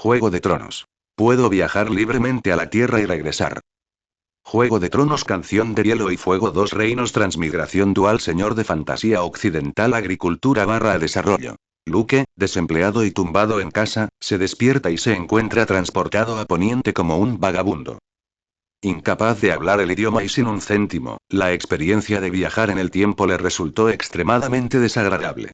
Juego de Tronos. Puedo viajar libremente a la Tierra y regresar. Juego de Tronos, Canción de Hielo y Fuego, Dos Reinos, Transmigración dual, Señor de Fantasía Occidental, Agricultura / Desarrollo. Luke, desempleado y tumbado en casa, se despierta y se encuentra transportado a Poniente como un vagabundo. Incapaz de hablar el idioma y sin un céntimo, la experiencia de viajar en el tiempo le resultó extremadamente desagradable.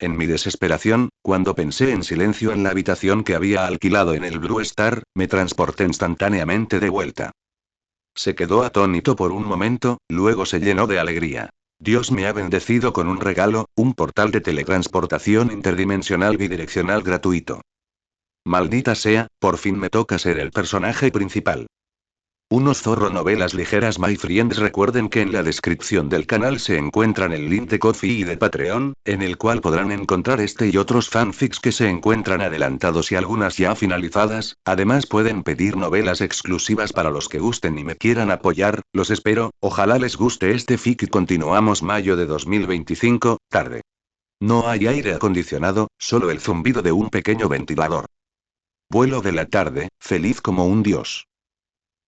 En mi desesperación, cuando pensé en silencio en la habitación que había alquilado en el Blue Star, me transporté instantáneamente de vuelta. Se quedó atónito por un momento, luego se llenó de alegría. Dios me ha bendecido con un regalo, un portal de teletransportación interdimensional bidireccional gratuito. Maldita sea, por fin me toca ser el personaje principal. Unos zorro novelas ligeras, my friends. Recuerden que en la descripción del canal se encuentran el link de Ko-fi y de Patreon, en el cual podrán encontrar este y otros fanfics que se encuentran adelantados y algunas ya finalizadas. Además pueden pedir novelas exclusivas para los que gusten y me quieran apoyar. Los espero, ojalá les guste este fic y continuamos. Mayo de 2025, tarde. No hay aire acondicionado, solo el zumbido de un pequeño ventilador. Vuelo de la tarde, feliz como un dios.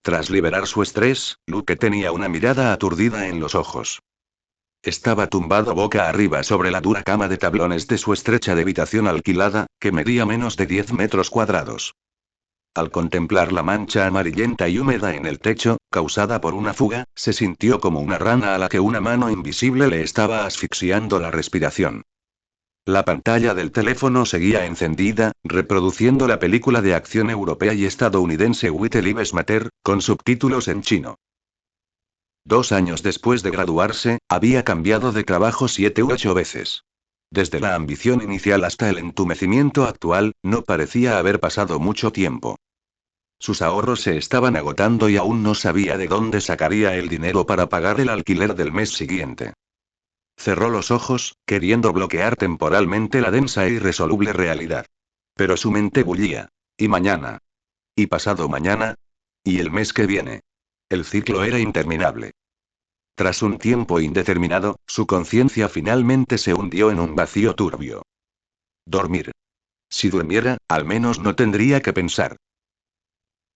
Tras liberar su estrés, Luke tenía una mirada aturdida en los ojos. Estaba tumbado boca arriba sobre la dura cama de tablones de su estrecha habitación alquilada, que medía menos de 10 metros cuadrados. Al contemplar la mancha amarillenta y húmeda en el techo, causada por una fuga, se sintió como una rana a la que una mano invisible le estaba asfixiando la respiración. La pantalla del teléfono seguía encendida, reproduciendo la película de acción europea y estadounidense White Lives Matter, con subtítulos en chino. 2 años después de graduarse, había cambiado de trabajo 7 u 8 veces. Desde la ambición inicial hasta el entumecimiento actual, no parecía haber pasado mucho tiempo. Sus ahorros se estaban agotando y aún no sabía de dónde sacaría el dinero para pagar el alquiler del mes siguiente. Cerró los ojos, queriendo bloquear temporalmente la densa e irresoluble realidad. Pero su mente bullía. ¿Y mañana? ¿Y pasado mañana? ¿Y el mes que viene? El ciclo era interminable. Tras un tiempo indeterminado, su conciencia finalmente se hundió en un vacío turbio. Dormir. Si durmiera, al menos no tendría que pensar.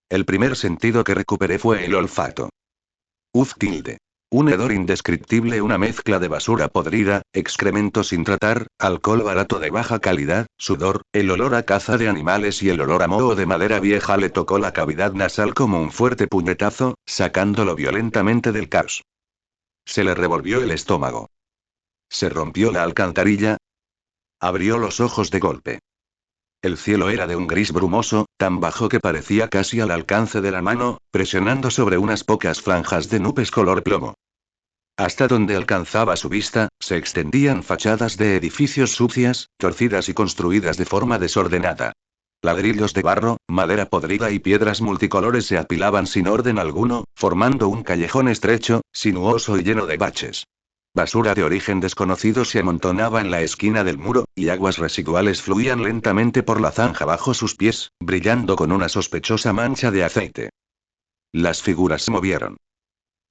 El primer sentido que recuperé fue el olfato. Un hedor indescriptible, una mezcla de basura podrida, excremento sin tratar, alcohol barato de baja calidad, sudor, el olor a caza de animales y el olor a moho de madera vieja le tocó la cavidad nasal como un fuerte puñetazo, sacándolo violentamente del caos. Se le revolvió el estómago. Se rompió la alcantarilla. Abrió los ojos de golpe. El cielo era de un gris brumoso, tan bajo que parecía casi al alcance de la mano, presionando sobre unas pocas franjas de nubes color plomo. Hasta donde alcanzaba su vista, se extendían fachadas de edificios sucias, torcidas y construidas de forma desordenada. Ladrillos de barro, madera podrida y piedras multicolores se apilaban sin orden alguno, formando un callejón estrecho, sinuoso y lleno de baches. Basura de origen desconocido se amontonaba en la esquina del muro, y aguas residuales fluían lentamente por la zanja bajo sus pies, brillando con una sospechosa mancha de aceite. Las figuras se movieron.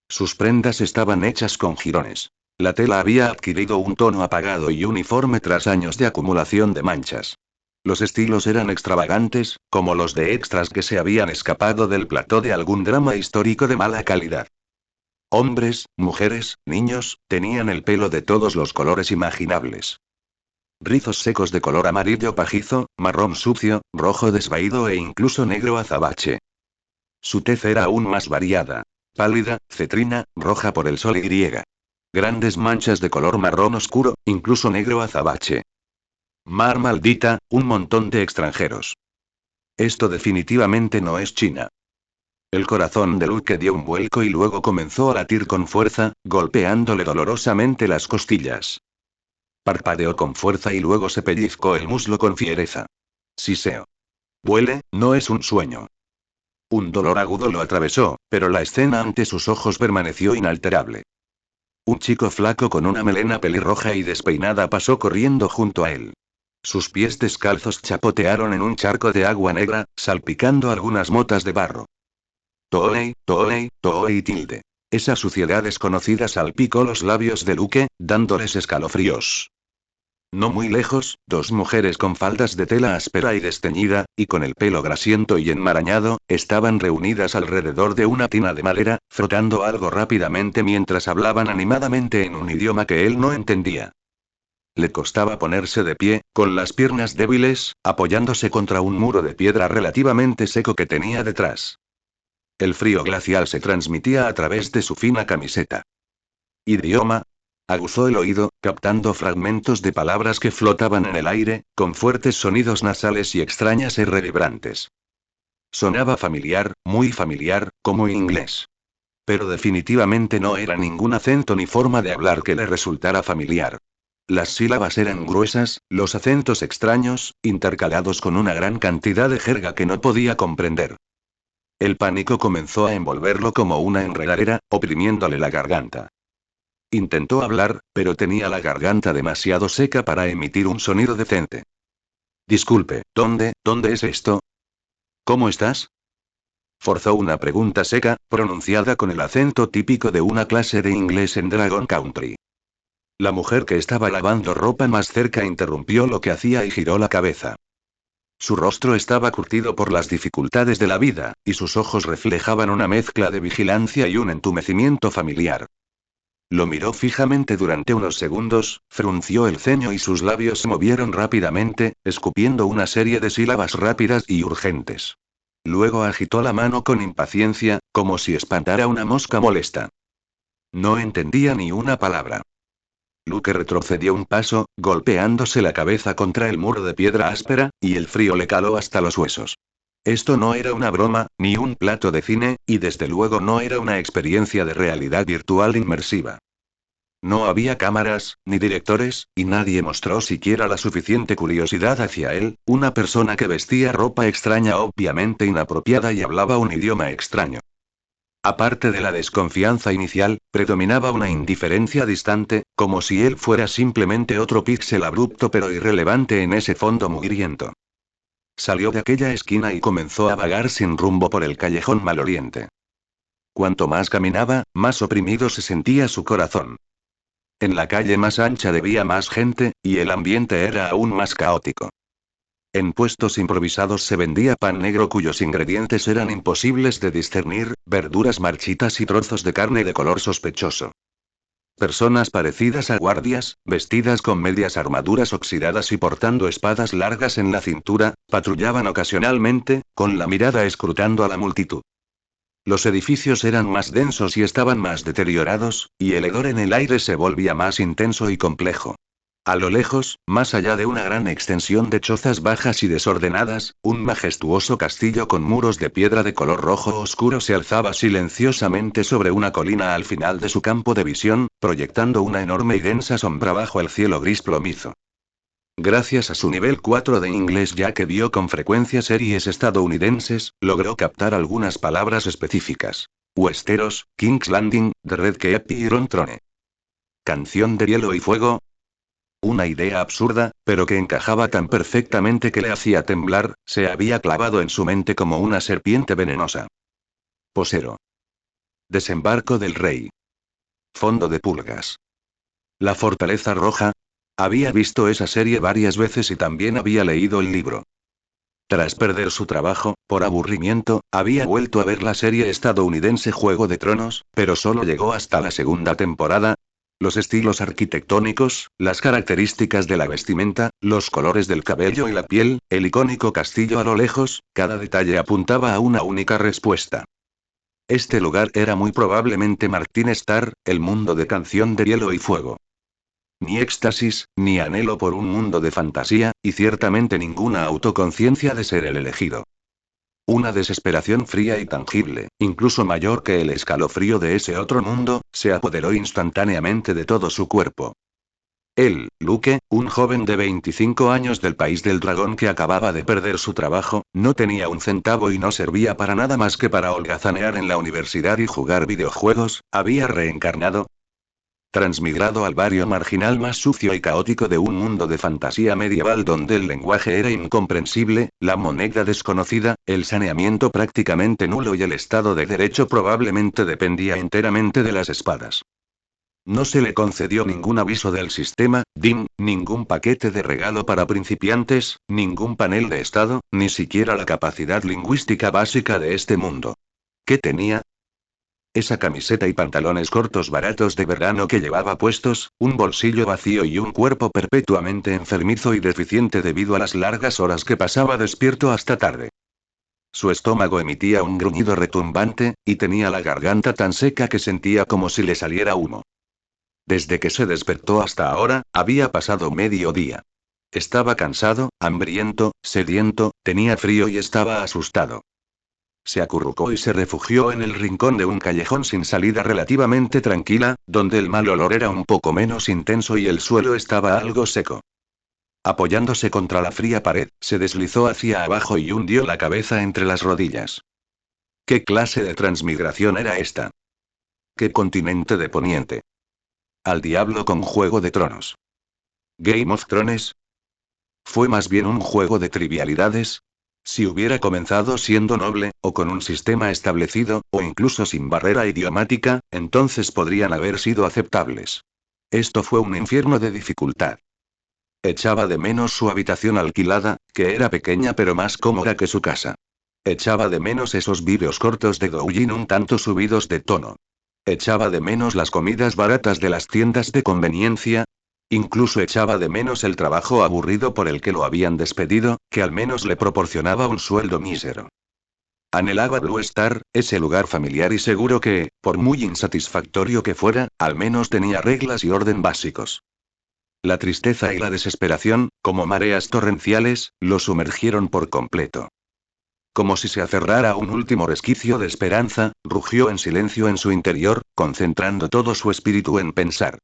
Sus prendas estaban hechas con jirones. La tela había adquirido un tono apagado y uniforme tras años de acumulación de manchas. Los estilos eran extravagantes, como los de extras que se habían escapado del plató de algún drama histórico de mala calidad. Hombres, mujeres, niños, tenían el pelo de todos los colores imaginables. Rizos secos de color amarillo pajizo, marrón sucio, rojo desvaído e incluso negro azabache. Su tez era aún más variada. Pálida, cetrina, roja por el sol y griega. Grandes manchas de color marrón oscuro, incluso negro azabache. Mar maldita, un montón de extranjeros. Esto definitivamente no es China. El corazón de Luke dio un vuelco y luego comenzó a latir con fuerza, golpeándole dolorosamente las costillas. Parpadeó con fuerza y luego se pellizcó el muslo con fiereza. Siseo. Vuele, no es un sueño. Un dolor agudo lo atravesó, pero la escena ante sus ojos permaneció inalterable. Un chico flaco con una melena pelirroja y despeinada pasó corriendo junto a él. Sus pies descalzos chapotearon en un charco de agua negra, salpicando algunas motas de barro. Toei, Toei, Toei tilde. Esa suciedad desconocida salpicó los labios de Luke, dándoles escalofríos. No muy lejos, dos mujeres con faldas de tela áspera y desteñida, y con el pelo grasiento y enmarañado, estaban reunidas alrededor de una tina de madera, frotando algo rápidamente mientras hablaban animadamente en un idioma que él no entendía. Le costaba ponerse de pie, con las piernas débiles, apoyándose contra un muro de piedra relativamente seco que tenía detrás. El frío glacial se transmitía a través de su fina camiseta. ¿Idioma? Aguzó el oído, captando fragmentos de palabras que flotaban en el aire, con fuertes sonidos nasales y extrañas R vibrantes. Sonaba familiar, muy familiar, como inglés. Pero definitivamente no era ningún acento ni forma de hablar que le resultara familiar. Las sílabas eran gruesas, los acentos extraños, intercalados con una gran cantidad de jerga que no podía comprender. El pánico comenzó a envolverlo como una enredadera, oprimiéndole la garganta. Intentó hablar, pero tenía la garganta demasiado seca para emitir un sonido decente. Disculpe, ¿dónde es esto? ¿Cómo estás? Forzó una pregunta seca, pronunciada con el acento típico de una clase de inglés en Dragon Country. La mujer que estaba lavando ropa más cerca interrumpió lo que hacía y giró la cabeza. Su rostro estaba curtido por las dificultades de la vida, y sus ojos reflejaban una mezcla de vigilancia y un entumecimiento familiar. Lo miró fijamente durante unos segundos, frunció el ceño y sus labios se movieron rápidamente, escupiendo una serie de sílabas rápidas y urgentes. Luego agitó la mano con impaciencia, como si espantara una mosca molesta. No entendía ni una palabra. Luke retrocedió un paso, golpeándose la cabeza contra el muro de piedra áspera, y el frío le caló hasta los huesos. Esto no era una broma, ni un plato de cine, y desde luego no era una experiencia de realidad virtual inmersiva. No había cámaras, ni directores, y nadie mostró siquiera la suficiente curiosidad hacia él, una persona que vestía ropa extraña obviamente inapropiada y hablaba un idioma extraño. Aparte de la desconfianza inicial, predominaba una indiferencia distante, como si él fuera simplemente otro píxel abrupto pero irrelevante en ese fondo mugriento. Salió de aquella esquina y comenzó a vagar sin rumbo por el callejón maloliente. Cuanto más caminaba, más oprimido se sentía su corazón. En la calle más ancha debía más gente, y el ambiente era aún más caótico. En puestos improvisados se vendía pan negro cuyos ingredientes eran imposibles de discernir, verduras marchitas y trozos de carne de color sospechoso. Personas parecidas a guardias, vestidas con medias armaduras oxidadas y portando espadas largas en la cintura, patrullaban ocasionalmente, con la mirada escrutando a la multitud. Los edificios eran más densos y estaban más deteriorados, y el hedor en el aire se volvía más intenso y complejo. A lo lejos, más allá de una gran extensión de chozas bajas y desordenadas, un majestuoso castillo con muros de piedra de color rojo oscuro se alzaba silenciosamente sobre una colina al final de su campo de visión, proyectando una enorme y densa sombra bajo el cielo gris plomizo. Gracias a su nivel 4 de inglés, ya que vio con frecuencia series estadounidenses, logró captar algunas palabras específicas. Westeros, King's Landing, The Red Keep y Ron-Trone. ¿Canción de hielo y fuego? Una idea absurda, pero que encajaba tan perfectamente que le hacía temblar, se había clavado en su mente como una serpiente venenosa. Posero. Desembarco del rey. Fondo de pulgas. La fortaleza roja. Había visto esa serie varias veces y también había leído el libro. Tras perder su trabajo, por aburrimiento, había vuelto a ver la serie estadounidense Juego de Tronos, pero solo llegó hasta la segunda temporada. Los estilos arquitectónicos, las características de la vestimenta, los colores del cabello y la piel, el icónico castillo a lo lejos, cada detalle apuntaba a una única respuesta. Este lugar era muy probablemente Martin Starr, el mundo de Canción de Hielo y Fuego. Ni éxtasis, ni anhelo por un mundo de fantasía, y ciertamente ninguna autoconciencia de ser el elegido. Una desesperación fría y tangible, incluso mayor que el escalofrío de ese otro mundo, se apoderó instantáneamente de todo su cuerpo. Él, Luke, un joven de 25 años del país del dragón que acababa de perder su trabajo, no tenía un centavo y no servía para nada más que para holgazanear en la universidad y jugar videojuegos, había reencarnado, transmigrado al barrio marginal más sucio y caótico de un mundo de fantasía medieval donde el lenguaje era incomprensible, la moneda desconocida, el saneamiento prácticamente nulo y el estado de derecho probablemente dependía enteramente de las espadas. No se le concedió ningún aviso del sistema, DIM, ningún paquete de regalo para principiantes, ningún panel de estado, ni siquiera la capacidad lingüística básica de este mundo. ¿Qué tenía? Esa camiseta y pantalones cortos baratos de verano que llevaba puestos, un bolsillo vacío y un cuerpo perpetuamente enfermizo y deficiente debido a las largas horas que pasaba despierto hasta tarde. Su estómago emitía un gruñido retumbante, y tenía la garganta tan seca que sentía como si le saliera humo. Desde que se despertó hasta ahora, había pasado medio día. Estaba cansado, hambriento, sediento, tenía frío y estaba asustado. Se acurrucó y se refugió en el rincón de un callejón sin salida relativamente tranquila, donde el mal olor era un poco menos intenso y el suelo estaba algo seco. Apoyándose contra la fría pared, se deslizó hacia abajo y hundió la cabeza entre las rodillas. ¿Qué clase de transmigración era esta? ¿Qué continente de Poniente? Al diablo con Juego de Tronos. ¿Game of Thrones? ¿Fue más bien un juego de trivialidades? Si hubiera comenzado siendo noble, o con un sistema establecido, o incluso sin barrera idiomática, entonces podrían haber sido aceptables. Esto fue un infierno de dificultad. Echaba de menos su habitación alquilada, que era pequeña pero más cómoda que su casa. Echaba de menos esos vídeos cortos de Douyin un tanto subidos de tono. Echaba de menos las comidas baratas de las tiendas de conveniencia. Incluso echaba de menos el trabajo aburrido por el que lo habían despedido, que al menos le proporcionaba un sueldo mísero. Anhelaba Blue Star, ese lugar familiar y seguro que, por muy insatisfactorio que fuera, al menos tenía reglas y orden básicos. La tristeza y la desesperación, como mareas torrenciales, lo sumergieron por completo. Como si se aferrara a un último resquicio de esperanza, rugió en silencio en su interior, concentrando todo su espíritu en pensar.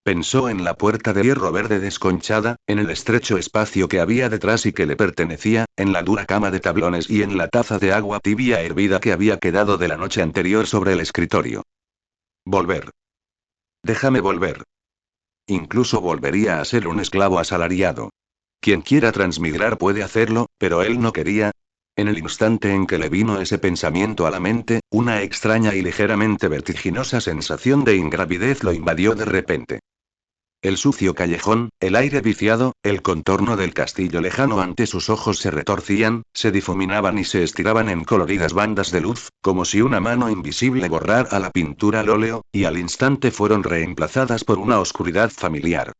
Pensó en la puerta de hierro verde desconchada, en el estrecho espacio que había detrás y que le pertenecía, en la dura cama de tablones y en la taza de agua tibia hervida que había quedado de la noche anterior sobre el escritorio. Volver. Déjame volver. Incluso volvería a ser un esclavo asalariado. Quien quiera transmigrar puede hacerlo, pero él no quería. En el instante en que le vino ese pensamiento a la mente, una extraña y ligeramente vertiginosa sensación de ingravidez lo invadió de repente. El sucio callejón, el aire viciado, el contorno del castillo lejano ante sus ojos se retorcían, se difuminaban y se estiraban en coloridas bandas de luz, como si una mano invisible borrara la pintura al óleo, y al instante fueron reemplazadas por una oscuridad familiar.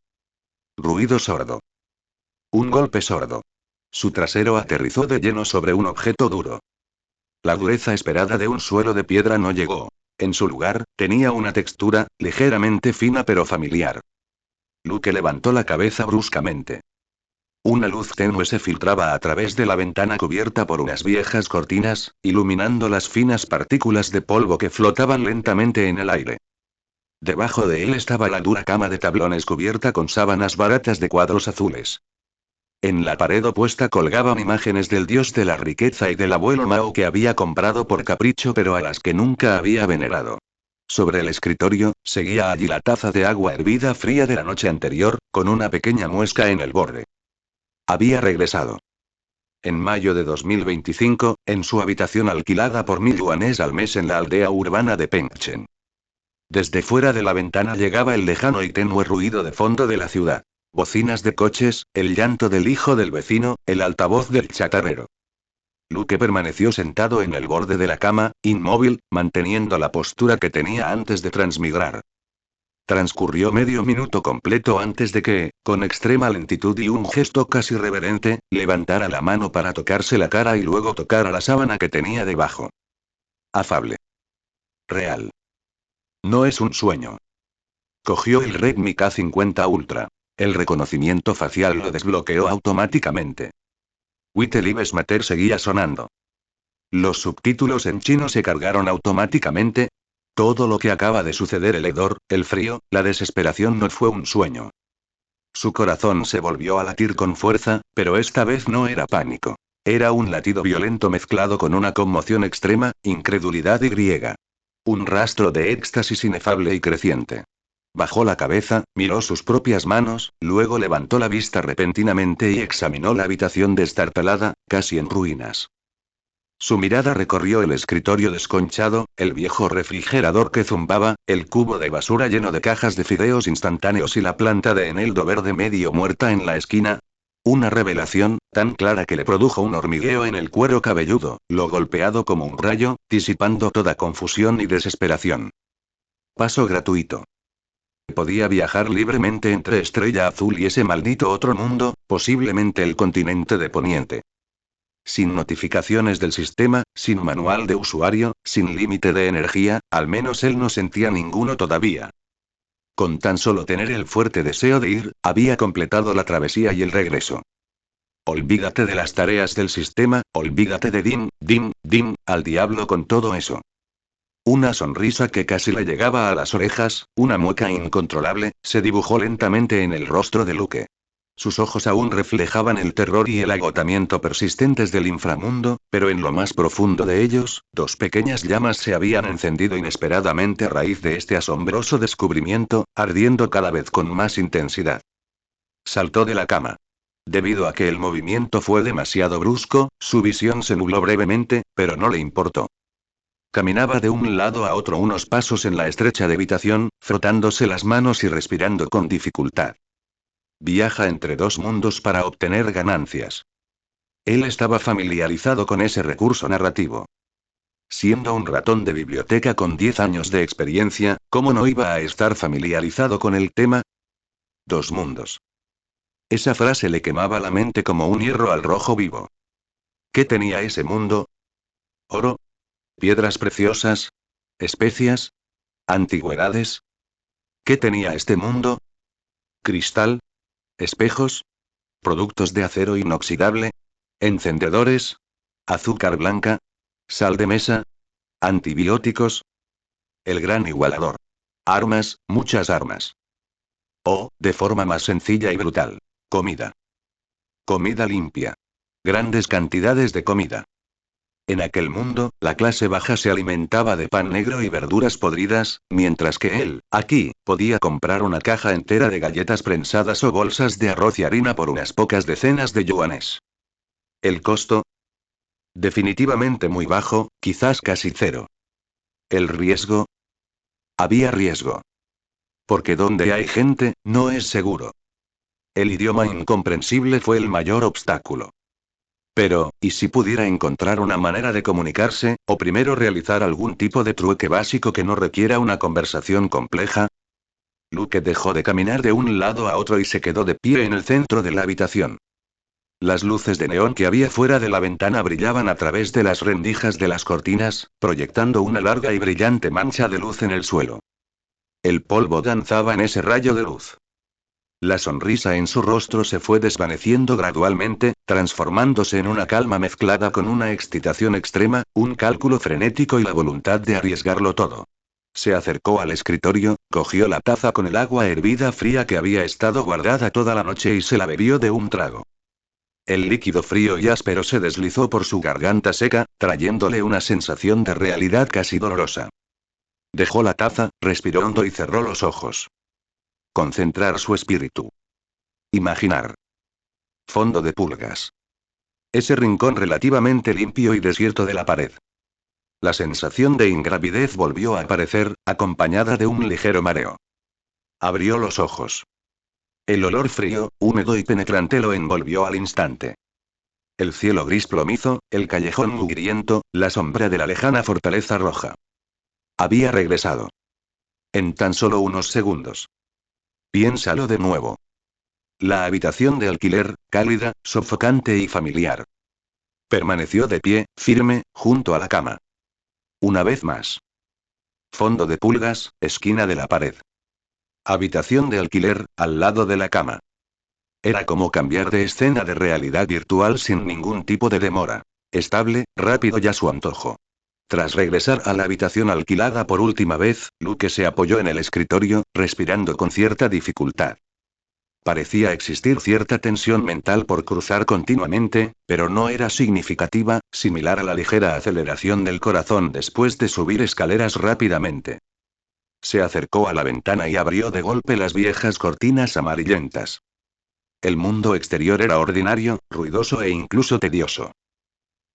Ruido sordo. Un golpe sordo. Su trasero aterrizó de lleno sobre un objeto duro. La dureza esperada de un suelo de piedra no llegó. En su lugar, tenía una textura, ligeramente fina pero familiar. Luke levantó la cabeza bruscamente. Una luz tenue se filtraba a través de la ventana cubierta por unas viejas cortinas, iluminando las finas partículas de polvo que flotaban lentamente en el aire. Debajo de él estaba la dura cama de tablones cubierta con sábanas baratas de cuadros azules. En la pared opuesta colgaban imágenes del dios de la riqueza y del abuelo Mao que había comprado por capricho pero a las que nunca había venerado. Sobre el escritorio, seguía allí la taza de agua hervida fría de la noche anterior, con una pequeña muesca en el borde. Había regresado. En mayo de 2025, en su habitación alquilada por 1.000 yuanes al mes en la aldea urbana de Pengchen. Desde fuera de la ventana llegaba el lejano y tenue ruido de fondo de la ciudad. Bocinas de coches, el llanto del hijo del vecino, el altavoz del chatarrero. Luke permaneció sentado en el borde de la cama, inmóvil, manteniendo la postura que tenía antes de transmigrar. Transcurrió medio minuto completo antes de que, con extrema lentitud y un gesto casi reverente, levantara la mano para tocarse la cara y luego tocara la sábana que tenía debajo. Afable. Real. No es un sueño. Cogió el Redmi K50 Ultra. El reconocimiento facial lo desbloqueó automáticamente. White Lives Matter seguía sonando. Los subtítulos en chino se cargaron automáticamente. Todo lo que acaba de suceder, el hedor, el frío, la desesperación, no fue un sueño. Su corazón se volvió a latir con fuerza, pero esta vez no era pánico. Era un latido violento mezclado con una conmoción extrema, incredulidad y griega. Un rastro de éxtasis inefable y creciente. Bajó la cabeza, miró sus propias manos, luego levantó la vista repentinamente y examinó la habitación destartalada, casi en ruinas. Su mirada recorrió el escritorio desconchado, el viejo refrigerador que zumbaba, el cubo de basura lleno de cajas de fideos instantáneos y la planta de eneldo verde medio muerta en la esquina. Una revelación, tan clara que le produjo un hormigueo en el cuero cabelludo, lo golpeado como un rayo, disipando toda confusión y desesperación. Paso gratuito. Podía viajar libremente entre Estrella Azul y ese maldito otro mundo, posiblemente el continente de Poniente. Sin notificaciones del sistema, sin manual de usuario, sin límite de energía, al menos él no sentía ninguno todavía. Con tan solo tener el fuerte deseo de ir, había completado la travesía y el regreso. Olvídate de las tareas del sistema, olvídate de Dim, al diablo con todo eso. Una sonrisa que casi le llegaba a las orejas, una mueca incontrolable, se dibujó lentamente en el rostro de Luke. Sus ojos aún reflejaban el terror y el agotamiento persistentes del inframundo, pero en lo más profundo de ellos, dos pequeñas llamas se habían encendido inesperadamente a raíz de este asombroso descubrimiento, ardiendo cada vez con más intensidad. Saltó de la cama. Debido a que el movimiento fue demasiado brusco, su visión se nubló brevemente, pero no le importó. Caminaba de un lado a otro unos pasos en la estrecha habitación, frotándose las manos y respirando con dificultad. Viaja entre dos mundos para obtener ganancias. Él estaba familiarizado con ese recurso narrativo. Siendo un ratón de biblioteca con 10 años de experiencia, ¿cómo no iba a estar familiarizado con el tema? Dos mundos. Esa frase le quemaba la mente como un hierro al rojo vivo. ¿Qué tenía ese mundo? ¿Oro? ¿Piedras preciosas? ¿Especias? ¿Antigüedades? ¿Qué tenía este mundo? ¿Cristal? ¿Espejos? ¿Productos de acero inoxidable? ¿Encendedores? ¿Azúcar blanca? ¿Sal de mesa? ¿Antibióticos? El gran igualador. Armas, muchas armas. O, de forma más sencilla y brutal. Comida. Comida limpia. Grandes cantidades de comida. En aquel mundo, la clase baja se alimentaba de pan negro y verduras podridas, mientras que él, aquí, podía comprar una caja entera de galletas prensadas o bolsas de arroz y harina por unas pocas decenas de yuanes. ¿El costo? Definitivamente muy bajo, quizás casi cero. ¿El riesgo? Había riesgo. Porque donde hay gente, no es seguro. El idioma incomprensible fue el mayor obstáculo. Pero, ¿y si pudiera encontrar una manera de comunicarse, o primero realizar algún tipo de trueque básico que no requiera una conversación compleja? Luke dejó de caminar de un lado a otro y se quedó de pie en el centro de la habitación. Las luces de neón que había fuera de la ventana brillaban a través de las rendijas de las cortinas, proyectando una larga y brillante mancha de luz en el suelo. El polvo danzaba en ese rayo de luz. La sonrisa en su rostro se fue desvaneciendo gradualmente, transformándose en una calma mezclada con una excitación extrema, un cálculo frenético y la voluntad de arriesgarlo todo. Se acercó al escritorio, cogió la taza con el agua hervida fría que había estado guardada toda la noche y se la bebió de un trago. El líquido frío y áspero se deslizó por su garganta seca, trayéndole una sensación de realidad casi dolorosa. Dejó la taza, respiró hondo y cerró los ojos. Concentrar su espíritu. Imaginar. Fondo de pulgas. Ese rincón relativamente limpio y desierto de la pared. La sensación de ingravidez volvió a aparecer, acompañada de un ligero mareo. Abrió los ojos. El olor frío, húmedo y penetrante lo envolvió al instante. El cielo gris plomizo, el callejón mugriento, la sombra de la lejana fortaleza roja. Había regresado. En tan solo unos segundos. Piénsalo de nuevo. La habitación de alquiler, cálida, sofocante y familiar. Permaneció de pie, firme, junto a la cama. Una vez más. Fondo de pulgas, esquina de la pared. Habitación de alquiler, al lado de la cama. Era como cambiar de escena de realidad virtual sin ningún tipo de demora. Estable, rápido y a su antojo. Tras regresar a la habitación alquilada por última vez, Luke se apoyó en el escritorio, respirando con cierta dificultad. Parecía existir cierta tensión mental por cruzar continuamente, pero no era significativa, similar a la ligera aceleración del corazón después de subir escaleras rápidamente. Se acercó a la ventana y abrió de golpe las viejas cortinas amarillentas. El mundo exterior era ordinario, ruidoso e incluso tedioso.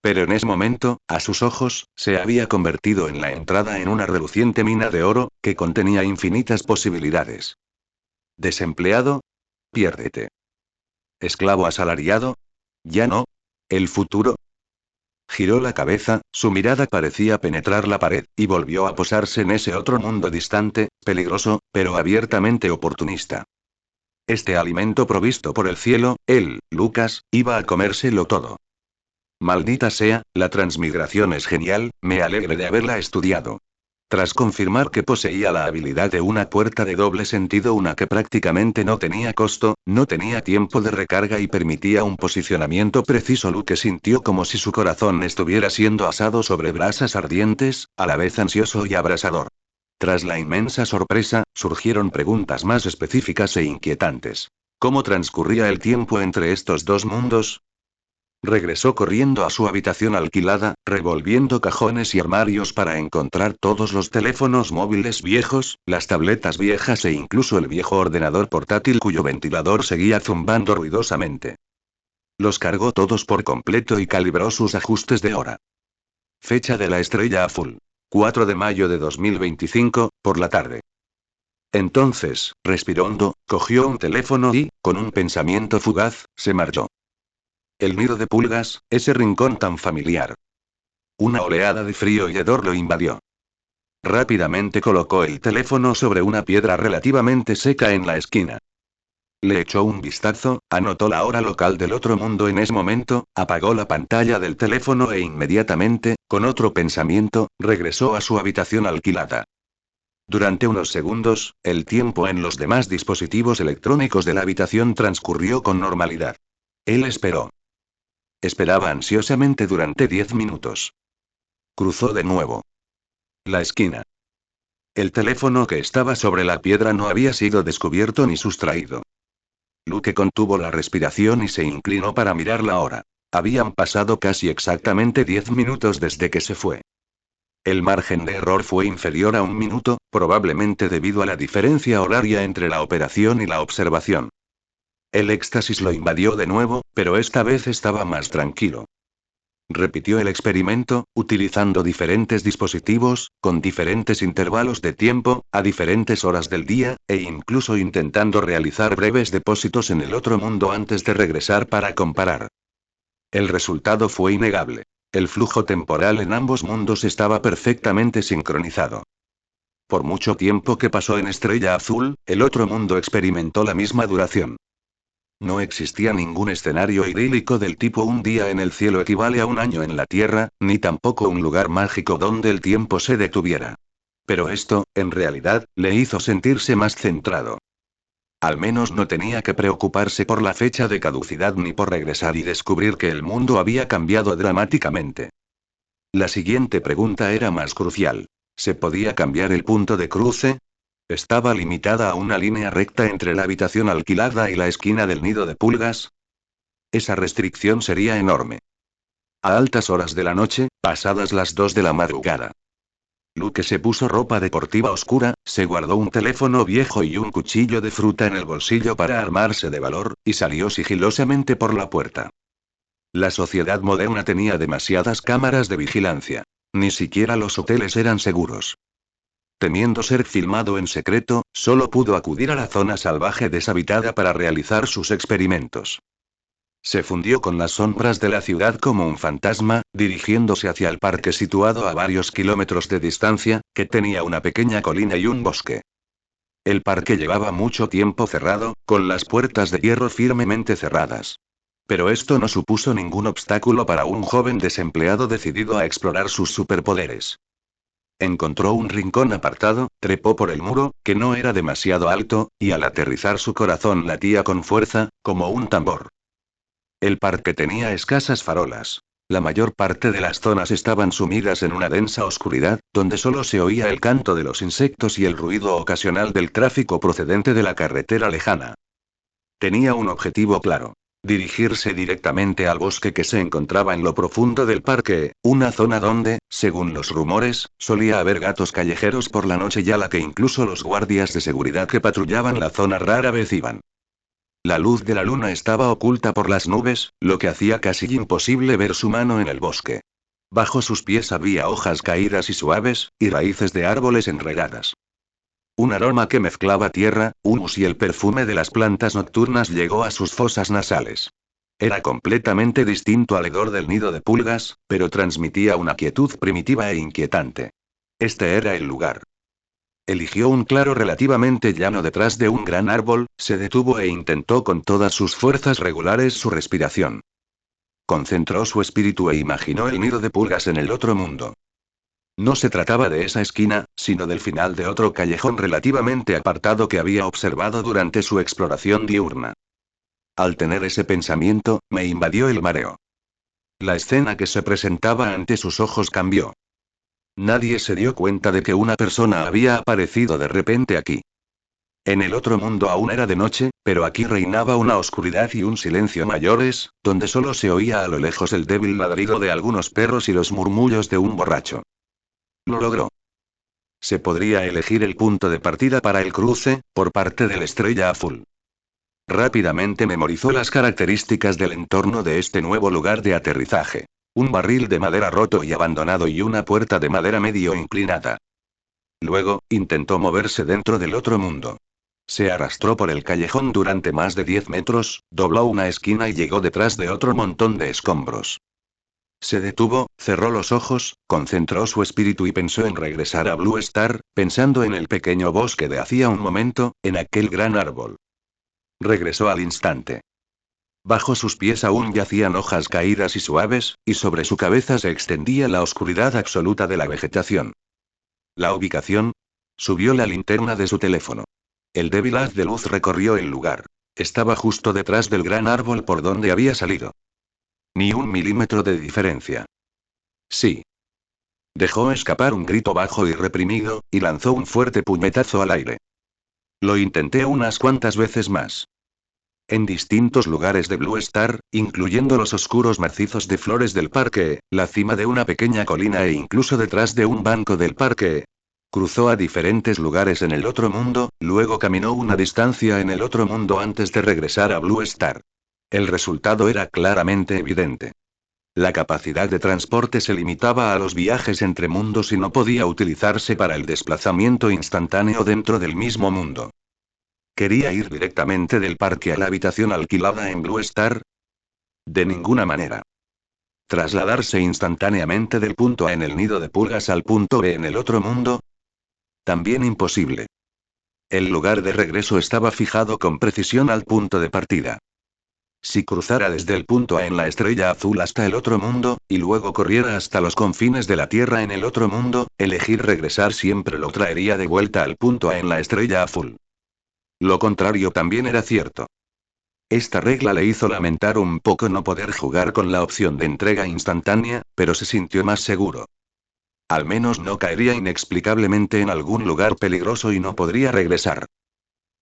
Pero en ese momento, a sus ojos, se había convertido en la entrada en una reluciente mina de oro, que contenía infinitas posibilidades. ¿Desempleado? Piérdete. ¿Esclavo asalariado? Ya no. ¿El futuro? Giró la cabeza, su mirada parecía penetrar la pared, y volvió a posarse en ese otro mundo distante, peligroso, pero abiertamente oportunista. Este alimento provisto por el cielo, él, Lucas, iba a comérselo todo. Maldita sea, la transmigración es genial, me alegre de haberla estudiado. Tras confirmar que poseía la habilidad de una puerta de doble sentido, una que prácticamente no tenía costo, no tenía tiempo de recarga y permitía un posicionamiento preciso, Luke sintió como si su corazón estuviera siendo asado sobre brasas ardientes, a la vez ansioso y abrasador. Tras la inmensa sorpresa, surgieron preguntas más específicas e inquietantes. ¿Cómo transcurría el tiempo entre estos dos mundos? Regresó corriendo a su habitación alquilada, revolviendo cajones y armarios para encontrar todos los teléfonos móviles viejos, las tabletas viejas e incluso el viejo ordenador portátil cuyo ventilador seguía zumbando ruidosamente. Los cargó todos por completo y calibró sus ajustes de hora. Fecha de la estrella azul. 4 de mayo de 2025, por la tarde. Entonces, respiró hondo, cogió un teléfono y, con un pensamiento fugaz, se marchó. El nido de pulgas, ese rincón tan familiar. Una oleada de frío y hedor lo invadió. Rápidamente colocó el teléfono sobre una piedra relativamente seca en la esquina. Le echó un vistazo, anotó la hora local del otro mundo en ese momento, apagó la pantalla del teléfono e inmediatamente, con otro pensamiento, regresó a su habitación alquilada. Durante unos segundos, el tiempo en los demás dispositivos electrónicos de la habitación transcurrió con normalidad. Él esperó. Esperaba ansiosamente durante 10 minutos. Cruzó de nuevo la esquina. El teléfono que estaba sobre la piedra no había sido descubierto ni sustraído. Luke contuvo la respiración y se inclinó para mirar la hora. Habían pasado casi exactamente 10 minutos desde que se fue. El margen de error fue inferior a un minuto, probablemente debido a la diferencia horaria entre la operación y la observación. El éxtasis lo invadió de nuevo, pero esta vez estaba más tranquilo. Repitió el experimento, utilizando diferentes dispositivos, con diferentes intervalos de tiempo, a diferentes horas del día, e incluso intentando realizar breves depósitos en el otro mundo antes de regresar para comparar. El resultado fue innegable. El flujo temporal en ambos mundos estaba perfectamente sincronizado. Por mucho tiempo que pasó en Estrella Azul, el otro mundo experimentó la misma duración. No existía ningún escenario idílico del tipo un día en el cielo equivale a un año en la Tierra, ni tampoco un lugar mágico donde el tiempo se detuviera. Pero esto, en realidad, le hizo sentirse más centrado. Al menos no tenía que preocuparse por la fecha de caducidad ni por regresar y descubrir que el mundo había cambiado dramáticamente. La siguiente pregunta era más crucial. ¿Se podía cambiar el punto de cruce? ¿Estaba limitada a una línea recta entre la habitación alquilada y la esquina del nido de pulgas? Esa restricción sería enorme. A altas horas de la noche, pasadas las 2 de la madrugada. Luke se puso ropa deportiva oscura, se guardó un teléfono viejo y un cuchillo de fruta en el bolsillo para armarse de valor, y salió sigilosamente por la puerta. La sociedad moderna tenía demasiadas cámaras de vigilancia. Ni siquiera los hoteles eran seguros. Temiendo ser filmado en secreto, solo pudo acudir a la zona salvaje deshabitada para realizar sus experimentos. Se fundió con las sombras de la ciudad como un fantasma, dirigiéndose hacia el parque situado a varios kilómetros de distancia, que tenía una pequeña colina y un bosque. El parque llevaba mucho tiempo cerrado, con las puertas de hierro firmemente cerradas. Pero esto no supuso ningún obstáculo para un joven desempleado decidido a explorar sus superpoderes. Encontró un rincón apartado, trepó por el muro, que no era demasiado alto, y al aterrizar su corazón latía con fuerza, como un tambor. El parque tenía escasas farolas. La mayor parte de las zonas estaban sumidas en una densa oscuridad, donde solo se oía el canto de los insectos y el ruido ocasional del tráfico procedente de la carretera lejana. Tenía un objetivo claro. Dirigirse directamente al bosque que se encontraba en lo profundo del parque, una zona donde, según los rumores, solía haber gatos callejeros por la noche y a la que incluso los guardias de seguridad que patrullaban la zona rara vez iban. La luz de la luna estaba oculta por las nubes, lo que hacía casi imposible ver su mano en el bosque. Bajo sus pies había hojas caídas y suaves, y raíces de árboles enredadas. Un aroma que mezclaba tierra, humus y el perfume de las plantas nocturnas llegó a sus fosas nasales. Era completamente distinto al hedor del nido de pulgas, pero transmitía una quietud primitiva e inquietante. Este era el lugar. Eligió un claro relativamente llano detrás de un gran árbol, se detuvo e intentó con todas sus fuerzas regulares su respiración. Concentró su espíritu e imaginó el nido de pulgas en el otro mundo. No se trataba de esa esquina, sino del final de otro callejón relativamente apartado que había observado durante su exploración diurna. Al tener ese pensamiento, me invadió el mareo. La escena que se presentaba ante sus ojos cambió. Nadie se dio cuenta de que una persona había aparecido de repente aquí. En el otro mundo aún era de noche, pero aquí reinaba una oscuridad y un silencio mayores, donde solo se oía a lo lejos el débil ladrido de algunos perros y los murmullos de un borracho. Lo logró. Se podría elegir el punto de partida para el cruce, por parte de la Estrella Azul. Rápidamente memorizó las características del entorno de este nuevo lugar de aterrizaje. Un barril de madera roto y abandonado y una puerta de madera medio inclinada. Luego, intentó moverse dentro del otro mundo. Se arrastró por el callejón durante más de 10 metros, dobló una esquina y llegó detrás de otro montón de escombros. Se detuvo, cerró los ojos, concentró su espíritu y pensó en regresar a Blue Star, pensando en el pequeño bosque de hacía un momento, en aquel gran árbol. Regresó al instante. Bajo sus pies aún yacían hojas caídas y suaves, y sobre su cabeza se extendía la oscuridad absoluta de la vegetación. La ubicación. Subió la linterna de su teléfono. El débil haz de luz recorrió el lugar. Estaba justo detrás del gran árbol por donde había salido. Ni un milímetro de diferencia. Sí. Dejó escapar un grito bajo y reprimido, y lanzó un fuerte puñetazo al aire. Lo intenté unas cuantas veces más. En distintos lugares de Blue Star, incluyendo los oscuros macizos de flores del parque, la cima de una pequeña colina e incluso detrás de un banco del parque. Cruzó a diferentes lugares en el otro mundo, luego caminó una distancia en el otro mundo antes de regresar a Blue Star. El resultado era claramente evidente. La capacidad de transporte se limitaba a los viajes entre mundos y no podía utilizarse para el desplazamiento instantáneo dentro del mismo mundo. ¿Quería ir directamente del parque a la habitación alquilada en Blue Star? De ninguna manera. ¿Trasladarse instantáneamente del punto A en el nido de pulgas al punto B en el otro mundo? También imposible. El lugar de regreso estaba fijado con precisión al punto de partida. Si cruzara desde el punto A en la Estrella Azul hasta el otro mundo, y luego corriera hasta los confines de la Tierra en el otro mundo, elegir regresar siempre lo traería de vuelta al punto A en la Estrella Azul. Lo contrario también era cierto. Esta regla le hizo lamentar un poco no poder jugar con la opción de entrega instantánea, pero se sintió más seguro. Al menos no caería inexplicablemente en algún lugar peligroso y no podría regresar.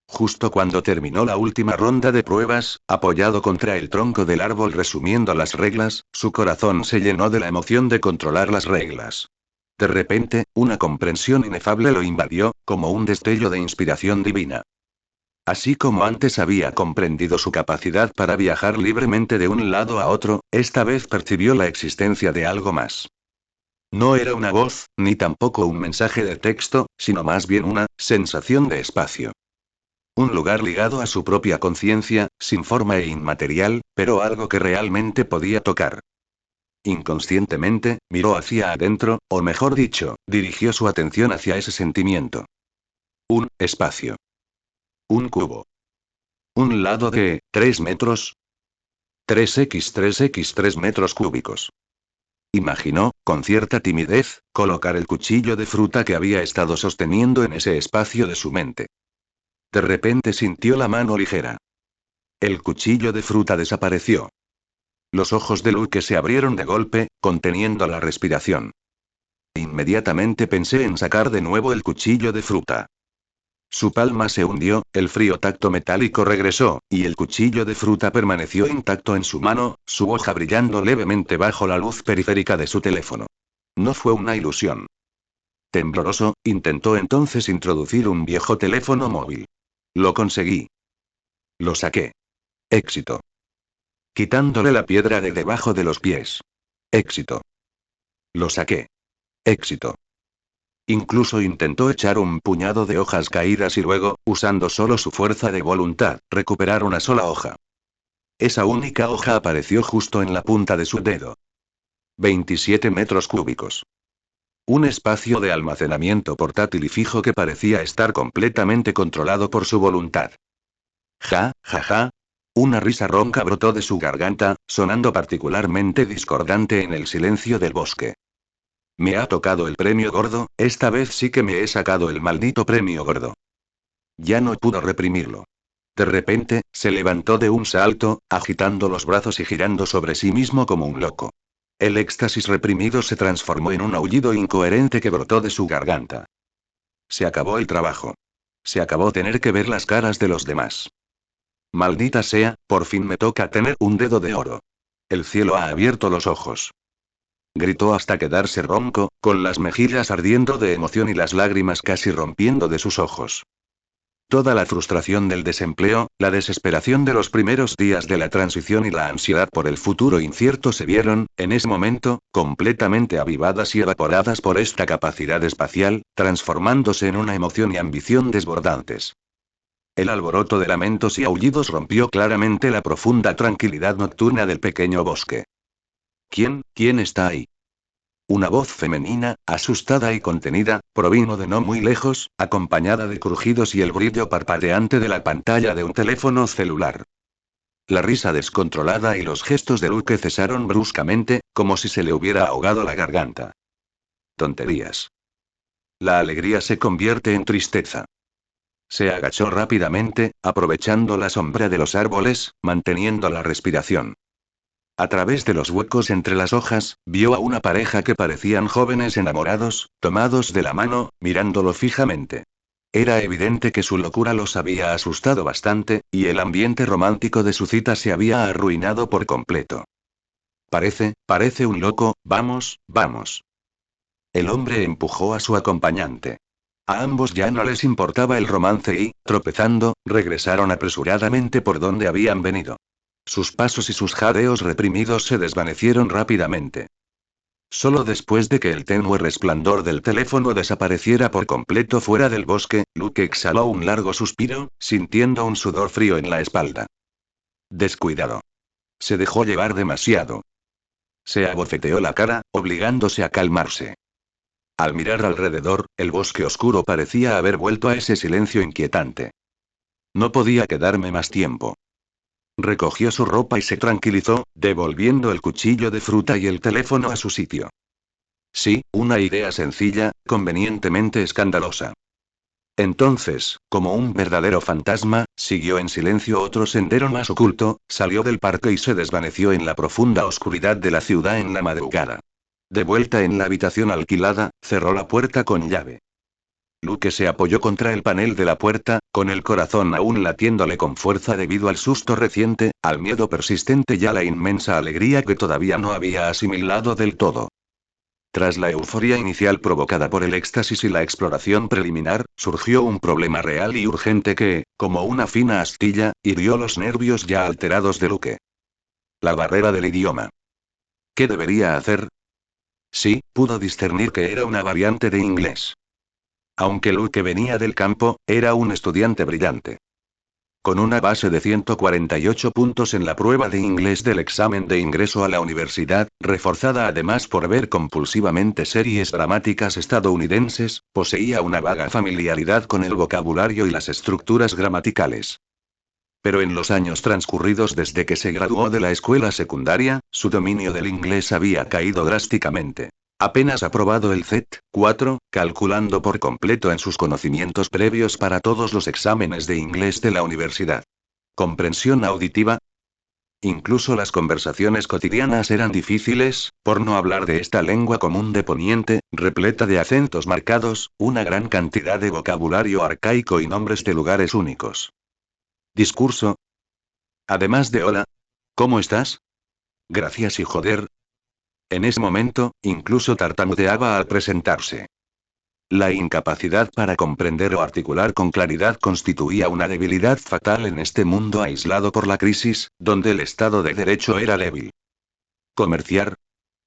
Justo cuando terminó la última ronda de pruebas, apoyado contra el tronco del árbol resumiendo las reglas, su corazón se llenó de la emoción de controlar las reglas. De repente, una comprensión inefable lo invadió, como un destello de inspiración divina. Así como antes había comprendido su capacidad para viajar libremente de un lado a otro, esta vez percibió la existencia de algo más. No era una voz, ni tampoco un mensaje de texto, sino más bien una sensación de espacio. Un lugar ligado a su propia conciencia, sin forma e inmaterial, pero algo que realmente podía tocar. Inconscientemente, miró hacia adentro, o mejor dicho, dirigió su atención hacia ese sentimiento. Un espacio. Un cubo. Un lado de 3 metros. 3x3x3 metros cúbicos. Imaginó, con cierta timidez, colocar el cuchillo de fruta que había estado sosteniendo en ese espacio de su mente. De repente sintió la mano ligera. El cuchillo de fruta desapareció. Los ojos de Luke se abrieron de golpe, conteniendo la respiración. Inmediatamente pensé en sacar de nuevo el cuchillo de fruta. Su palma se hundió, el frío tacto metálico regresó, y el cuchillo de fruta permaneció intacto en su mano, su hoja brillando levemente bajo la luz periférica de su teléfono. No fue una ilusión. Tembloroso, intentó entonces introducir un viejo teléfono móvil. Lo conseguí. Lo saqué. Éxito. Quitándole la piedra de debajo de los pies. Éxito. Lo saqué. Éxito. Incluso intentó echar un puñado de hojas caídas y luego, usando solo su fuerza de voluntad, recuperar una sola hoja. Esa única hoja apareció justo en la punta de su dedo. 27 metros cúbicos. Un espacio de almacenamiento portátil y fijo que parecía estar completamente controlado por su voluntad. Ja, ja, ja. Una risa ronca brotó de su garganta, sonando particularmente discordante en el silencio del bosque. Me ha tocado el premio gordo, esta vez sí que me he sacado el maldito premio gordo. Ya no pudo reprimirlo. De repente, se levantó de un salto, agitando los brazos y girando sobre sí mismo como un loco. El éxtasis reprimido se transformó en un aullido incoherente que brotó de su garganta. Se acabó el trabajo. Se acabó tener que ver las caras de los demás. Maldita sea, por fin me toca tener un dedo de oro. El cielo ha abierto los ojos. Gritó hasta quedarse ronco, con las mejillas ardiendo de emoción y las lágrimas casi rompiendo de sus ojos. Toda la frustración del desempleo, la desesperación de los primeros días de la transición y la ansiedad por el futuro incierto se vieron, en ese momento, completamente avivadas y evaporadas por esta capacidad espacial, transformándose en una emoción y ambición desbordantes. El alboroto de lamentos y aullidos rompió claramente la profunda tranquilidad nocturna del pequeño bosque. ¿Quién está ahí? Una voz femenina, asustada y contenida, provino de no muy lejos, acompañada de crujidos y el brillo parpadeante de la pantalla de un teléfono celular. La risa descontrolada y los gestos de Luke cesaron bruscamente, como si se le hubiera ahogado la garganta. Tonterías. La alegría se convierte en tristeza. Se agachó rápidamente, aprovechando la sombra de los árboles, manteniendo la respiración. A través de los huecos entre las hojas, vio a una pareja que parecían jóvenes enamorados, tomados de la mano, mirándolo fijamente. Era evidente que su locura los había asustado bastante, y el ambiente romántico de su cita se había arruinado por completo. Parece un loco, vamos. El hombre empujó a su acompañante. A ambos ya no les importaba el romance y, tropezando, regresaron apresuradamente por donde habían venido. Sus pasos y sus jadeos reprimidos se desvanecieron rápidamente. Solo después de que el tenue resplandor del teléfono desapareciera por completo fuera del bosque, Luke exhaló un largo suspiro, sintiendo un sudor frío en la espalda. Descuidado. Se dejó llevar demasiado. Se abofeteó la cara, obligándose a calmarse. Al mirar alrededor, el bosque oscuro parecía haber vuelto a ese silencio inquietante. No podía quedarme más tiempo. Recogió su ropa y se tranquilizó, devolviendo el cuchillo de fruta y el teléfono a su sitio. Sí, una idea sencilla, convenientemente escandalosa. Entonces, como un verdadero fantasma, siguió en silencio otro sendero más oculto, salió del parque y se desvaneció en la profunda oscuridad de la ciudad en la madrugada. De vuelta en la habitación alquilada, cerró la puerta con llave. Luke se apoyó contra el panel de la puerta, con el corazón aún latiéndole con fuerza debido al susto reciente, al miedo persistente y a la inmensa alegría que todavía no había asimilado del todo. Tras la euforia inicial provocada por el éxtasis y la exploración preliminar, surgió un problema real y urgente que, como una fina astilla, hirió los nervios ya alterados de Luke. La barrera del idioma. ¿Qué debería hacer? Sí, pudo discernir que era una variante de inglés. Aunque Luke venía del campo, era un estudiante brillante. Con una base de 148 puntos en la prueba de inglés del examen de ingreso a la universidad, reforzada además por ver compulsivamente series dramáticas estadounidenses, poseía una vaga familiaridad con el vocabulario y las estructuras gramaticales. Pero en los años transcurridos desde que se graduó de la escuela secundaria, su dominio del inglés había caído drásticamente. Apenas aprobado el CET-4, calculando por completo en sus conocimientos previos para todos los exámenes de inglés de la universidad. ¿Comprensión auditiva? Incluso las conversaciones cotidianas eran difíciles, por no hablar de esta lengua común de Poniente, repleta de acentos marcados, una gran cantidad de vocabulario arcaico y nombres de lugares únicos. Discurso. Además de hola. ¿Cómo estás? Gracias y joder. En ese momento, incluso tartamudeaba al presentarse. La incapacidad para comprender o articular con claridad constituía una debilidad fatal en este mundo aislado por la crisis, donde el Estado de Derecho era débil. Comerciar.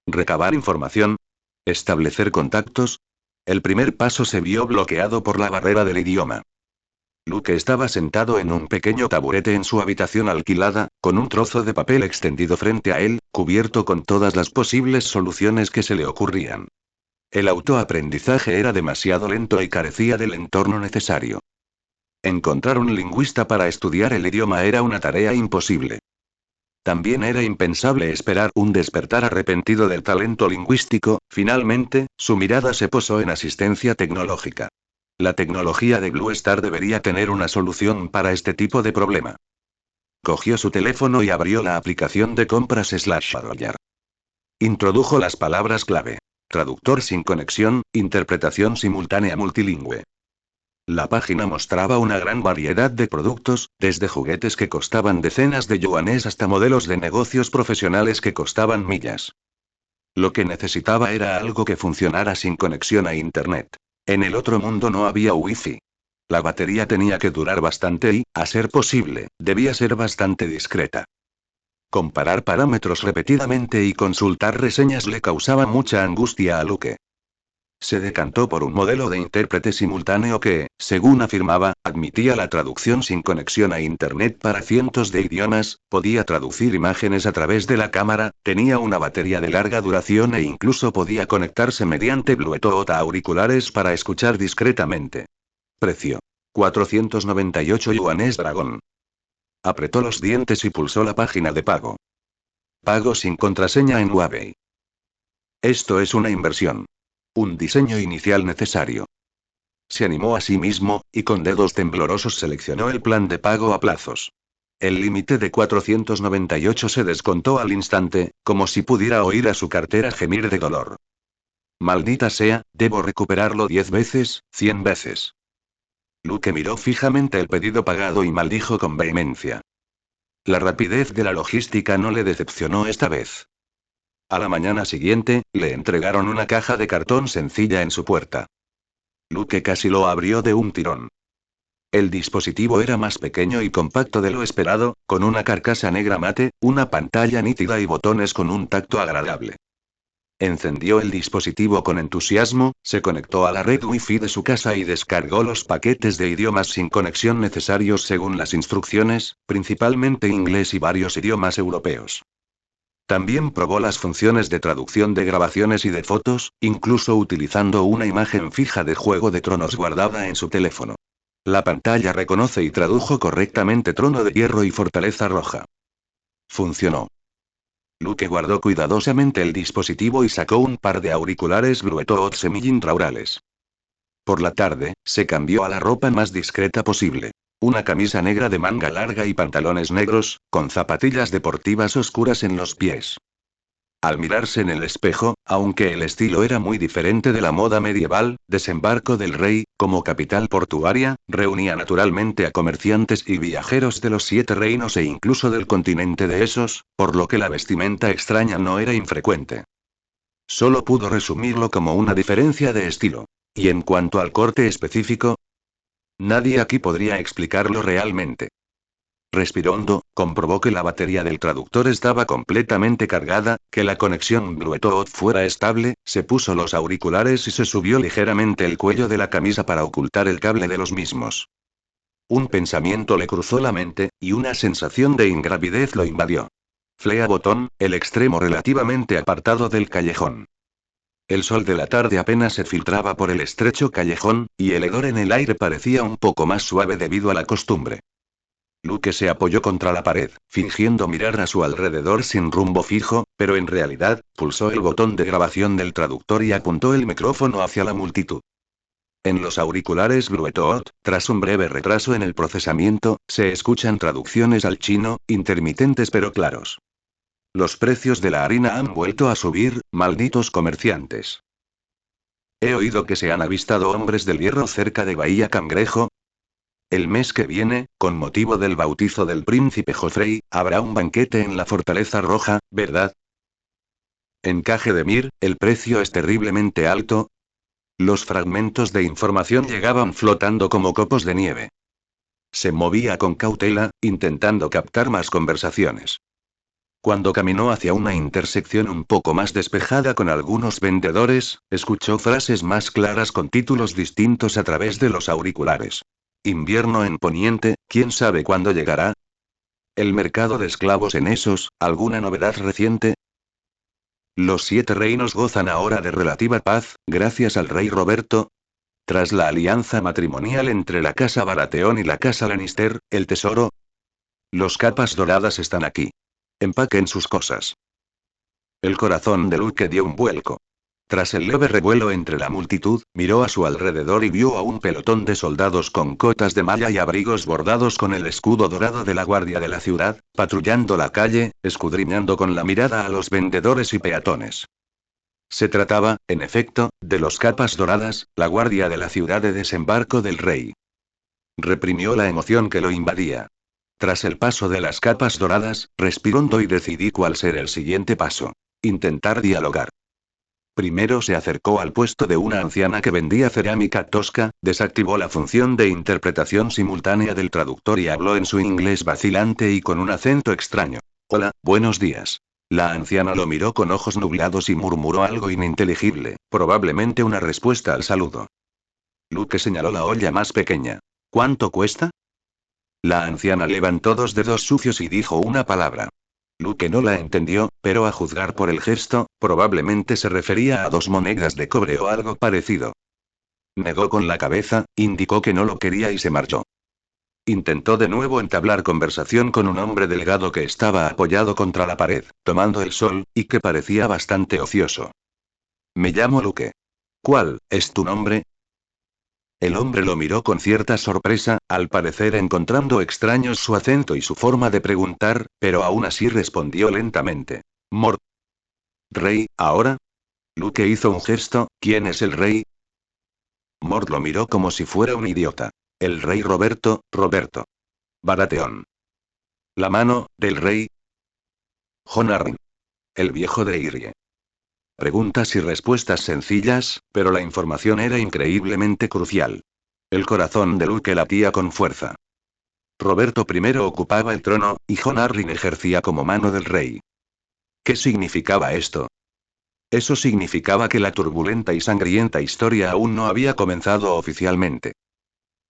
Recabar información. Establecer contactos. El primer paso se vio bloqueado por la barrera del idioma. Luke estaba sentado en un pequeño taburete en su habitación alquilada, con un trozo de papel extendido frente a él, cubierto con todas las posibles soluciones que se le ocurrían. El autoaprendizaje era demasiado lento y carecía del entorno necesario. Encontrar un lingüista para estudiar el idioma era una tarea imposible. También era impensable esperar un despertar arrepentido del talento lingüístico. Finalmente, su mirada se posó en asistencia tecnológica. La tecnología de Blue Star debería tener una solución para este tipo de problema. Cogió su teléfono y abrió la aplicación de compras /Royal. Introdujo las palabras clave. Traductor sin conexión, interpretación simultánea multilingüe. La página mostraba una gran variedad de productos, desde juguetes que costaban decenas de yuanes hasta modelos de negocios profesionales que costaban millas. Lo que necesitaba era algo que funcionara sin conexión a Internet. En el otro mundo no había wifi. La batería tenía que durar bastante y, a ser posible, debía ser bastante discreta. Comparar parámetros repetidamente y consultar reseñas le causaba mucha angustia a Luke. Se decantó por un modelo de intérprete simultáneo que, según afirmaba, admitía la traducción sin conexión a Internet para cientos de idiomas, podía traducir imágenes a través de la cámara, tenía una batería de larga duración e incluso podía conectarse mediante Bluetooth a auriculares para escuchar discretamente. Precio. 498 yuanes dragón. Apretó los dientes y pulsó la página de pago. Pago sin contraseña en Huawei. Esto es una inversión. Un diseño inicial necesario. Se animó a sí mismo, y con dedos temblorosos seleccionó el plan de pago a plazos. El límite de 498 se descontó al instante, como si pudiera oír a su cartera gemir de dolor. Maldita sea, debo recuperarlo 10 veces, 100 veces. Luke miró fijamente el pedido pagado y maldijo con vehemencia. La rapidez de la logística no le decepcionó esta vez. A la mañana siguiente, le entregaron una caja de cartón sencilla en su puerta. Luke casi lo abrió de un tirón. El dispositivo era más pequeño y compacto de lo esperado, con una carcasa negra mate, una pantalla nítida y botones con un tacto agradable. Encendió el dispositivo con entusiasmo, se conectó a la red Wi-Fi de su casa y descargó los paquetes de idiomas sin conexión necesarios según las instrucciones, principalmente inglés y varios idiomas europeos. También probó las funciones de traducción de grabaciones y de fotos, incluso utilizando una imagen fija de Juego de Tronos guardada en su teléfono. La pantalla reconoce y tradujo correctamente Trono de Hierro y Fortaleza Roja. Funcionó. Luke guardó cuidadosamente el dispositivo y sacó un par de auriculares Bluetooth semi-intraurales. Por la tarde, se cambió a la ropa más discreta posible. Una camisa negra de manga larga y pantalones negros, con zapatillas deportivas oscuras en los pies. Al mirarse en el espejo, aunque el estilo era muy diferente de la moda medieval, Desembarco del Rey, como capital portuaria, reunía naturalmente a comerciantes y viajeros de los 7 reinos e incluso del continente de esos, por lo que la vestimenta extraña no era infrecuente. Solo pudo resumirlo como una diferencia de estilo. Y en cuanto al corte específico, nadie aquí podría explicarlo realmente. Respiró hondo, comprobó que la batería del traductor estaba completamente cargada, que la conexión Bluetooth fuera estable, se puso los auriculares y se subió ligeramente el cuello de la camisa para ocultar el cable de los mismos. Un pensamiento le cruzó la mente, y una sensación de ingravidez lo invadió. Flea botón, el extremo relativamente apartado del callejón. El sol de la tarde apenas se filtraba por el estrecho callejón, y el hedor en el aire parecía un poco más suave debido a la costumbre. Luke se apoyó contra la pared, fingiendo mirar a su alrededor sin rumbo fijo, pero en realidad, pulsó el botón de grabación del traductor y apuntó el micrófono hacia la multitud. En los auriculares Bluetooth, tras un breve retraso en el procesamiento, se escuchan traducciones al chino, intermitentes pero claros. Los precios de la harina han vuelto a subir, malditos comerciantes. He oído que se han avistado hombres del hierro cerca de Bahía Cangrejo. El mes que viene, con motivo del bautizo del príncipe Joffrey, habrá un banquete en la Fortaleza Roja, ¿verdad? Encaje de Mir, el precio es terriblemente alto. Los fragmentos de información llegaban flotando como copos de nieve. Se movía con cautela, intentando captar más conversaciones. Cuando caminó hacia una intersección un poco más despejada con algunos vendedores, escuchó frases más claras con títulos distintos a través de los auriculares. Invierno en Poniente, ¿quién sabe cuándo llegará? El mercado de esclavos en Esos, ¿alguna novedad reciente? Los 7 reinos gozan ahora de relativa paz, gracias al rey Roberto. Tras la alianza matrimonial entre la casa Baratheon y la casa Lannister, el tesoro. Los capas doradas están aquí. Empaquen sus cosas. El corazón de Luke dio un vuelco. Tras el leve revuelo entre la multitud, miró a su alrededor y vio a un pelotón de soldados con cotas de malla y abrigos bordados con el escudo dorado de la guardia de la ciudad, patrullando la calle, escudriñando con la mirada a los vendedores y peatones. Se trataba, en efecto, de los capas doradas, la guardia de la ciudad de desembarco del rey. Reprimió la emoción que lo invadía. Tras el paso de las capas doradas, respiró hondo y decidí cuál ser el siguiente paso. Intentar dialogar. Primero se acercó al puesto de una anciana que vendía cerámica tosca, desactivó la función de interpretación simultánea del traductor y habló en su inglés vacilante y con un acento extraño. Hola, buenos días. La anciana lo miró con ojos nublados y murmuró algo ininteligible, probablemente una respuesta al saludo. Luke señaló la olla más pequeña. ¿Cuánto cuesta? La anciana levantó 2 dedos sucios y dijo una palabra. Luke no la entendió, pero a juzgar por el gesto, probablemente se refería a 2 monedas de cobre o algo parecido. Negó con la cabeza, indicó que no lo quería y se marchó. Intentó de nuevo entablar conversación con un hombre delgado que estaba apoyado contra la pared, tomando el sol, y que parecía bastante ocioso. Me llamo Luke. ¿Cuál es tu nombre? El hombre lo miró con cierta sorpresa, al parecer encontrando extraños su acento y su forma de preguntar, pero aún así respondió lentamente. Mort. ¿Rey, ahora? Luke hizo un gesto. ¿Quién es el rey? Mort lo miró como si fuera un idiota. El rey Roberto. Baratheon. La mano, del rey. Jon Arryn. El viejo de Irie. Preguntas y respuestas sencillas, pero la información era increíblemente crucial. El corazón de Luke latía con fuerza. Roberto I ocupaba el trono, y Jon Arryn ejercía como mano del rey. ¿Qué significaba esto? Eso significaba que la turbulenta y sangrienta historia aún no había comenzado oficialmente.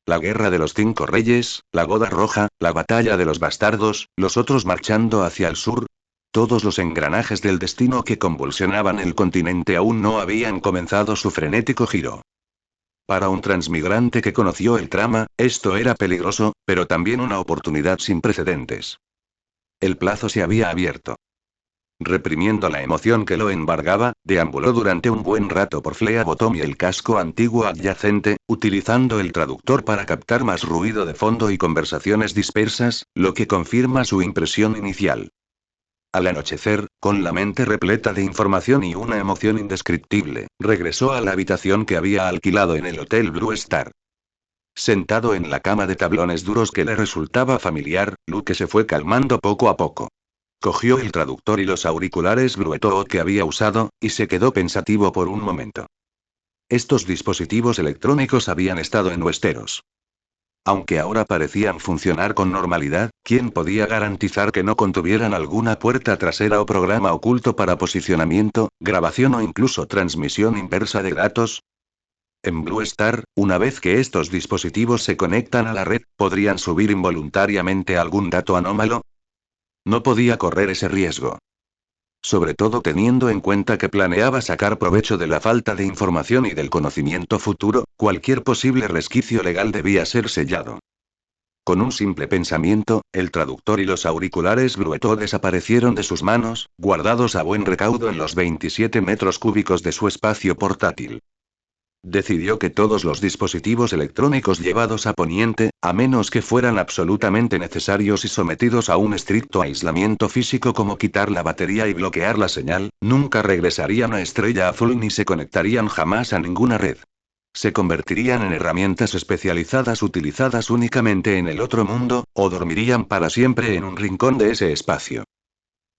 La guerra de los 5 reyes, la boda roja, la batalla de los bastardos, los otros marchando hacia el sur. Todos los engranajes del destino que convulsionaban el continente aún no habían comenzado su frenético giro. Para un transmigrante que conoció el trama, esto era peligroso, pero también una oportunidad sin precedentes. El plazo se había abierto. Reprimiendo la emoción que lo embargaba, deambuló durante un buen rato por Flea Bottom y el casco antiguo adyacente, utilizando el traductor para captar más ruido de fondo y conversaciones dispersas, lo que confirma su impresión inicial. Al anochecer, con la mente repleta de información y una emoción indescriptible, regresó a la habitación que había alquilado en el Hotel Blue Star. Sentado en la cama de tablones duros que le resultaba familiar, Luke se fue calmando poco a poco. Cogió el traductor y los auriculares Bluetooth que había usado, y se quedó pensativo por un momento. Estos dispositivos electrónicos habían estado en Westeros. Aunque ahora parecían funcionar con normalidad, ¿quién podía garantizar que no contuvieran alguna puerta trasera o programa oculto para posicionamiento, grabación o incluso transmisión inversa de datos? En Blue Star, una vez que estos dispositivos se conectan a la red, ¿podrían subir involuntariamente algún dato anómalo? No podía correr ese riesgo. Sobre todo teniendo en cuenta que planeaba sacar provecho de la falta de información y del conocimiento futuro, cualquier posible resquicio legal debía ser sellado. Con un simple pensamiento, el traductor y los auriculares Bluetooth desaparecieron de sus manos, guardados a buen recaudo en los 27 metros cúbicos de su espacio portátil. Decidió que todos los dispositivos electrónicos llevados a Poniente, a menos que fueran absolutamente necesarios y sometidos a un estricto aislamiento físico como quitar la batería y bloquear la señal, nunca regresarían a Estrella Azul ni se conectarían jamás a ninguna red. Se convertirían en herramientas especializadas utilizadas únicamente en el otro mundo, o dormirían para siempre en un rincón de ese espacio.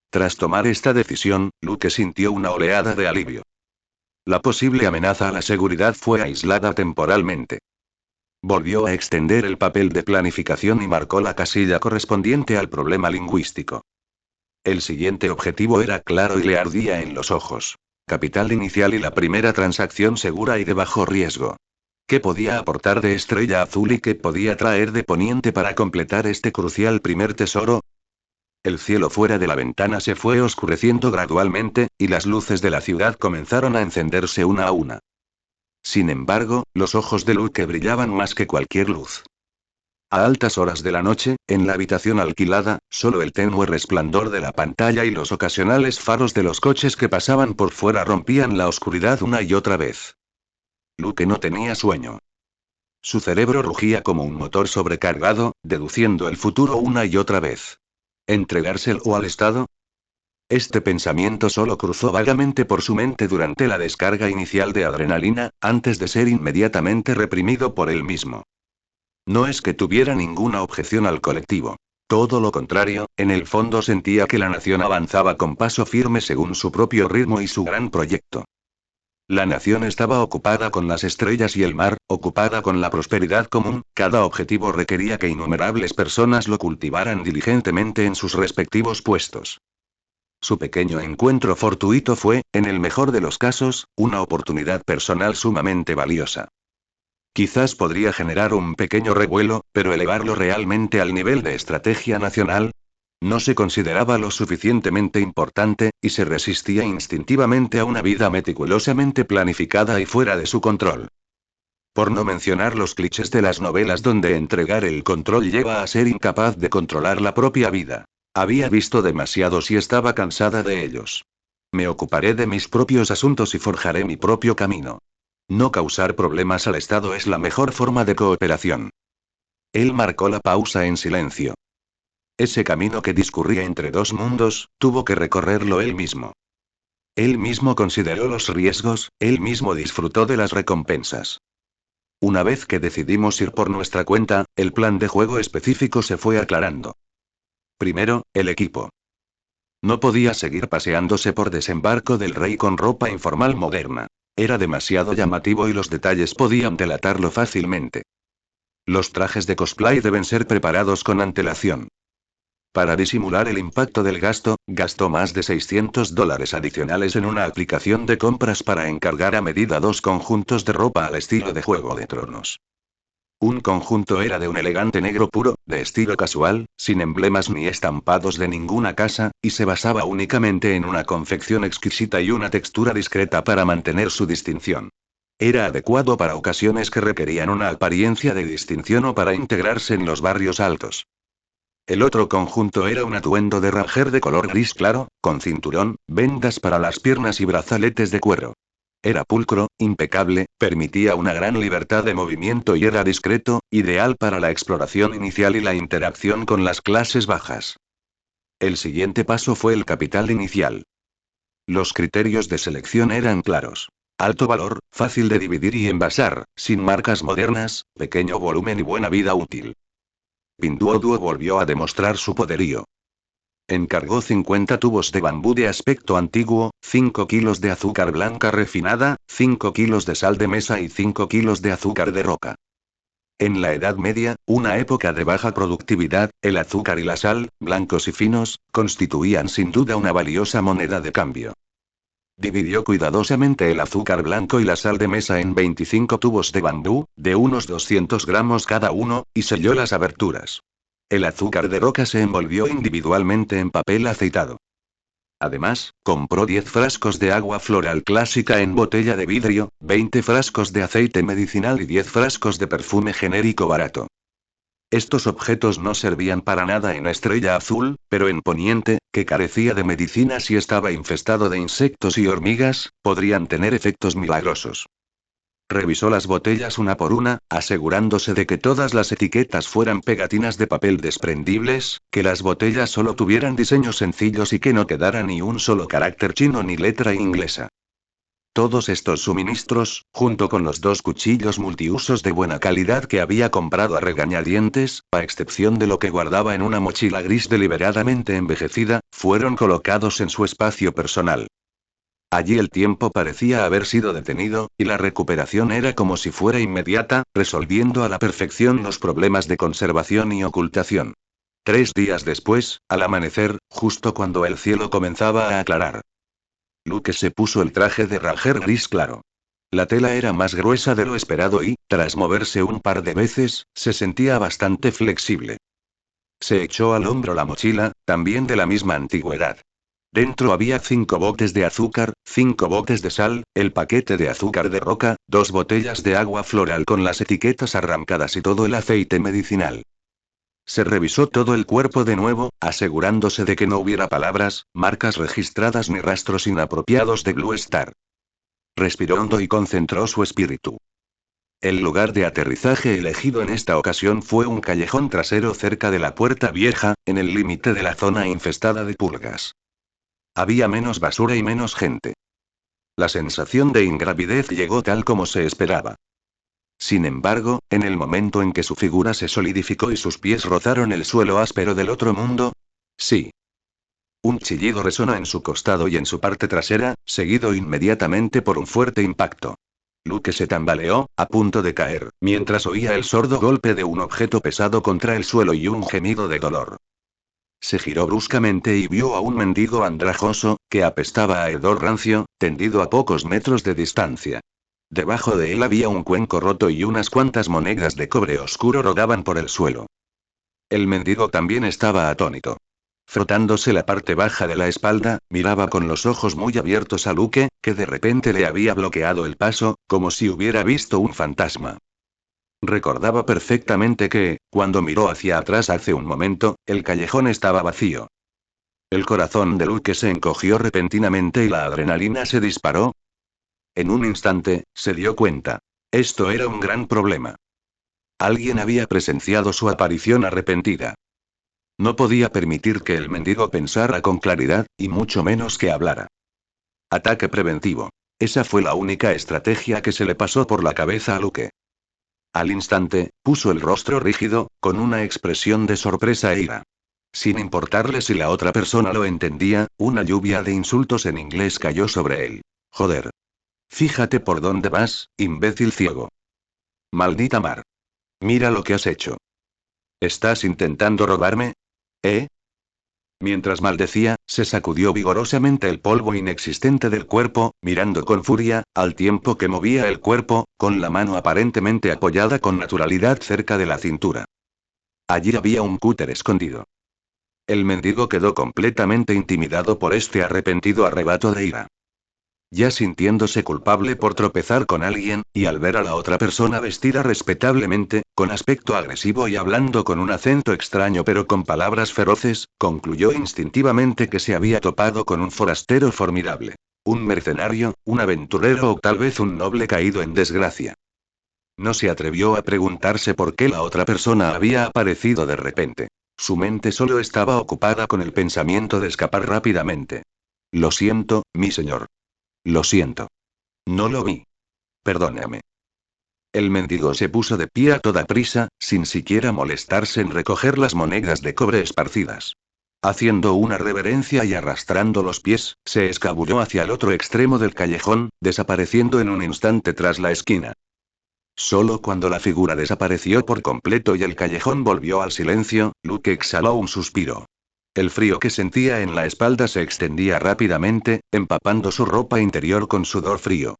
Tras tomar esta decisión, Luke sintió una oleada de alivio. La posible amenaza a la seguridad fue aislada temporalmente. Volvió a extender el papel de planificación y marcó la casilla correspondiente al problema lingüístico. El siguiente objetivo era claro y le ardía en los ojos. Capital inicial y la primera transacción segura y de bajo riesgo. ¿Qué podía aportar de Estrella Azul y qué podía traer de Poniente para completar este crucial primer tesoro? El cielo fuera de la ventana se fue oscureciendo gradualmente, y las luces de la ciudad comenzaron a encenderse una a una. Sin embargo, los ojos de Luke brillaban más que cualquier luz. A altas horas de la noche, en la habitación alquilada, solo el tenue resplandor de la pantalla y los ocasionales faros de los coches que pasaban por fuera rompían la oscuridad una y otra vez. Luke no tenía sueño. Su cerebro rugía como un motor sobrecargado, deduciendo el futuro una y otra vez. ¿Entregárselo al Estado? Este pensamiento solo cruzó vagamente por su mente durante la descarga inicial de adrenalina, antes de ser inmediatamente reprimido por él mismo. No es que tuviera ninguna objeción al colectivo. Todo lo contrario, en el fondo sentía que la nación avanzaba con paso firme según su propio ritmo y su gran proyecto. La nación estaba ocupada con las estrellas y el mar, ocupada con la prosperidad común, cada objetivo requería que innumerables personas lo cultivaran diligentemente en sus respectivos puestos. Su pequeño encuentro fortuito fue, en el mejor de los casos, una oportunidad personal sumamente valiosa. Quizás podría generar un pequeño revuelo, pero elevarlo realmente al nivel de estrategia nacional. No se consideraba lo suficientemente importante, y se resistía instintivamente a una vida meticulosamente planificada y fuera de su control. Por no mencionar los clichés de las novelas donde entregar el control lleva a ser incapaz de controlar la propia vida. Había visto demasiados y estaba cansada de ellos. Me ocuparé de mis propios asuntos y forjaré mi propio camino. No causar problemas al Estado es la mejor forma de cooperación. Él marcó la pausa en silencio. Ese camino que discurría entre dos mundos, tuvo que recorrerlo él mismo. Él mismo consideró los riesgos, él mismo disfrutó de las recompensas. Una vez que decidimos ir por nuestra cuenta, el plan de juego específico se fue aclarando. Primero, el equipo. No podía seguir paseándose por Desembarco del Rey con ropa informal moderna. Era demasiado llamativo y los detalles podían delatarlo fácilmente. Los trajes de cosplay deben ser preparados con antelación. Para disimular el impacto del gasto, gastó más de $600 adicionales en una aplicación de compras para encargar a medida 2 conjuntos de ropa al estilo de Juego de Tronos. Un conjunto era de un elegante negro puro, de estilo casual, sin emblemas ni estampados de ninguna casa, y se basaba únicamente en una confección exquisita y una textura discreta para mantener su distinción. Era adecuado para ocasiones que requerían una apariencia de distinción o para integrarse en los barrios altos. El otro conjunto era un atuendo de ranger de color gris claro, con cinturón, vendas para las piernas y brazaletes de cuero. Era pulcro, impecable, permitía una gran libertad de movimiento y era discreto, ideal para la exploración inicial y la interacción con las clases bajas. El siguiente paso fue el capital inicial. Los criterios de selección eran claros. Alto valor, fácil de dividir y envasar, sin marcas modernas, pequeño volumen y buena vida útil. Pinduoduo volvió a demostrar su poderío. Encargó 50 tubos de bambú de aspecto antiguo, 5 kilos de azúcar blanca refinada, 5 kilos de sal de mesa y 5 kilos de azúcar de roca. En la Edad Media, una época de baja productividad, el azúcar y la sal, blancos y finos, constituían sin duda una valiosa moneda de cambio. Dividió cuidadosamente el azúcar blanco y la sal de mesa en 25 tubos de bambú, de unos 200 gramos cada uno, y selló las aberturas. El azúcar de roca se envolvió individualmente en papel aceitado. Además, compró 10 frascos de agua floral clásica en botella de vidrio, 20 frascos de aceite medicinal y 10 frascos de perfume genérico barato. Estos objetos no servían para nada en Estrella Azul, pero en Poniente, que carecía de medicinas y estaba infestado de insectos y hormigas, podrían tener efectos milagrosos. Revisó las botellas una por una, asegurándose de que todas las etiquetas fueran pegatinas de papel desprendibles, que las botellas solo tuvieran diseños sencillos y que no quedara ni un solo carácter chino ni letra inglesa. Todos estos suministros, junto con los 2 cuchillos multiusos de buena calidad que había comprado a regañadientes, a excepción de lo que guardaba en una mochila gris deliberadamente envejecida, fueron colocados en su espacio personal. Allí el tiempo parecía haber sido detenido, y la recuperación era como si fuera inmediata, resolviendo a la perfección los problemas de conservación y ocultación. 3 días después, al amanecer, justo cuando el cielo comenzaba a aclarar, Luke se puso el traje de Ranger gris claro. La tela era más gruesa de lo esperado y, tras moverse un par de veces, se sentía bastante flexible. Se echó al hombro la mochila, también de la misma antigüedad. Dentro había 5 botes de azúcar, 5 botes de sal, el paquete de azúcar de roca, 2 botellas de agua floral con las etiquetas arrancadas y todo el aceite medicinal. Se revisó todo el cuerpo de nuevo, asegurándose de que no hubiera palabras, marcas registradas ni rastros inapropiados de Blue Star. Respiró hondo y concentró su espíritu. El lugar de aterrizaje elegido en esta ocasión fue un callejón trasero cerca de la puerta vieja, en el límite de la zona infestada de pulgas. Había menos basura y menos gente. La sensación de ingravidez llegó tal como se esperaba. Sin embargo, en el momento en que su figura se solidificó y sus pies rozaron el suelo áspero del otro mundo, sí. Un chillido resonó en su costado y en su parte trasera, seguido inmediatamente por un fuerte impacto. Luke se tambaleó, a punto de caer, mientras oía el sordo golpe de un objeto pesado contra el suelo y un gemido de dolor. Se giró bruscamente y vio a un mendigo andrajoso, que apestaba a hedor rancio, tendido a pocos metros de distancia. Debajo de él había un cuenco roto y unas cuantas monedas de cobre oscuro rodaban por el suelo. El mendigo también estaba atónito. Frotándose la parte baja de la espalda, miraba con los ojos muy abiertos a Luke, que de repente le había bloqueado el paso, como si hubiera visto un fantasma. Recordaba perfectamente que, cuando miró hacia atrás hace un momento, el callejón estaba vacío. El corazón de Luke se encogió repentinamente y la adrenalina se disparó. En un instante, se dio cuenta. Esto era un gran problema. Alguien había presenciado su aparición arrepentida. No podía permitir que el mendigo pensara con claridad, y mucho menos que hablara. Ataque preventivo. Esa fue la única estrategia que se le pasó por la cabeza a Luke. Al instante, puso el rostro rígido, con una expresión de sorpresa e ira. Sin importarle si la otra persona lo entendía, una lluvia de insultos en inglés cayó sobre él. Joder. Fíjate por dónde vas, imbécil ciego. Maldita mar. Mira lo que has hecho. ¿Estás intentando robarme? ¿Eh? Mientras maldecía, se sacudió vigorosamente el polvo inexistente del cuerpo, mirando con furia, al tiempo que movía el cuerpo, con la mano aparentemente apoyada con naturalidad cerca de la cintura. Allí había un cúter escondido. El mendigo quedó completamente intimidado por este arrepentido arrebato de ira. Ya sintiéndose culpable por tropezar con alguien, y al ver a la otra persona vestida respetablemente, con aspecto agresivo y hablando con un acento extraño pero con palabras feroces, concluyó instintivamente que se había topado con un forastero formidable. Un mercenario, un aventurero o tal vez un noble caído en desgracia. No se atrevió a preguntarse por qué la otra persona había aparecido de repente. Su mente solo estaba ocupada con el pensamiento de escapar rápidamente. Lo siento, mi señor. Lo siento. No lo vi. Perdóname. El mendigo se puso de pie a toda prisa, sin siquiera molestarse en recoger las monedas de cobre esparcidas. Haciendo una reverencia y arrastrando los pies, se escabulló hacia el otro extremo del callejón, desapareciendo en un instante tras la esquina. Solo cuando la figura desapareció por completo y el callejón volvió al silencio, Luke exhaló un suspiro. El frío que sentía en la espalda se extendía rápidamente, empapando su ropa interior con sudor frío.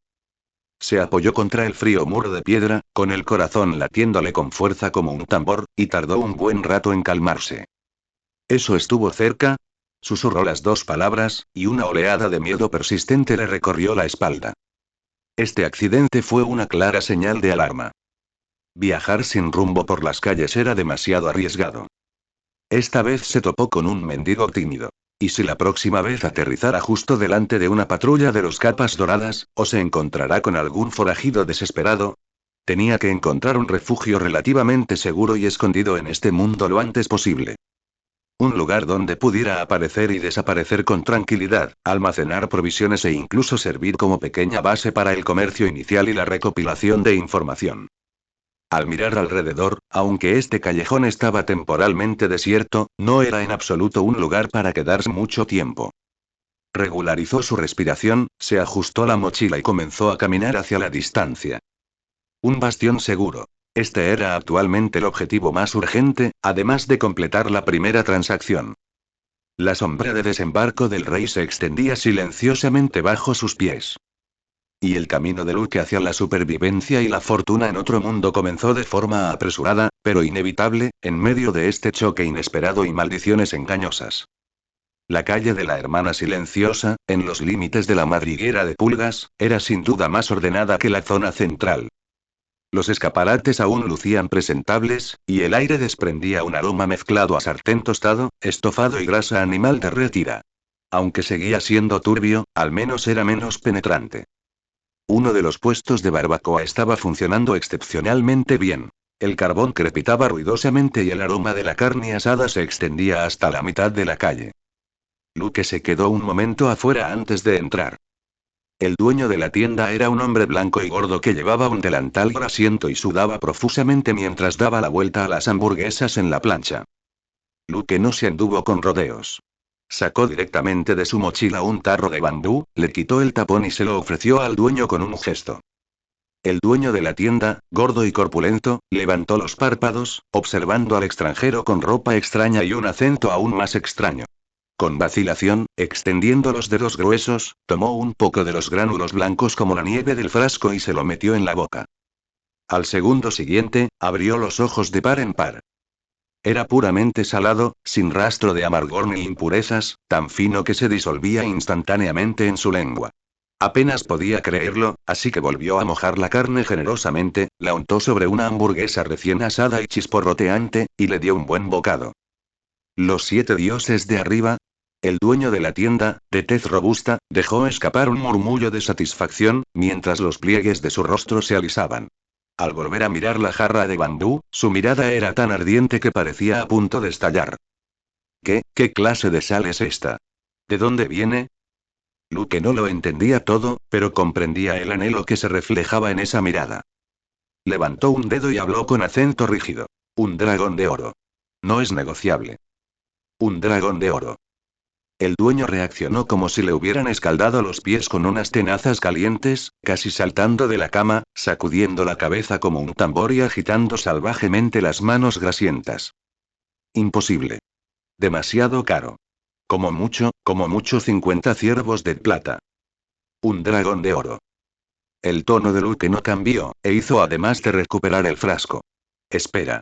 Se apoyó contra el frío muro de piedra, con el corazón latiéndole con fuerza como un tambor, y tardó un buen rato en calmarse. ¿Eso estuvo cerca? Susurró las 2 palabras, y una oleada de miedo persistente le recorrió la espalda. Este accidente fue una clara señal de alarma. Viajar sin rumbo por las calles era demasiado arriesgado. Esta vez se topó con un mendigo tímido. ¿Y si la próxima vez aterrizara justo delante de una patrulla de los capas doradas, o se encontrará con algún forajido desesperado? Tenía que encontrar un refugio relativamente seguro y escondido en este mundo lo antes posible. Un lugar donde pudiera aparecer y desaparecer con tranquilidad, almacenar provisiones e incluso servir como pequeña base para el comercio inicial y la recopilación de información. Al mirar alrededor, aunque este callejón estaba temporalmente desierto, no era en absoluto un lugar para quedarse mucho tiempo. Regularizó su respiración, se ajustó la mochila y comenzó a caminar hacia la distancia. Un bastión seguro. Este era actualmente el objetivo más urgente, además de completar la primera transacción. La sombra de desembarco del rey se extendía silenciosamente bajo sus pies. Y el camino de Luke hacia la supervivencia y la fortuna en otro mundo comenzó de forma apresurada, pero inevitable, en medio de este choque inesperado y maldiciones engañosas. La calle de la Hermana Silenciosa, en los límites de la madriguera de Pulgas, era sin duda más ordenada que la zona central. Los escaparates aún lucían presentables, y el aire desprendía un aroma mezclado a sartén tostado, estofado y grasa animal derretida. Aunque seguía siendo turbio, al menos era menos penetrante. Uno de los puestos de barbacoa estaba funcionando excepcionalmente bien. El carbón crepitaba ruidosamente y el aroma de la carne asada se extendía hasta la mitad de la calle. Luke se quedó un momento afuera antes de entrar. El dueño de la tienda era un hombre blanco y gordo que llevaba un delantal grasiento y sudaba profusamente mientras daba la vuelta a las hamburguesas en la plancha. Luke no se anduvo con rodeos. Sacó directamente de su mochila un tarro de bambú, le quitó el tapón y se lo ofreció al dueño con un gesto. El dueño de la tienda, gordo y corpulento, levantó los párpados, observando al extranjero con ropa extraña y un acento aún más extraño. Con vacilación, extendiendo los dedos gruesos, tomó un poco de los gránulos blancos como la nieve del frasco y se lo metió en la boca. Al segundo siguiente, abrió los ojos de par en par. Era puramente salado, sin rastro de amargor ni impurezas, tan fino que se disolvía instantáneamente en su lengua. Apenas podía creerlo, así que volvió a mojar la carne generosamente, la untó sobre una hamburguesa recién asada y chisporroteante, y le dio un buen bocado. Los 7 dioses de arriba. El dueño de la tienda, de tez robusta, dejó escapar un murmullo de satisfacción, mientras los pliegues de su rostro se alisaban. Al volver a mirar la jarra de bambú, su mirada era tan ardiente que parecía a punto de estallar. ¿Qué clase de sal es esta? ¿De dónde viene? Luke no lo entendía todo, pero comprendía el anhelo que se reflejaba en esa mirada. Levantó un dedo y habló con acento rígido. Un dragón de oro. No es negociable. Un dragón de oro. El dueño reaccionó como si le hubieran escaldado los pies con unas tenazas calientes, casi saltando de la cama, sacudiendo la cabeza como un tambor y agitando salvajemente las manos grasientas. Imposible. Demasiado caro. Como mucho 50 ciervos de plata. Un dragón de oro. El tono de Luke no cambió, e hizo además de recuperar el frasco. Espera.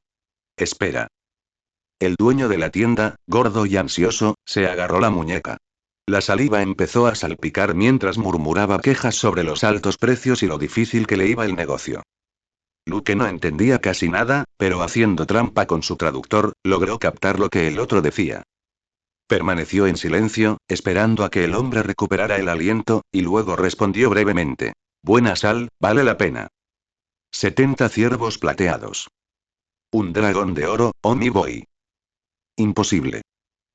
Espera. El dueño de la tienda, gordo y ansioso, se agarró la muñeca. La saliva empezó a salpicar mientras murmuraba quejas sobre los altos precios y lo difícil que le iba el negocio. Luke no entendía casi nada, pero haciendo trampa con su traductor, logró captar lo que el otro decía. Permaneció en silencio, esperando a que el hombre recuperara el aliento, y luego respondió brevemente. Buena sal, vale la pena. 70 ciervos plateados. Un dragón de oro, oh mi boy. Imposible.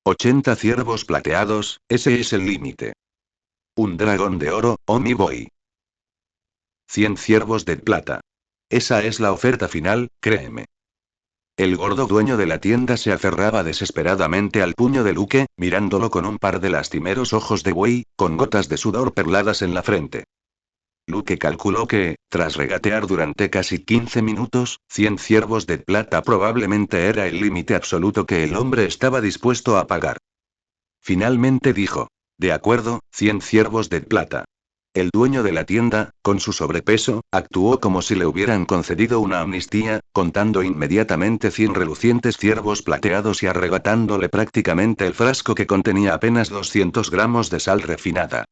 80 ciervos plateados, ese es el límite. Un dragón de oro, oh mi boy. 100 ciervos de plata. Esa es la oferta final, créeme. El gordo dueño de la tienda se aferraba desesperadamente al puño de Luke, mirándolo con un par de lastimeros ojos de buey, con gotas de sudor perladas en la frente. Luke calculó que, tras regatear durante casi 15 minutos, 100 ciervos de plata probablemente era el límite absoluto que el hombre estaba dispuesto a pagar. Finalmente dijo. De acuerdo, 100 ciervos de plata. El dueño de la tienda, con su sobrepeso, actuó como si le hubieran concedido una amnistía, contando inmediatamente 100 relucientes ciervos plateados y arrebatándole prácticamente el frasco que contenía apenas 200 gramos de sal refinada.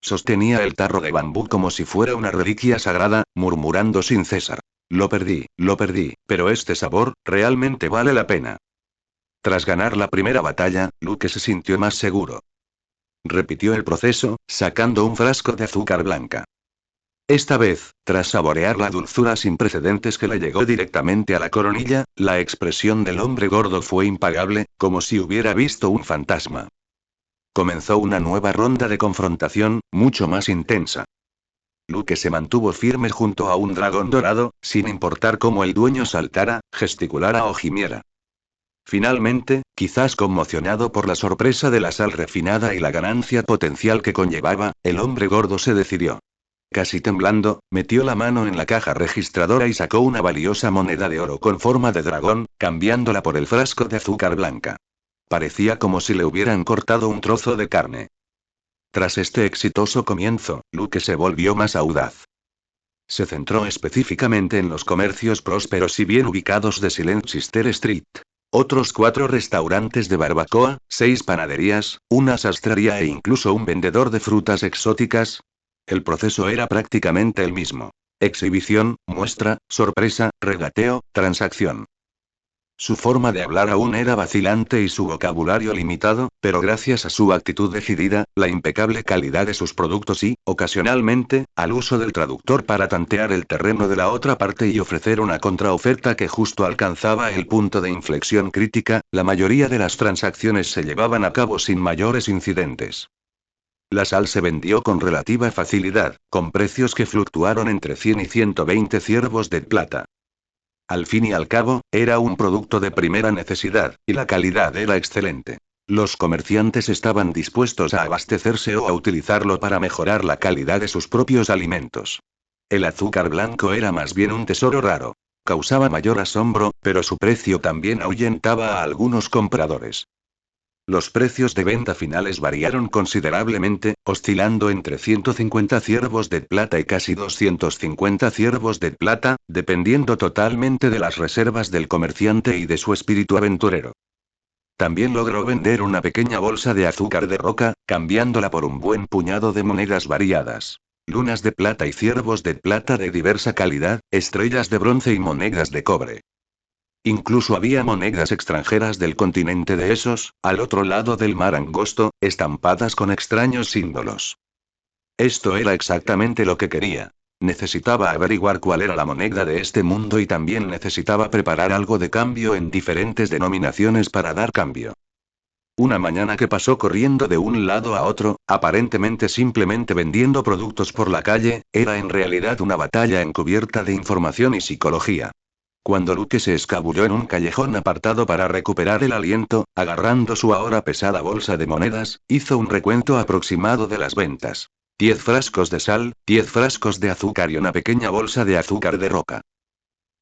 Sostenía el tarro de bambú como si fuera una reliquia sagrada, murmurando sin cesar. Lo perdí, pero este sabor, realmente vale la pena. Tras ganar la primera batalla, Luke se sintió más seguro. Repitió el proceso, sacando un frasco de azúcar blanca. Esta vez, tras saborear la dulzura sin precedentes que le llegó directamente a la coronilla, la expresión del hombre gordo fue impagable, como si hubiera visto un fantasma. Comenzó una nueva ronda de confrontación, mucho más intensa. Luke se mantuvo firme junto a un dragón dorado, sin importar cómo el dueño saltara, gesticulara o gimiera. Finalmente, Quizás conmocionado por la sorpresa de la sal refinada y la ganancia potencial que conllevaba, el hombre gordo se decidió. Casi temblando, metió la mano en la caja registradora y sacó una valiosa moneda de oro con forma de dragón, cambiándola por el frasco de azúcar blanca. Parecía como si le hubieran cortado un trozo de carne. Tras este exitoso comienzo, Luke se volvió más audaz. Se centró específicamente en los comercios prósperos y bien ubicados de Silenchester Street. Otros 4 restaurantes de barbacoa, 6 panaderías, una sastrería e incluso un vendedor de frutas exóticas. El proceso era prácticamente el mismo. Exhibición, muestra, sorpresa, regateo, transacción. Su forma de hablar aún era vacilante y su vocabulario limitado, pero gracias a su actitud decidida, la impecable calidad de sus productos y, ocasionalmente, al uso del traductor para tantear el terreno de la otra parte y ofrecer una contraoferta que justo alcanzaba el punto de inflexión crítica, la mayoría de las transacciones se llevaban a cabo sin mayores incidentes. La sal se vendió con relativa facilidad, con precios que fluctuaron entre 100 y 120 ciervos de plata. Al fin y al cabo, era un producto de primera necesidad, y la calidad era excelente. Los comerciantes estaban dispuestos a abastecerse o a utilizarlo para mejorar la calidad de sus propios alimentos. El azúcar blanco era más bien un tesoro raro. Causaba mayor asombro, pero su precio también ahuyentaba a algunos compradores. Los precios de venta finales variaron considerablemente, oscilando entre 150 ciervos de plata y casi 250 ciervos de plata, dependiendo totalmente de las reservas del comerciante y de su espíritu aventurero. También logró vender una pequeña bolsa de azúcar de roca, cambiándola por un buen puñado de monedas variadas. Lunas de plata y ciervos de plata de diversa calidad, estrellas de bronce y monedas de cobre. Incluso había monedas extranjeras del continente de Esos, al otro lado del mar angosto, estampadas con extraños símbolos. Esto era exactamente lo que quería. Necesitaba averiguar cuál era la moneda de este mundo y también necesitaba preparar algo de cambio en diferentes denominaciones para dar cambio. Una mañana que pasó corriendo de un lado a otro, aparentemente simplemente vendiendo productos por la calle, era en realidad una batalla encubierta de información y psicología. Cuando Luke se escabulló en un callejón apartado para recuperar el aliento, agarrando su ahora pesada bolsa de monedas, hizo un recuento aproximado de las ventas. 10 frascos de sal, 10 frascos de azúcar y una pequeña bolsa de azúcar de roca.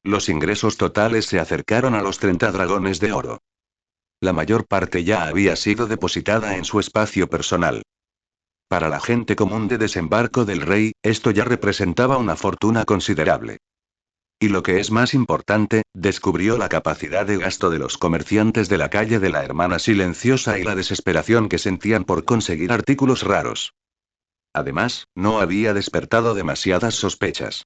Los ingresos totales se acercaron a los 30 dragones de oro. La mayor parte ya había sido depositada en su espacio personal. Para la gente común de Desembarco del Rey, esto ya representaba una fortuna considerable. Y lo que es más importante, descubrió la capacidad de gasto de los comerciantes de la calle de la Hermana Silenciosa y la desesperación que sentían por conseguir artículos raros. Además, no había despertado demasiadas sospechas.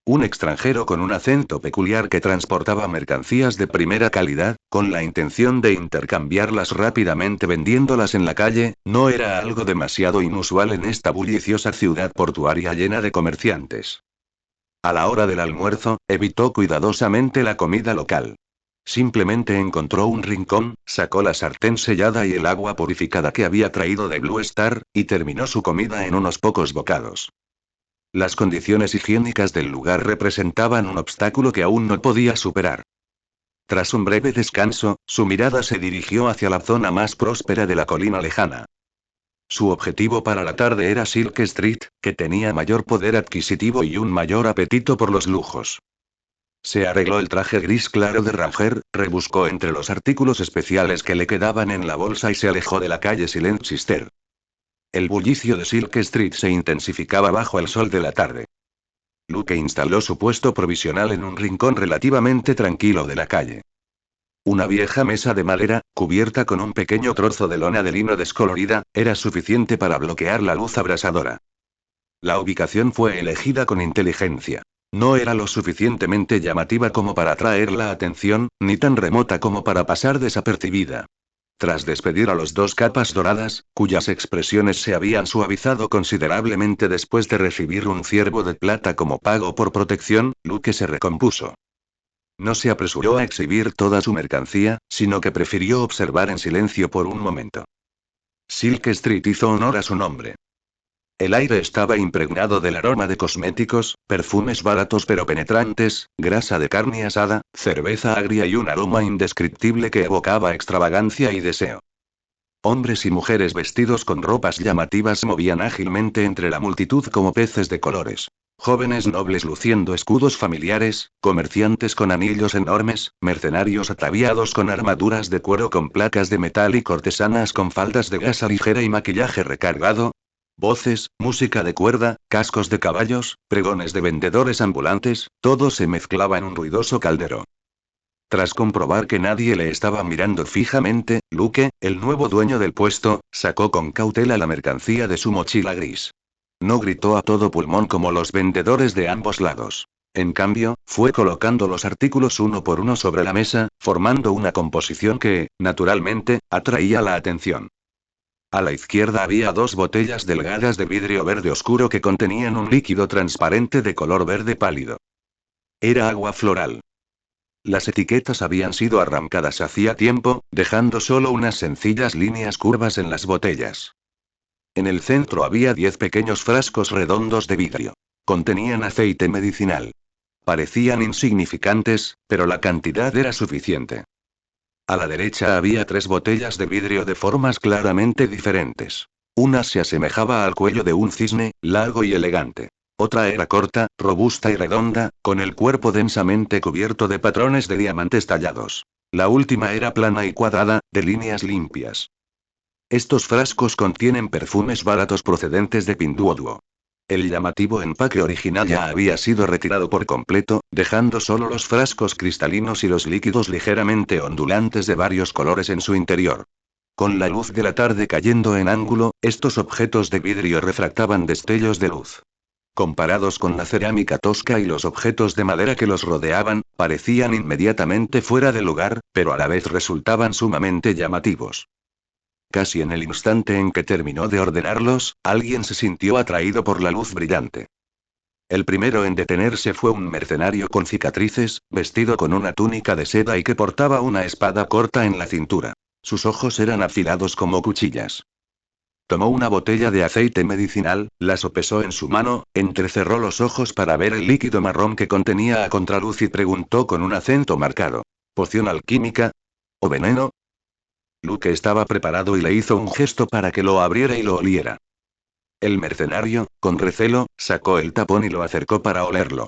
Un extranjero con un acento peculiar que transportaba mercancías de primera calidad, con la intención de intercambiarlas rápidamente vendiéndolas en la calle, no era algo demasiado inusual en esta bulliciosa ciudad portuaria llena de comerciantes. A la hora del almuerzo, evitó cuidadosamente la comida local. Simplemente encontró un rincón, sacó la sartén sellada y el agua purificada que había traído de Blue Star, y terminó su comida en unos pocos bocados. Las condiciones higiénicas del lugar representaban un obstáculo que aún no podía superar. Tras un breve descanso, su mirada se dirigió hacia la zona más próspera de la colina lejana. Su objetivo para la tarde era Silk Street, que tenía mayor poder adquisitivo y un mayor apetito por los lujos. Se arregló el traje gris claro de Ranger, rebuscó entre los artículos especiales que le quedaban en la bolsa y se alejó de la calle Silenchester. El bullicio de Silk Street se intensificaba bajo el sol de la tarde. Luke instaló su puesto provisional en un rincón relativamente tranquilo de la calle. Una vieja mesa de madera, cubierta con un pequeño trozo de lona de lino descolorida, era suficiente para bloquear la luz abrasadora. La ubicación fue elegida con inteligencia. No era lo suficientemente llamativa como para atraer la atención, ni tan remota como para pasar desapercibida. Tras despedir a los 2 capas doradas, cuyas expresiones se habían suavizado considerablemente después de recibir un ciervo de plata como pago por protección, Luke se recompuso. No se apresuró a exhibir toda su mercancía, sino que prefirió observar en silencio por un momento. Silk Street hizo honor a su nombre. El aire estaba impregnado del aroma de cosméticos, perfumes baratos pero penetrantes, grasa de carne asada, cerveza agria y un aroma indescriptible que evocaba extravagancia y deseo. Hombres y mujeres vestidos con ropas llamativas se movían ágilmente entre la multitud como peces de colores. Jóvenes nobles luciendo escudos familiares, comerciantes con anillos enormes, mercenarios ataviados con armaduras de cuero con placas de metal y cortesanas con faldas de gasa ligera y maquillaje recargado. Voces, música de cuerda, cascos de caballos, pregones de vendedores ambulantes, todo se mezclaba en un ruidoso caldero. Tras comprobar que nadie le estaba mirando fijamente, Luke, el nuevo dueño del puesto, sacó con cautela la mercancía de su mochila gris. No gritó a todo pulmón como los vendedores de ambos lados. En cambio, fue colocando los artículos uno por uno sobre la mesa, formando una composición que, naturalmente, atraía la atención. A la izquierda había dos botellas delgadas de vidrio verde oscuro que contenían un líquido transparente de color verde pálido. Era agua floral. Las etiquetas habían sido arrancadas hacía tiempo, dejando solo unas sencillas líneas curvas en las botellas. En el centro había 10 pequeños frascos redondos de vidrio. Contenían aceite medicinal. Parecían insignificantes, pero la cantidad era suficiente. A la derecha había 3 botellas de vidrio de formas claramente diferentes. Una se asemejaba al cuello de un cisne, largo y elegante. Otra era corta, robusta y redonda, con el cuerpo densamente cubierto de patrones de diamantes tallados. La última era plana y cuadrada, de líneas limpias. Estos frascos contienen perfumes baratos procedentes de Pinduoduo. El llamativo empaque original ya había sido retirado por completo, dejando solo los frascos cristalinos y los líquidos ligeramente ondulantes de varios colores en su interior. Con la luz de la tarde cayendo en ángulo, estos objetos de vidrio refractaban destellos de luz. Comparados con la cerámica tosca y los objetos de madera que los rodeaban, parecían inmediatamente fuera de lugar, pero a la vez resultaban sumamente llamativos. Casi en el instante en que terminó de ordenarlos, alguien se sintió atraído por la luz brillante. El primero en detenerse fue un mercenario con cicatrices, vestido con una túnica de seda y que portaba una espada corta en la cintura. Sus ojos eran afilados como cuchillas. Tomó una botella de aceite medicinal, la sopesó en su mano, entrecerró los ojos para ver el líquido marrón que contenía a contraluz y preguntó con un acento marcado: ¿Poción alquímica? ¿O veneno? Luke estaba preparado y le hizo un gesto para que lo abriera y lo oliera. El mercenario, con recelo, sacó el tapón y lo acercó para olerlo.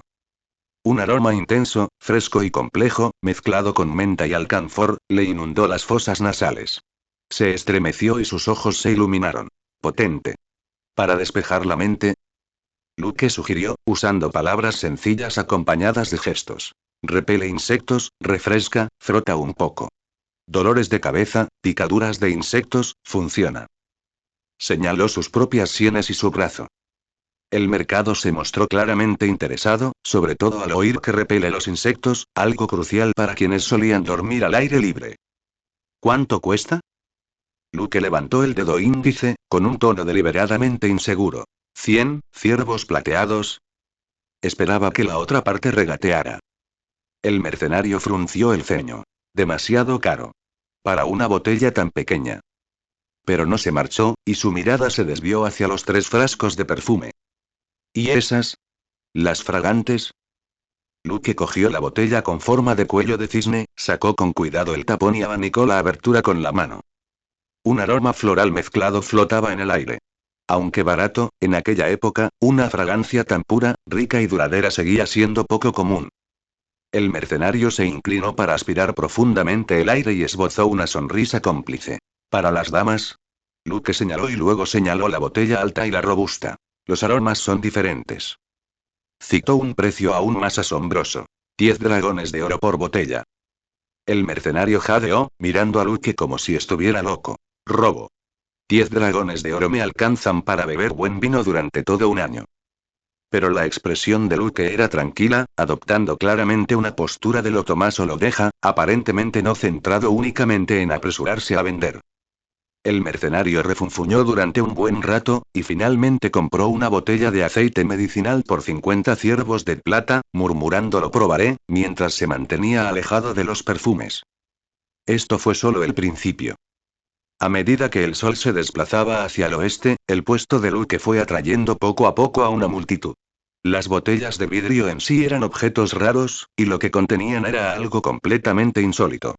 Un aroma intenso, fresco y complejo, mezclado con menta y alcanfor, le inundó las fosas nasales. Se estremeció y sus ojos se iluminaron. Potente. Para despejar la mente, Luke sugirió, usando palabras sencillas acompañadas de gestos. Repele insectos, refresca, frota un poco. Dolores de cabeza, picaduras de insectos, funciona. Señaló sus propias sienes y su brazo. El mercado se mostró claramente interesado, sobre todo al oír que repele los insectos, algo crucial para quienes solían dormir al aire libre. ¿Cuánto cuesta? Luke levantó el dedo índice, con un tono deliberadamente inseguro. 100 ciervos plateados. Esperaba que la otra parte regateara. El mercenario frunció el ceño. Demasiado caro. Para una botella tan pequeña. Pero no se marchó, y su mirada se desvió hacia los 3 frascos de perfume. ¿Y esas? ¿Las fragantes? Luke cogió la botella con forma de cuello de cisne, sacó con cuidado el tapón y abanicó la abertura con la mano. Un aroma floral mezclado flotaba en el aire. Aunque barato, en aquella época, una fragancia tan pura, rica y duradera seguía siendo poco común. El mercenario se inclinó para aspirar profundamente el aire y esbozó una sonrisa cómplice. ¿Para las damas? Luke señaló y luego señaló la botella alta y la robusta. Los aromas son diferentes. Citó un precio aún más asombroso. 10 dragones de oro por botella. El mercenario jadeó, mirando a Luke como si estuviera loco. Robo. 10 dragones de oro me alcanzan para beber buen vino durante todo un año. Pero la expresión de Luke era tranquila, adoptando claramente una postura de lo tomás o lo deja, aparentemente no centrado únicamente en apresurarse a vender. El mercenario refunfuñó durante un buen rato, y finalmente compró una botella de aceite medicinal por 50 ciervos de plata, murmurando lo probaré, mientras se mantenía alejado de los perfumes. Esto fue solo el principio. A medida que el sol se desplazaba hacia el oeste, el puesto de Luke fue atrayendo poco a poco a una multitud. Las botellas de vidrio en sí eran objetos raros, y lo que contenían era algo completamente insólito.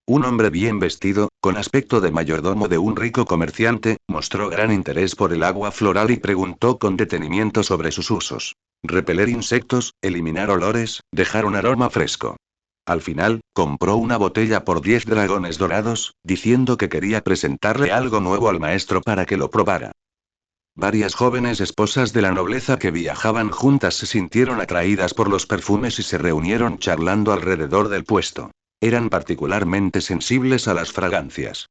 Un hombre bien vestido, con aspecto de mayordomo de un rico comerciante, mostró gran interés por el agua floral y preguntó con detenimiento sobre sus usos. Repeler insectos, eliminar olores, dejar un aroma fresco. Al final, compró una botella por 10 dragones dorados, diciendo que quería presentarle algo nuevo al maestro para que lo probara. Varias jóvenes esposas de la nobleza que viajaban juntas se sintieron atraídas por los perfumes y se reunieron charlando alrededor del puesto. Eran particularmente sensibles a las fragancias.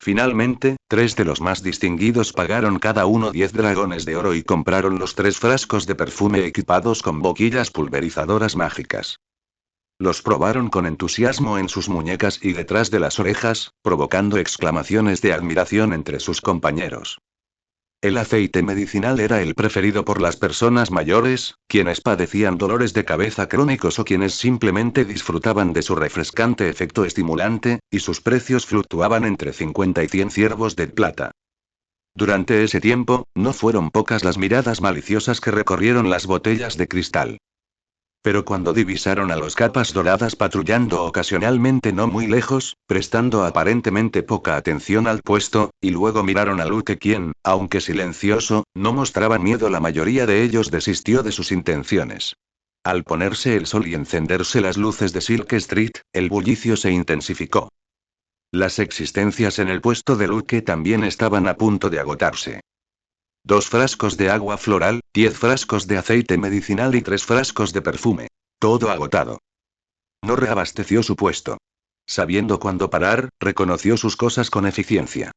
Finalmente, 3 de los más distinguidos pagaron cada uno 10 dragones de oro y compraron los 3 frascos de perfume equipados con boquillas pulverizadoras mágicas. Los probaron con entusiasmo en sus muñecas y detrás de las orejas, provocando exclamaciones de admiración entre sus compañeros. El aceite medicinal era el preferido por las personas mayores, quienes padecían dolores de cabeza crónicos o quienes simplemente disfrutaban de su refrescante efecto estimulante, y sus precios fluctuaban entre 50 y 100 ciervos de plata. Durante ese tiempo, no fueron pocas las miradas maliciosas que recorrieron las botellas de cristal. Pero cuando divisaron a los capas doradas patrullando ocasionalmente no muy lejos, prestando aparentemente poca atención al puesto, y luego miraron a Luke quien, aunque silencioso, no mostraba miedo, la mayoría de ellos desistió de sus intenciones. Al ponerse el sol y encenderse las luces de Silk Street, el bullicio se intensificó. Las existencias en el puesto de Luke también estaban a punto de agotarse. 2 frascos de agua floral, 10 frascos de aceite medicinal y 3 frascos de perfume. Todo agotado. No reabasteció su puesto. Sabiendo cuándo parar, reconoció sus cosas con eficiencia.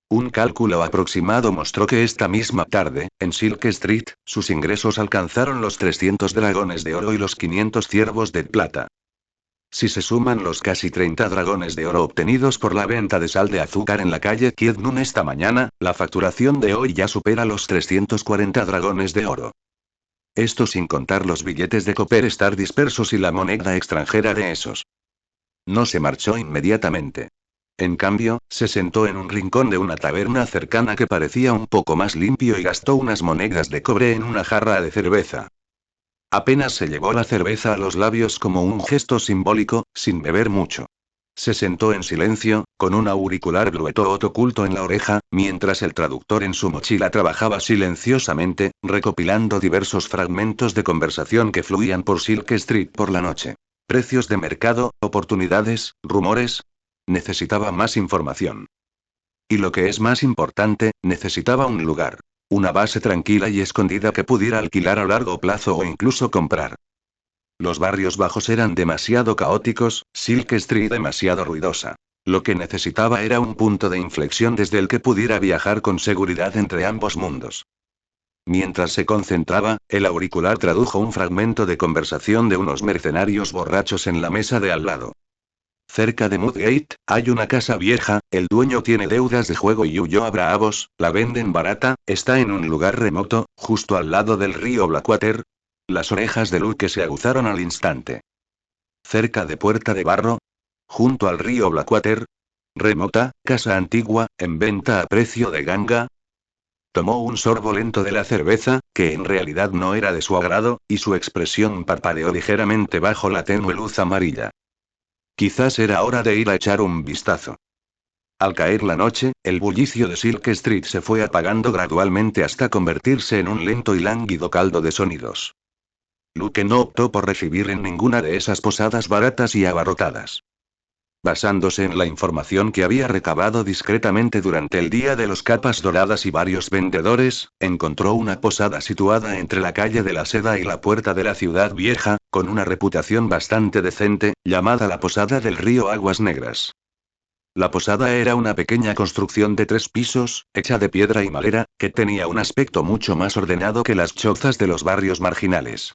Un cálculo aproximado mostró que esta misma tarde, en Silk Street, sus ingresos alcanzaron los 300 dragones de oro y los 500 ciervos de plata. Si se suman los casi 30 dragones de oro obtenidos por la venta de sal de azúcar en la calle Kiednun esta mañana, la facturación de hoy ya supera los 340 dragones de oro. Esto sin contar los billetes de Copper Star dispersos y la moneda extranjera de esos. No se marchó inmediatamente. En cambio, se sentó en un rincón de una taberna cercana que parecía un poco más limpio y gastó unas monedas de cobre en una jarra de cerveza. Apenas se llevó la cerveza a los labios como un gesto simbólico, sin beber mucho. Se sentó en silencio, con un auricular Bluetooth oculto en la oreja, mientras el traductor en su mochila trabajaba silenciosamente, recopilando diversos fragmentos de conversación que fluían por Silk Street por la noche. Precios de mercado, oportunidades, rumores. Necesitaba más información. Y lo que es más importante, necesitaba un lugar. Una base tranquila y escondida que pudiera alquilar a largo plazo o incluso comprar. Los barrios bajos eran demasiado caóticos, Silk Street demasiado ruidosa. Lo que necesitaba era un punto de inflexión desde el que pudiera viajar con seguridad entre ambos mundos. Mientras se concentraba, el auricular tradujo un fragmento de conversación de unos mercenarios borrachos en la mesa de al lado. Cerca de Mudgate, hay una casa vieja, el dueño tiene deudas de juego y huyó a Bravos, la venden barata, está en un lugar remoto, justo al lado del río Blackwater. Las orejas de Luke se aguzaron al instante. Cerca de Puerta de Barro, junto al río Blackwater. Remota, casa antigua, en venta a precio de ganga. Tomó un sorbo lento de la cerveza, que en realidad no era de su agrado, y su expresión parpadeó ligeramente bajo la tenue luz amarilla. Quizás era hora de ir a echar un vistazo. Al caer la noche, el bullicio de Silk Street se fue apagando gradualmente hasta convertirse en un lento y lánguido caldo de sonidos. Luke no optó por recibir en ninguna de esas posadas baratas y abarrotadas. Basándose en la información que había recabado discretamente durante el día de los capas doradas y varios vendedores, encontró una posada situada entre la calle de la Seda y la puerta de la ciudad vieja, con una reputación bastante decente, llamada la Posada del Río Aguas Negras. La posada era una pequeña construcción de 3 pisos, hecha de piedra y madera, que tenía un aspecto mucho más ordenado que las chozas de los barrios marginales.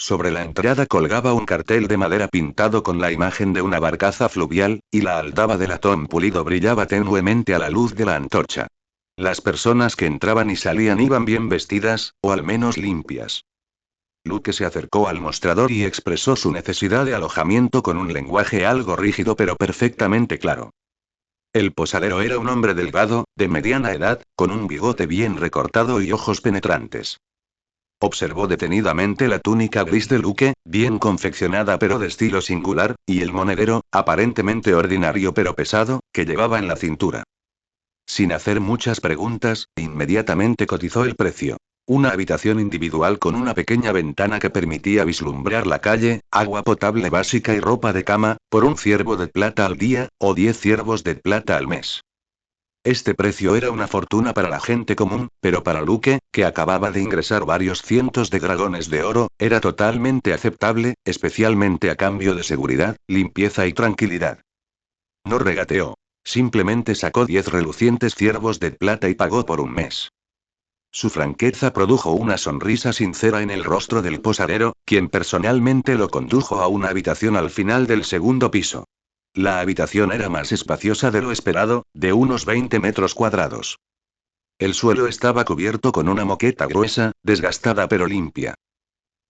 Sobre la entrada colgaba un cartel de madera pintado con la imagen de una barcaza fluvial, y la aldaba de latón pulido brillaba tenuemente a la luz de la antorcha. Las personas que entraban y salían iban bien vestidas, o al menos limpias. Luke se acercó al mostrador y expresó su necesidad de alojamiento con un lenguaje algo rígido pero perfectamente claro. El posadero era un hombre delgado, de mediana edad, con un bigote bien recortado y ojos penetrantes. Observó detenidamente la túnica gris de Luke, bien confeccionada pero de estilo singular, y el monedero, aparentemente ordinario pero pesado, que llevaba en la cintura. Sin hacer muchas preguntas, inmediatamente cotizó el precio. Una habitación individual con una pequeña ventana que permitía vislumbrar la calle, agua potable básica y ropa de cama, por un ciervo de plata al día, o 10 ciervos de plata al mes. Este precio era una fortuna para la gente común, pero para Luke, que acababa de ingresar varios cientos de dragones de oro, era totalmente aceptable, especialmente a cambio de seguridad, limpieza y tranquilidad. No regateó. Simplemente sacó 10 relucientes ciervos de plata y pagó por un mes. Su franqueza produjo una sonrisa sincera en el rostro del posadero, quien personalmente lo condujo a una habitación al final del segundo piso. La habitación era más espaciosa de lo esperado, de unos 20 metros cuadrados. El suelo estaba cubierto con una moqueta gruesa, desgastada pero limpia.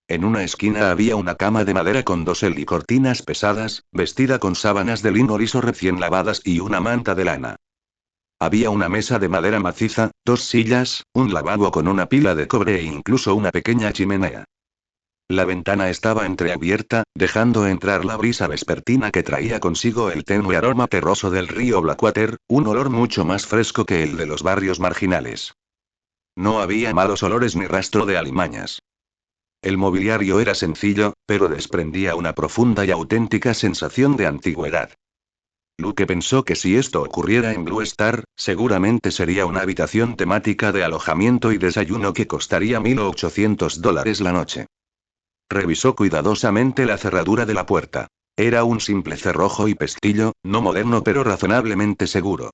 En una esquina había una cama de madera con dosel y cortinas pesadas, vestida con sábanas de lino liso recién lavadas y una manta de lana. Había una mesa de madera maciza, 2 sillas, un lavabo con una pila de cobre e incluso una pequeña chimenea. La ventana estaba entreabierta, dejando entrar la brisa vespertina que traía consigo el tenue aroma terroso del río Blackwater, un olor mucho más fresco que el de los barrios marginales. No había malos olores ni rastro de alimañas. El mobiliario era sencillo, pero desprendía una profunda y auténtica sensación de antigüedad. Luke pensó que si esto ocurriera en Blue Star, seguramente sería una habitación temática de alojamiento y desayuno que costaría $1.800 la noche. Revisó cuidadosamente la cerradura de la puerta. Era un simple cerrojo y pestillo, no moderno pero razonablemente seguro.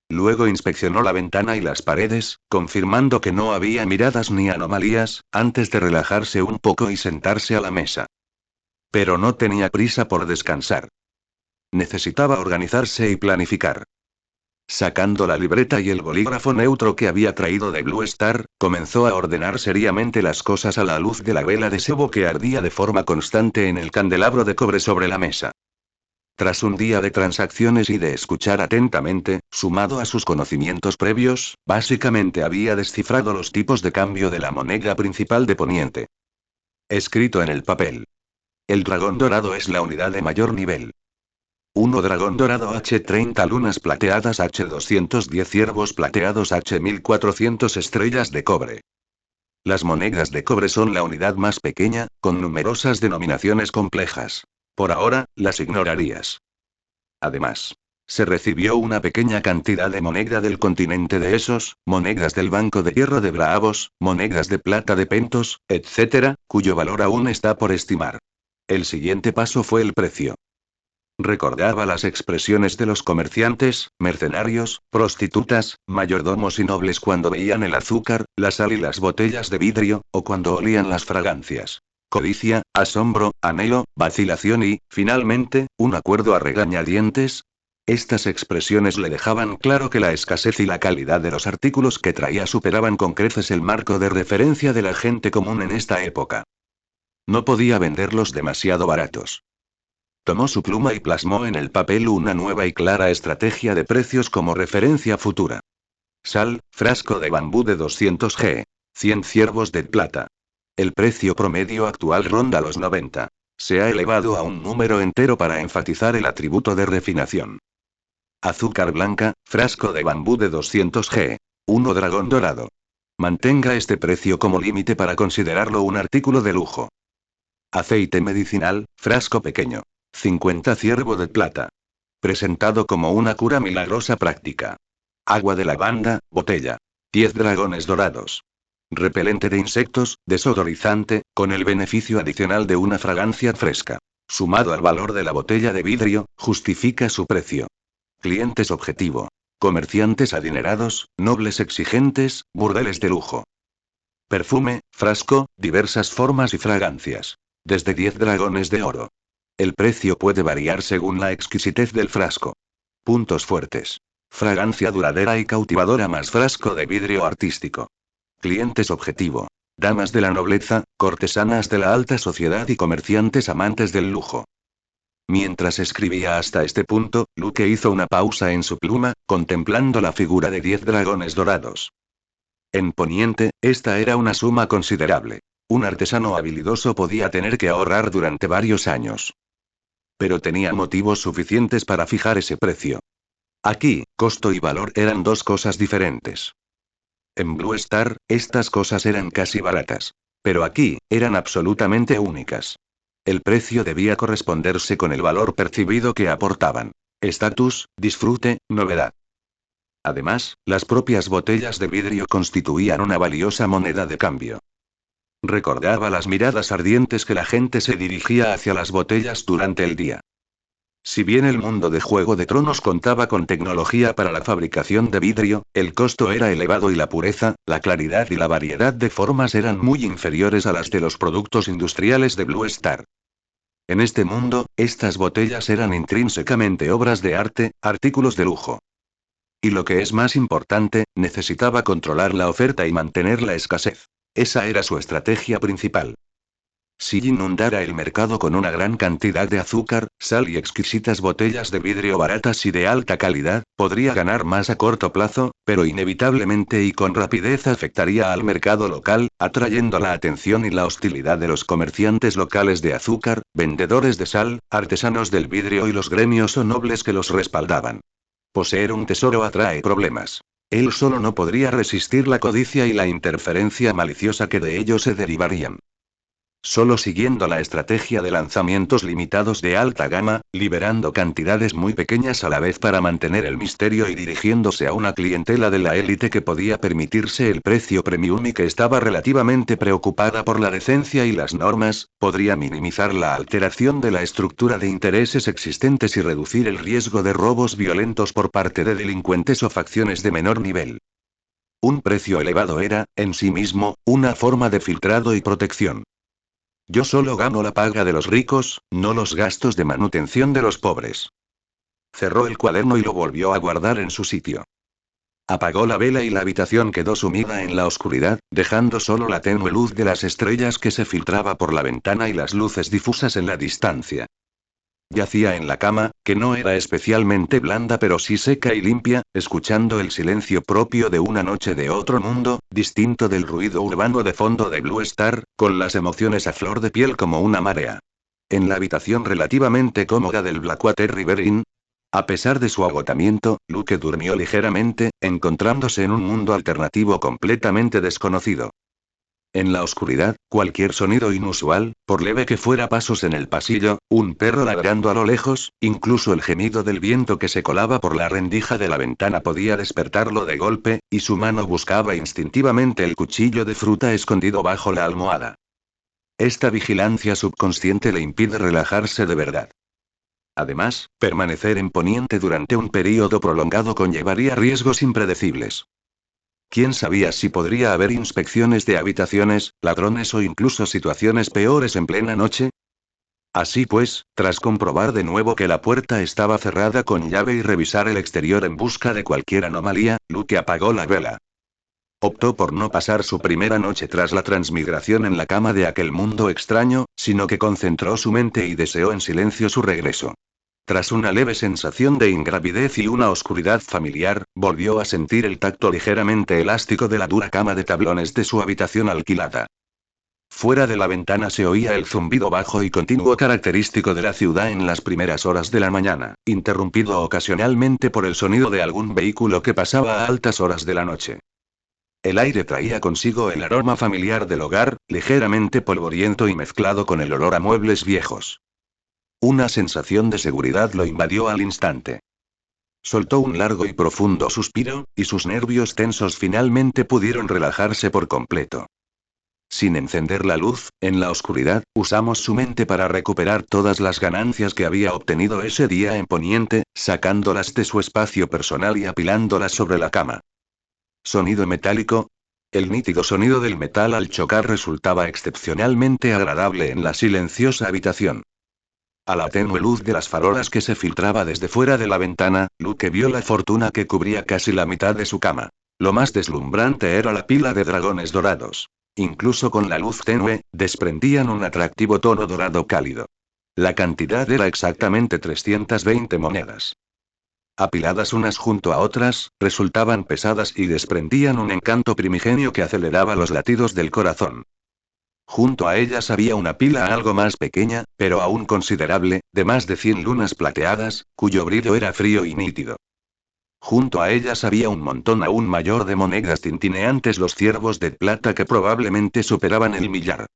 Luego inspeccionó la ventana y las paredes, confirmando que no había miradas ni anomalías, antes de relajarse un poco y sentarse a la mesa. Pero no tenía prisa por descansar. Necesitaba organizarse y planificar. Sacando la libreta y el bolígrafo neutro que había traído de Blue Star, comenzó a ordenar seriamente las cosas a la luz de la vela de sebo que ardía de forma constante en el candelabro de cobre sobre la mesa. Tras un día de transacciones y de escuchar atentamente, sumado a sus conocimientos previos, básicamente había descifrado los tipos de cambio de la moneda principal de Poniente. Escrito en el papel. El dragón dorado es la unidad de mayor nivel. 1 dragón dorado H30 lunas plateadas H210 ciervos plateados H1400 estrellas de cobre. Las monedas de cobre son la unidad más pequeña, con numerosas denominaciones complejas. Por ahora, las ignorarías. Además, se recibió una pequeña cantidad de moneda del continente de Esos, monedas del Banco de Hierro de Braavos, monedas de plata de Pentos, etc., cuyo valor aún está por estimar. El siguiente paso fue el precio. Recordaba las expresiones de los comerciantes, mercenarios, prostitutas, mayordomos y nobles cuando veían el azúcar, la sal y las botellas de vidrio, o cuando olían las fragancias. Codicia, asombro, anhelo, vacilación y, finalmente, un acuerdo a regañadientes. Estas expresiones le dejaban claro que la escasez y la calidad de los artículos que traía superaban con creces el marco de referencia de la gente común en esta época. No podía venderlos demasiado baratos. Tomó su pluma y plasmó en el papel una nueva y clara estrategia de precios como referencia futura. Sal, frasco de bambú de 200 g. 100 ciervos de plata. El precio promedio actual ronda los 90. Se ha elevado a un número entero para enfatizar el atributo de refinación. Azúcar blanca, frasco de bambú de 200 g. 1 dragón dorado. Mantenga este precio como límite para considerarlo un artículo de lujo. Aceite medicinal, frasco pequeño. 50 ciervo de plata. Presentado como una cura milagrosa práctica. Agua de lavanda, botella. 10 dragones dorados. Repelente de insectos, desodorizante, con el beneficio adicional de una fragancia fresca. Sumado al valor de la botella de vidrio, justifica su precio. Clientes objetivo. Comerciantes adinerados, nobles exigentes, burdeles de lujo. Perfume, frasco, diversas formas y fragancias. Desde 10 dragones de oro. El precio puede variar según la exquisitez del frasco. Puntos fuertes. Fragancia duradera y cautivadora más frasco de vidrio artístico. Clientes objetivo. Damas de la nobleza, cortesanas de la alta sociedad y comerciantes amantes del lujo. Mientras escribía hasta este punto, Luke hizo una pausa en su pluma, contemplando la figura de 10 dragones dorados. En Poniente, esta era una suma considerable. Un artesano habilidoso podía tener que ahorrar durante varios años. Pero tenía motivos suficientes para fijar ese precio. Aquí, costo y valor eran dos cosas diferentes. En Blue Star, estas cosas eran casi baratas. Pero aquí, eran absolutamente únicas. El precio debía corresponderse con el valor percibido que aportaban. Estatus, disfrute, novedad. Además, las propias botellas de vidrio constituían una valiosa moneda de cambio. Recordaba las miradas ardientes que la gente se dirigía hacia las botellas durante el día. Si bien el mundo de Juego de Tronos contaba con tecnología para la fabricación de vidrio, el costo era elevado y la pureza, la claridad y la variedad de formas eran muy inferiores a las de los productos industriales de Blue Star. En este mundo, estas botellas eran intrínsecamente obras de arte, artículos de lujo. Y lo que es más importante, necesitaba controlar la oferta y mantener la escasez. Esa era su estrategia principal. Si inundara el mercado con una gran cantidad de azúcar, sal y exquisitas botellas de vidrio baratas y de alta calidad, podría ganar más a corto plazo, pero inevitablemente y con rapidez afectaría al mercado local, atrayendo la atención y la hostilidad de los comerciantes locales de azúcar, vendedores de sal, artesanos del vidrio y los gremios o nobles que los respaldaban. Poseer un tesoro atrae problemas. Él solo no podría resistir la codicia y la interferencia maliciosa que de ello se derivarían. Solo siguiendo la estrategia de lanzamientos limitados de alta gama, liberando cantidades muy pequeñas a la vez para mantener el misterio y dirigiéndose a una clientela de la élite que podía permitirse el precio premium y que estaba relativamente preocupada por la decencia y las normas, podría minimizar la alteración de la estructura de intereses existentes y reducir el riesgo de robos violentos por parte de delincuentes o facciones de menor nivel. Un precio elevado era, en sí mismo, una forma de filtrado y protección. Yo solo gano la paga de los ricos, no los gastos de manutención de los pobres. Cerró el cuaderno y lo volvió a guardar en su sitio. Apagó la vela y la habitación quedó sumida en la oscuridad, dejando solo la tenue luz de las estrellas que se filtraba por la ventana y las luces difusas en la distancia. Yacía en la cama, que no era especialmente blanda pero sí seca y limpia, escuchando el silencio propio de una noche de otro mundo, distinto del ruido urbano de fondo de Blue Star, con las emociones a flor de piel como una marea. En la habitación relativamente cómoda del Blackwater River Inn, a pesar de su agotamiento, Luke durmió ligeramente, encontrándose en un mundo alternativo completamente desconocido. En la oscuridad, cualquier sonido inusual, por leve que fuera pasos en el pasillo, un perro ladrando a lo lejos, incluso el gemido del viento que se colaba por la rendija de la ventana podía despertarlo de golpe, y su mano buscaba instintivamente el cuchillo de fruta escondido bajo la almohada. Esta vigilancia subconsciente le impide relajarse de verdad. Además, permanecer en Poniente durante un período prolongado conllevaría riesgos impredecibles. ¿Quién sabía si podría haber inspecciones de habitaciones, ladrones o incluso situaciones peores en plena noche? Así pues, tras comprobar de nuevo que la puerta estaba cerrada con llave y revisar el exterior en busca de cualquier anomalía, Luke apagó la vela. Optó por no pasar su primera noche tras la transmigración en la cama de aquel mundo extraño, sino que concentró su mente y deseó en silencio su regreso. Tras una leve sensación de ingravidez y una oscuridad familiar, volvió a sentir el tacto ligeramente elástico de la dura cama de tablones de su habitación alquilada. Fuera de la ventana se oía el zumbido bajo y continuo característico de la ciudad en las primeras horas de la mañana, interrumpido ocasionalmente por el sonido de algún vehículo que pasaba a altas horas de la noche. El aire traía consigo el aroma familiar del hogar, ligeramente polvoriento y mezclado con el olor a muebles viejos. Una sensación de seguridad lo invadió al instante. Soltó un largo y profundo suspiro, y sus nervios tensos finalmente pudieron relajarse por completo. Sin encender la luz, en la oscuridad, usamos su mente para recuperar todas las ganancias que había obtenido ese día en Poniente, sacándolas de su espacio personal y apilándolas sobre la cama. Sonido metálico. El nítido sonido del metal al chocar resultaba excepcionalmente agradable en la silenciosa habitación. A la tenue luz de las farolas que se filtraba desde fuera de la ventana, Luke vio la fortuna que cubría casi la mitad de su cama. Lo más deslumbrante era la pila de dragones dorados. Incluso con la luz tenue, desprendían un atractivo tono dorado cálido. La cantidad era exactamente 320 monedas. Apiladas unas junto a otras, resultaban pesadas y desprendían un encanto primigenio que aceleraba los latidos del corazón. Junto a ellas había una pila algo más pequeña, pero aún considerable, de más de 100 lunas plateadas, cuyo brillo era frío y nítido. Junto a ellas había un montón aún mayor de monedas tintineantes, los ciervos de plata que probablemente superaban el millar.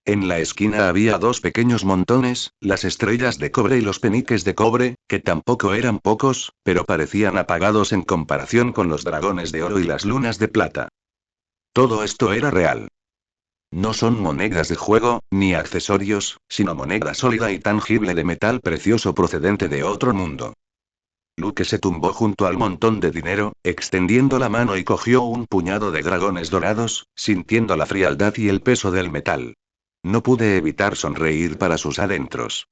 En la esquina había dos pequeños montones, las estrellas de cobre y los peniques de cobre, que tampoco eran pocos, pero parecían apagados en comparación con los dragones de oro y las lunas de plata. Todo esto era real. No son monedas de juego, ni accesorios, sino moneda sólida y tangible de metal precioso procedente de otro mundo. Luke se tumbó junto al montón de dinero, extendiendo la mano y cogió un puñado de dragones dorados, sintiendo la frialdad y el peso del metal. No pude evitar sonreír para sus adentros.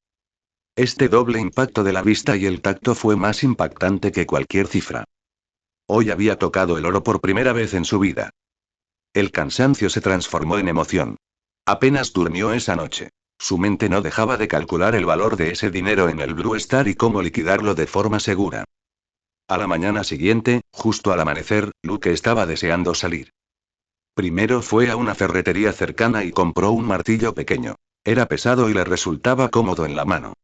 Este doble impacto de la vista y el tacto fue más impactante que cualquier cifra. Hoy había tocado el oro por primera vez en su vida. El cansancio se transformó en emoción. Apenas durmió esa noche. Su mente no dejaba de calcular el valor de ese dinero en el Blue Star y cómo liquidarlo de forma segura. A la mañana siguiente, justo al amanecer, Luke estaba deseando salir. Primero fue a una ferretería cercana y compró un martillo pequeño. Era pesado y le resultaba cómodo en la mano.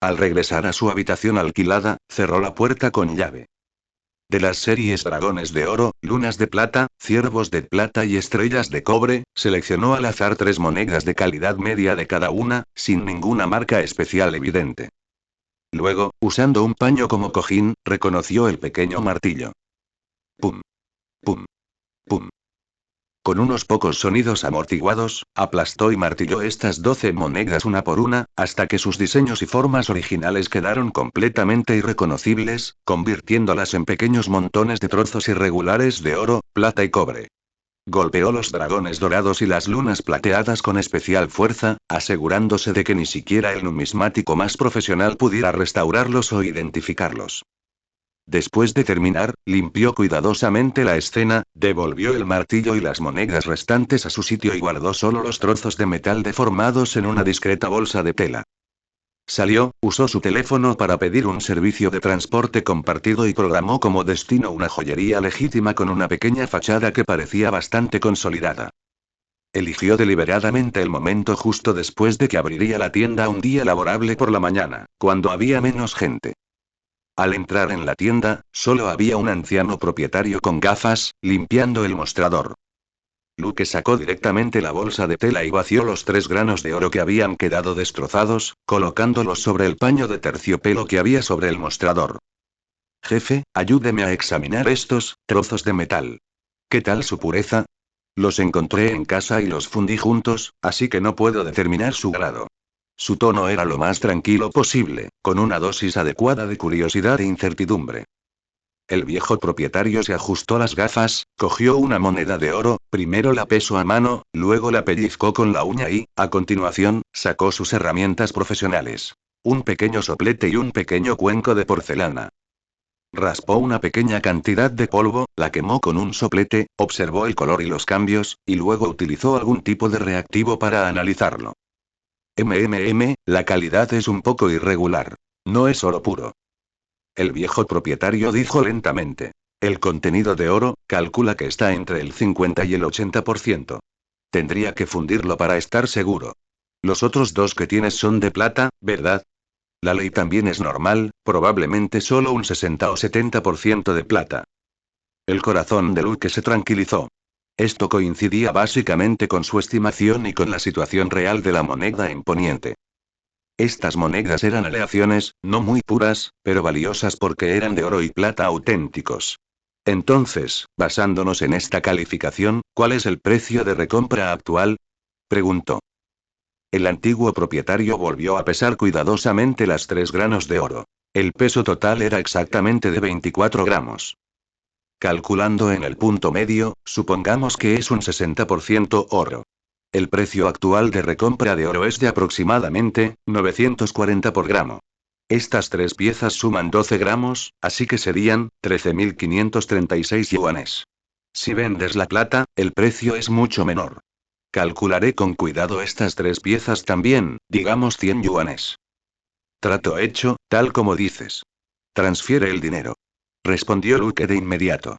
Al regresar a su habitación alquilada, cerró la puerta con llave. De las series Dragones de Oro, Lunas de Plata, Ciervos de Plata y Estrellas de Cobre, seleccionó al azar 3 monedas de calidad media de cada una, sin ninguna marca especial evidente. Luego, usando un paño como cojín, reconoció el pequeño martillo. Pum. Pum. Pum. Con unos pocos sonidos amortiguados, aplastó y martilló estas 12 monedas una por una, hasta que sus diseños y formas originales quedaron completamente irreconocibles, convirtiéndolas en pequeños montones de trozos irregulares de oro, plata y cobre. Golpeó los dragones dorados y las lunas plateadas con especial fuerza, asegurándose de que ni siquiera el numismático más profesional pudiera restaurarlos o identificarlos. Después de terminar, limpió cuidadosamente la escena, devolvió el martillo y las monedas restantes a su sitio y guardó solo los trozos de metal deformados en una discreta bolsa de tela. Salió, usó su teléfono para pedir un servicio de transporte compartido y programó como destino una joyería legítima con una pequeña fachada que parecía bastante consolidada. Eligió deliberadamente el momento justo después de que abriría la tienda un día laborable por la mañana, cuando había menos gente. Al entrar en la tienda, solo había un anciano propietario con gafas, limpiando el mostrador. Luke sacó directamente la bolsa de tela y vació los 3 granos de oro que habían quedado destrozados, colocándolos sobre el paño de terciopelo que había sobre el mostrador. Jefe, ayúdeme a examinar estos trozos de metal. ¿Qué tal su pureza? Los encontré en casa y los fundí juntos, así que no puedo determinar su grado. Su tono era lo más tranquilo posible, con una dosis adecuada de curiosidad e incertidumbre. El viejo propietario se ajustó las gafas, cogió una moneda de oro, primero la pesó a mano, luego la pellizcó con la uña y, a continuación, sacó sus herramientas profesionales. Un pequeño soplete y un pequeño cuenco de porcelana. Raspó una pequeña cantidad de polvo, la quemó con un soplete, observó el color y los cambios, y luego utilizó algún tipo de reactivo para analizarlo. La calidad es un poco irregular. No es oro puro. El viejo propietario dijo lentamente. El contenido de oro, calcula que está entre el 50 y el 80%. Tendría que fundirlo para estar seguro. Los otros 2 que tienes son de plata, ¿verdad? La ley también es normal, probablemente solo un 60 o 70% de plata. El corazón de Luke se tranquilizó. Esto coincidía básicamente con su estimación y con la situación real de la moneda en Poniente. Estas monedas eran aleaciones, no muy puras, pero valiosas porque eran de oro y plata auténticos. Entonces, basándonos en esta calificación, ¿cuál es el precio de recompra actual? Preguntó. El antiguo propietario volvió a pesar cuidadosamente las 3 granos de oro. El peso total era exactamente de 24 gramos. Calculando en el punto medio, supongamos que es un 60% oro. El precio actual de recompra de oro es de aproximadamente 940 por gramo. Estas 3 piezas suman 12 gramos, así que serían 13.536 yuanes. Si vendes la plata, el precio es mucho menor. Calcularé con cuidado estas 3 piezas también, digamos 100 yuanes. Trato hecho, tal como dices. Transfiere el dinero. Respondió Luke de inmediato.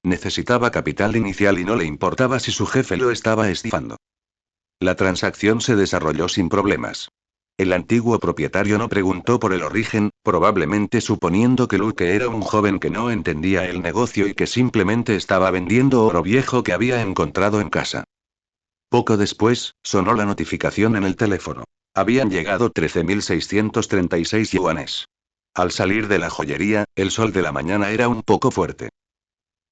Necesitaba capital inicial y no le importaba si su jefe lo estaba estafando. La transacción se desarrolló sin problemas. El antiguo propietario no preguntó por el origen, probablemente suponiendo que Luke era un joven que no entendía el negocio y que simplemente estaba vendiendo oro viejo que había encontrado en casa. Poco después, sonó la notificación en el teléfono. Habían llegado 13.636 yuanes. Al salir de la joyería, el sol de la mañana era un poco fuerte.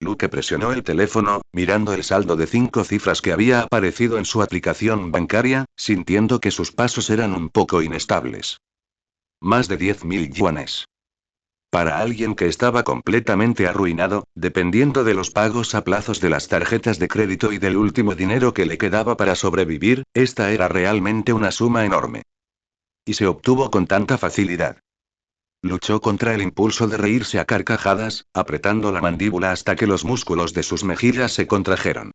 Luke presionó el teléfono, mirando el saldo de 5 cifras que había aparecido en su aplicación bancaria, sintiendo que sus pasos eran un poco inestables. Más de 10.000 yuanes. Para alguien que estaba completamente arruinado, dependiendo de los pagos a plazos de las tarjetas de crédito y del último dinero que le quedaba para sobrevivir, esta era realmente una suma enorme. Y se obtuvo con tanta facilidad. Luchó contra el impulso de reírse a carcajadas, apretando la mandíbula hasta que los músculos de sus mejillas se contrajeron.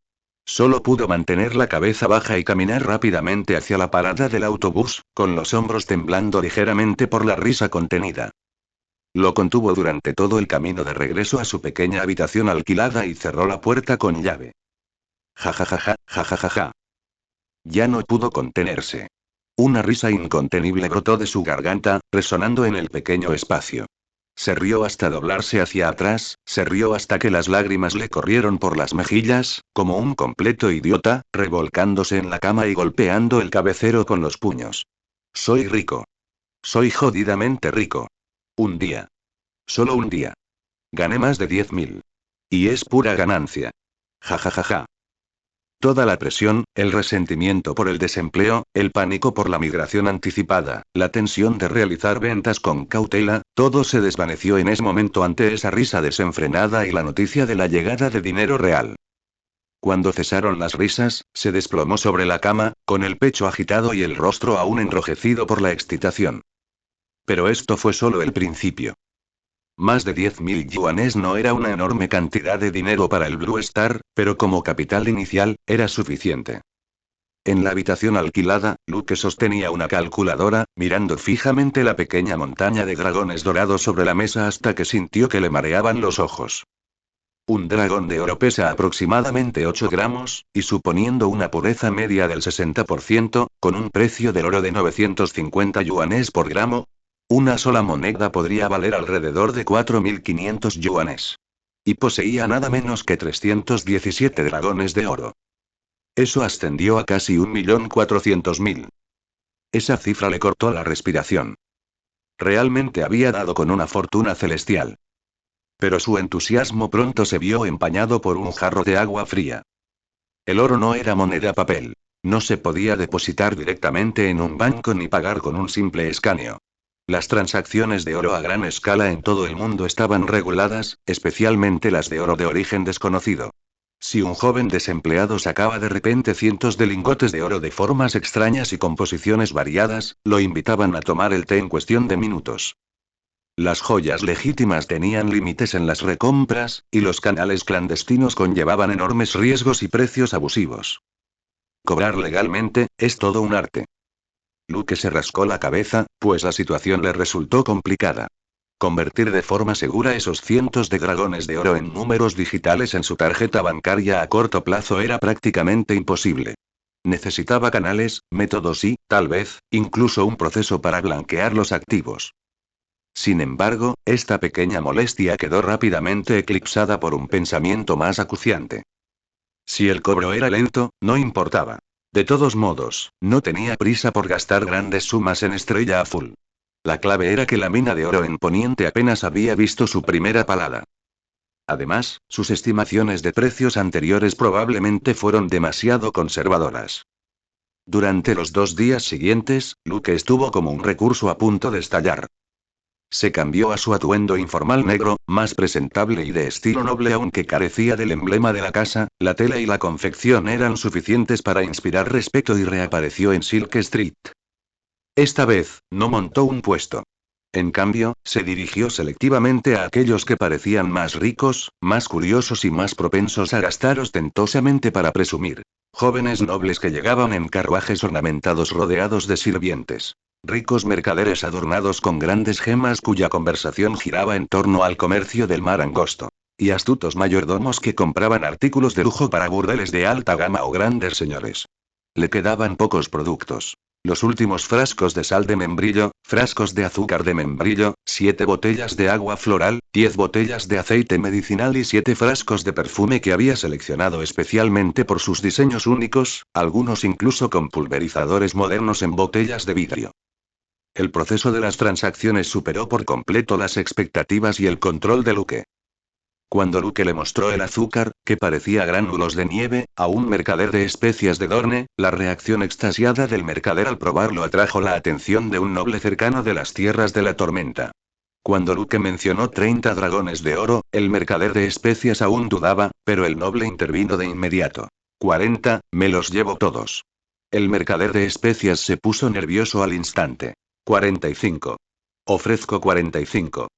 Solo pudo mantener la cabeza baja y caminar rápidamente hacia la parada del autobús, con los hombros temblando ligeramente por la risa contenida. Lo contuvo durante todo el camino de regreso a su pequeña habitación alquilada y cerró la puerta con llave. Ja. Ya no pudo contenerse. Una risa incontenible brotó de su garganta, resonando en el pequeño espacio. Se rió hasta doblarse hacia atrás, se rió hasta que las lágrimas le corrieron por las mejillas, como un completo idiota, revolcándose en la cama y golpeando el cabecero con los puños. Soy rico. Soy jodidamente rico. Un día. Solo un día. Gané más de 10.000. Y es pura ganancia. Ja. Toda la presión, el resentimiento por el desempleo, el pánico por la migración anticipada, la tensión de realizar ventas con cautela, todo se desvaneció en ese momento ante esa risa desenfrenada y la noticia de la llegada de dinero real. Cuando cesaron las risas, se desplomó sobre la cama, con el pecho agitado y el rostro aún enrojecido por la excitación. Pero esto fue solo el principio. Más de 10.000 yuanes no era una enorme cantidad de dinero para el Blue Star, pero como capital inicial, era suficiente. En la habitación alquilada, Luke sostenía una calculadora, mirando fijamente la pequeña montaña de dragones dorados sobre la mesa hasta que sintió que le mareaban los ojos. Un dragón de oro pesa aproximadamente 8 gramos, y suponiendo una pureza media del 60%, con un precio del oro de 950 yuanes por gramo, una sola moneda podría valer alrededor de 4.500 yuanes. Y poseía nada menos que 317 dragones de oro. Eso ascendió a casi 1.400.000. Esa cifra le cortó la respiración. Realmente había dado con una fortuna celestial. Pero su entusiasmo pronto se vio empañado por un jarro de agua fría. El oro no era moneda papel. No se podía depositar directamente en un banco ni pagar con un simple escaneo. Las transacciones de oro a gran escala en todo el mundo estaban reguladas, especialmente las de oro de origen desconocido. Si un joven desempleado sacaba de repente cientos de lingotes de oro de formas extrañas y composiciones variadas, lo invitaban a tomar el té en cuestión de minutos. Las joyas legítimas tenían límites en las recompras, y los canales clandestinos conllevaban enormes riesgos y precios abusivos. Cobrar legalmente, es todo un arte. Luke se rascó la cabeza, pues la situación le resultó complicada. Convertir de forma segura esos cientos de dragones de oro en números digitales en su tarjeta bancaria a corto plazo era prácticamente imposible. Necesitaba canales, métodos y, tal vez, incluso un proceso para blanquear los activos. Sin embargo, esta pequeña molestia quedó rápidamente eclipsada por un pensamiento más acuciante. Si el cobro era lento, no importaba. De todos modos, no tenía prisa por gastar grandes sumas en Estrella Azul. La clave era que la mina de oro en Poniente apenas había visto su primera palada. Además, sus estimaciones de precios anteriores probablemente fueron demasiado conservadoras. Durante los 2 días siguientes, Luke estuvo como un recurso a punto de estallar. Se cambió a su atuendo informal negro, más presentable y de estilo noble aunque carecía del emblema de la casa, la tela y la confección eran suficientes para inspirar respeto y reapareció en Silk Street. Esta vez, no montó un puesto. En cambio, se dirigió selectivamente a aquellos que parecían más ricos, más curiosos y más propensos a gastar ostentosamente para presumir. Jóvenes nobles que llegaban en carruajes ornamentados rodeados de sirvientes. Ricos mercaderes adornados con grandes gemas cuya conversación giraba en torno al comercio del mar angosto. Y astutos mayordomos que compraban artículos de lujo para burdeles de alta gama o grandes señores. Le quedaban pocos productos. Los últimos frascos de sal de membrillo, frascos de azúcar de membrillo, 7 botellas de agua floral, 10 botellas de aceite medicinal y 7 frascos de perfume que había seleccionado especialmente por sus diseños únicos, algunos incluso con pulverizadores modernos en botellas de vidrio. El proceso de las transacciones superó por completo las expectativas y el control de Luke. Cuando Luke le mostró el azúcar, que parecía gránulos de nieve, a un mercader de especias de Dorne, la reacción extasiada del mercader al probarlo atrajo la atención de un noble cercano de las tierras de la tormenta. Cuando Luke mencionó 30 dragones de oro, el mercader de especias aún dudaba, pero el noble intervino de inmediato. 40, me los llevo todos. El mercader de especias se puso nervioso al instante. 45. Ofrezco 45.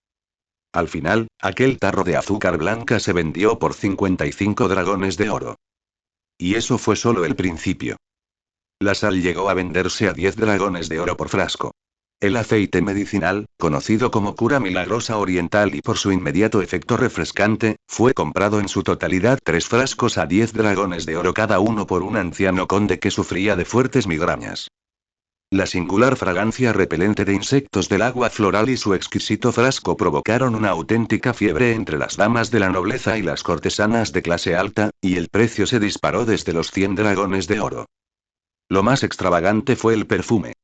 Al final, aquel tarro de azúcar blanca se vendió por 55 dragones de oro. Y eso fue solo el principio. La sal llegó a venderse a 10 dragones de oro por frasco. El aceite medicinal, conocido como cura milagrosa oriental y por su inmediato efecto refrescante, fue comprado en su totalidad 3 frascos a 10 dragones de oro cada uno por un anciano conde que sufría de fuertes migrañas. La singular fragancia repelente de insectos del agua floral y su exquisito frasco provocaron una auténtica fiebre entre las damas de la nobleza y las cortesanas de clase alta, y el precio se disparó desde los 100 dragones de oro. Lo más extravagante fue el perfume.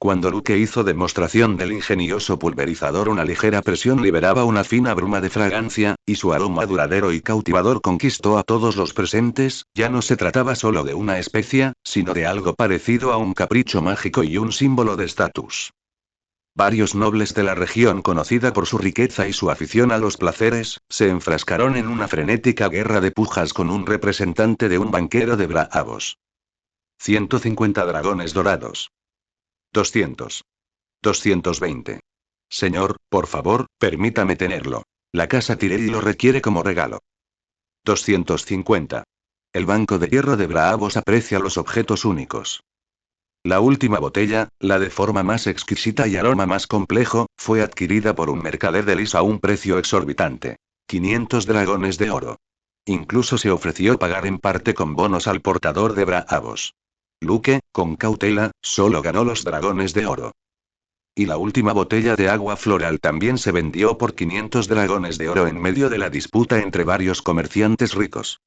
Cuando Luke hizo demostración del ingenioso pulverizador, una ligera presión liberaba una fina bruma de fragancia, y su aroma duradero y cautivador conquistó a todos los presentes. Ya no se trataba solo de una especia, sino de algo parecido a un capricho mágico y un símbolo de estatus. Varios nobles de la región, conocida por su riqueza y su afición a los placeres, se enfrascaron en una frenética guerra de pujas con un representante de un banquero de Braavos. 150 dragones dorados. 200. 220. Señor, por favor, permítame tenerlo. La casa Tyrell lo requiere como regalo. 250. El Banco de Hierro de Braavos aprecia los objetos únicos. La última botella, la de forma más exquisita y aroma más complejo, fue adquirida por un mercader de Lis a un precio exorbitante. 500 dragones de oro. Incluso se ofreció pagar en parte con bonos al portador de Braavos. Luke, con cautela, solo ganó los dragones de oro. Y la última botella de agua floral también se vendió por 500 dragones de oro en medio de la disputa entre varios comerciantes ricos.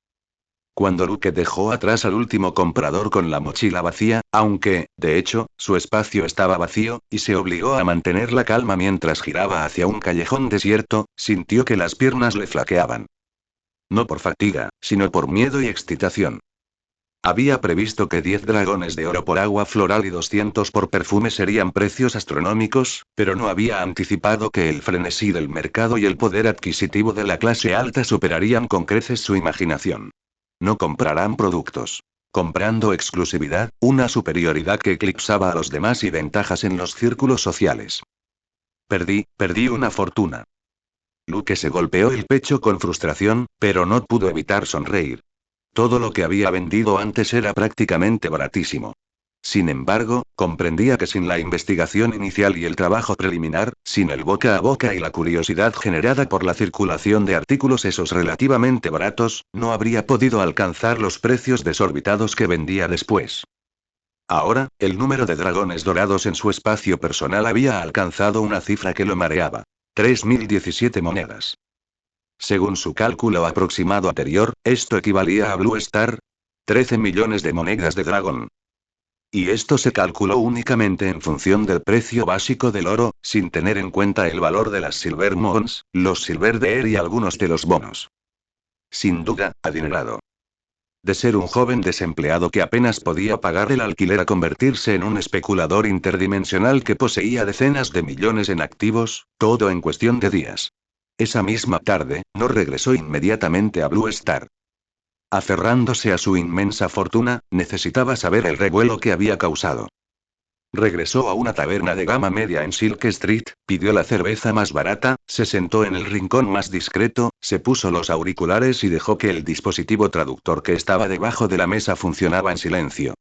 Cuando Luke dejó atrás al último comprador con la mochila vacía, aunque, de hecho, su espacio estaba vacío, y se obligó a mantener la calma mientras giraba hacia un callejón desierto, sintió que las piernas le flaqueaban. No por fatiga, sino por miedo y excitación. Había previsto que 10 dragones de oro por agua floral y 200 por perfume serían precios astronómicos, pero no había anticipado que el frenesí del mercado y el poder adquisitivo de la clase alta superarían con creces su imaginación. No comprarán productos. Comprando exclusividad, una superioridad que eclipsaba a los demás y ventajas en los círculos sociales. Perdí una fortuna. Luke se golpeó el pecho con frustración, pero no pudo evitar sonreír. Todo lo que había vendido antes era prácticamente baratísimo. Sin embargo, comprendía que sin la investigación inicial y el trabajo preliminar, sin el boca a boca y la curiosidad generada por la circulación de artículos esos relativamente baratos, no habría podido alcanzar los precios desorbitados que vendía después. Ahora, el número de dragones dorados en su espacio personal había alcanzado una cifra que lo mareaba. 3017 monedas. Según su cálculo aproximado anterior, esto equivalía a Blue Star, 13 millones de monedas de dragón. Y esto se calculó únicamente en función del precio básico del oro, sin tener en cuenta el valor de las Silver Mons, los Silver Deer y algunos de los bonos. Sin duda, adinerado. De ser un joven desempleado que apenas podía pagar el alquiler a convertirse en un especulador interdimensional que poseía decenas de millones en activos, todo en cuestión de días. Esa misma tarde, no regresó inmediatamente a Blue Star. Aferrándose a su inmensa fortuna, necesitaba saber el revuelo que había causado. Regresó a una taberna de gama media en Silk Street, pidió la cerveza más barata, se sentó en el rincón más discreto, se puso los auriculares y dejó que el dispositivo traductor que estaba debajo de la mesa funcionaba en silencio.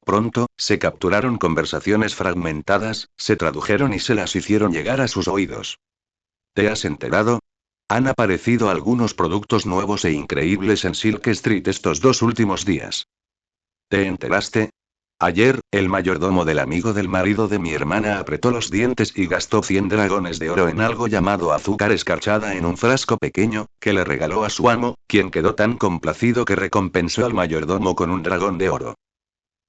Pronto, se capturaron conversaciones fragmentadas, se tradujeron y se las hicieron llegar a sus oídos. ¿Te has enterado? Han aparecido algunos productos nuevos e increíbles en Silk Street estos 2 últimos días. ¿Te enteraste? Ayer, el mayordomo del amigo del marido de mi hermana apretó los dientes y gastó 100 dragones de oro en algo llamado azúcar escarchada en un frasco pequeño, que le regaló a su amo, quien quedó tan complacido que recompensó al mayordomo con un dragón de oro.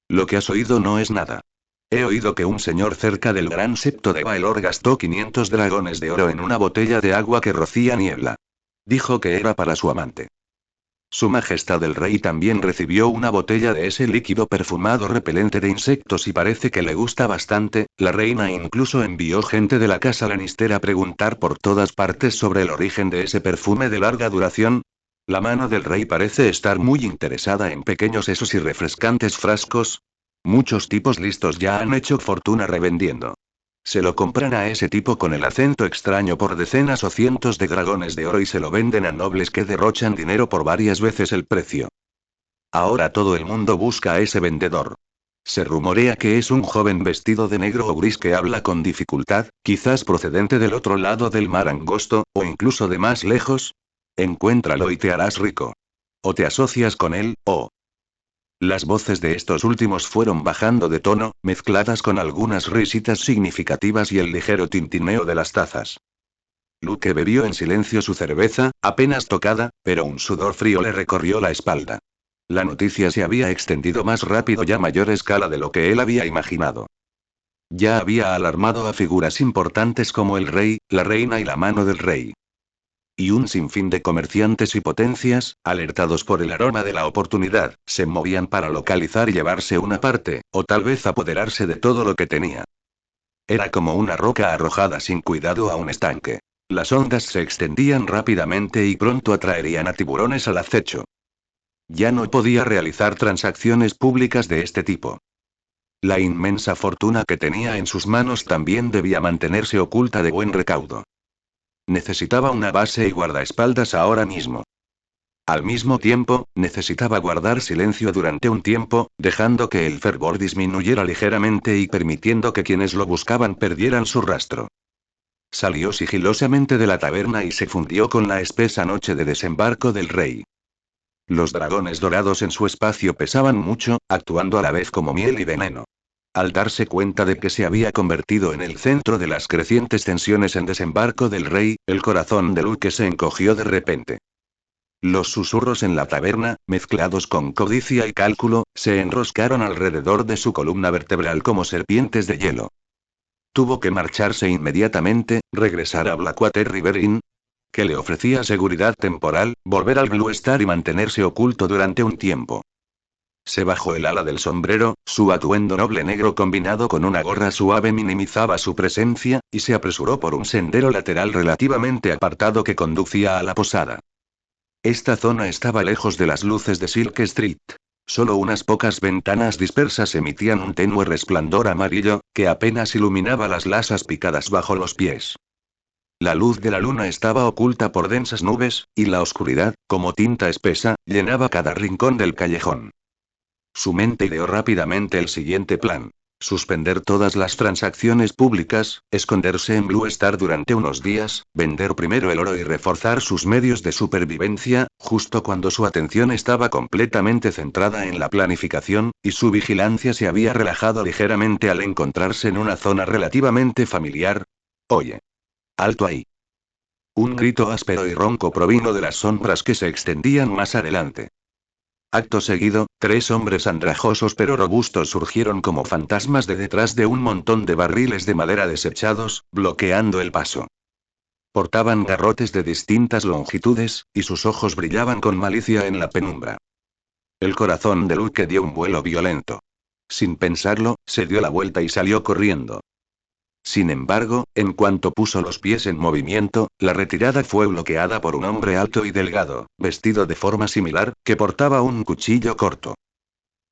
Lo que has oído no es nada. He oído que un señor cerca del gran septo de Baelor gastó 500 dragones de oro en una botella de agua que rocía niebla. Dijo que era para su amante. Su Majestad el Rey también recibió una botella de ese líquido perfumado repelente de insectos y parece que le gusta bastante. La reina incluso envió gente de la casa Lannister a preguntar por todas partes sobre el origen de ese perfume de larga duración. La mano del rey parece estar muy interesada en pequeños esos y refrescantes frascos. Muchos tipos listos ya han hecho fortuna revendiendo. Se lo compran a ese tipo con el acento extraño por decenas o cientos de dragones de oro y se lo venden a nobles que derrochan dinero por varias veces el precio. Ahora todo el mundo busca a ese vendedor. Se rumorea que es un joven vestido de negro o gris que habla con dificultad, quizás procedente del otro lado del mar angosto, o incluso de más lejos. Encuéntralo y te harás rico. O te asocias con él, o... Las voces de estos últimos fueron bajando de tono, mezcladas con algunas risitas significativas y el ligero tintineo de las tazas. Luke bebió en silencio su cerveza, apenas tocada, pero un sudor frío le recorrió la espalda. La noticia se había extendido más rápido y a mayor escala de lo que él había imaginado. Ya había alarmado a figuras importantes como el rey, la reina y la mano del rey. Y un sinfín de comerciantes y potencias, alertados por el aroma de la oportunidad, se movían para localizar y llevarse una parte, o tal vez apoderarse de todo lo que tenía. Era como una roca arrojada sin cuidado a un estanque. Las ondas se extendían rápidamente y pronto atraerían a tiburones al acecho. Ya no podía realizar transacciones públicas de este tipo. La inmensa fortuna que tenía en sus manos también debía mantenerse oculta de buen recaudo. Necesitaba una base y guardaespaldas ahora mismo. Al mismo tiempo, necesitaba guardar silencio durante un tiempo, dejando que el fervor disminuyera ligeramente y permitiendo que quienes lo buscaban perdieran su rastro. Salió sigilosamente de la taberna y se fundió con la espesa noche de desembarco del rey. Los dragones dorados en su espacio pesaban mucho, actuando a la vez como miel y veneno. Al darse cuenta de que se había convertido en el centro de las crecientes tensiones en desembarco del rey, el corazón de Luke se encogió de repente. Los susurros en la taberna, mezclados con codicia y cálculo, se enroscaron alrededor de su columna vertebral como serpientes de hielo. Tuvo que marcharse inmediatamente, regresar a Blackwater River Inn, que le ofrecía seguridad temporal, volver al Blue Star y mantenerse oculto durante un tiempo. Se bajó el ala del sombrero, su atuendo noble negro combinado con una gorra suave minimizaba su presencia, y se apresuró por un sendero lateral relativamente apartado que conducía a la posada. Esta zona estaba lejos de las luces de Silk Street. Solo unas pocas ventanas dispersas emitían un tenue resplandor amarillo, que apenas iluminaba las lasas picadas bajo los pies. La luz de la luna estaba oculta por densas nubes, y la oscuridad, como tinta espesa, llenaba cada rincón del callejón. Su mente ideó rápidamente el siguiente plan. Suspender todas las transacciones públicas, esconderse en Blue Star durante unos días, vender primero el oro y reforzar sus medios de supervivencia, justo cuando su atención estaba completamente centrada en la planificación, y su vigilancia se había relajado ligeramente al encontrarse en una zona relativamente familiar. Oye. Alto ahí. Un grito áspero y ronco provino de las sombras que se extendían más adelante. Acto seguido, 3 hombres andrajosos pero robustos surgieron como fantasmas de detrás de un montón de barriles de madera desechados, bloqueando el paso. Portaban garrotes de distintas longitudes, y sus ojos brillaban con malicia en la penumbra. El corazón de Luke dio un vuelo violento. Sin pensarlo, se dio la vuelta y salió corriendo. Sin embargo, en cuanto puso los pies en movimiento, la retirada fue bloqueada por un hombre alto y delgado, vestido de forma similar, que portaba un cuchillo corto.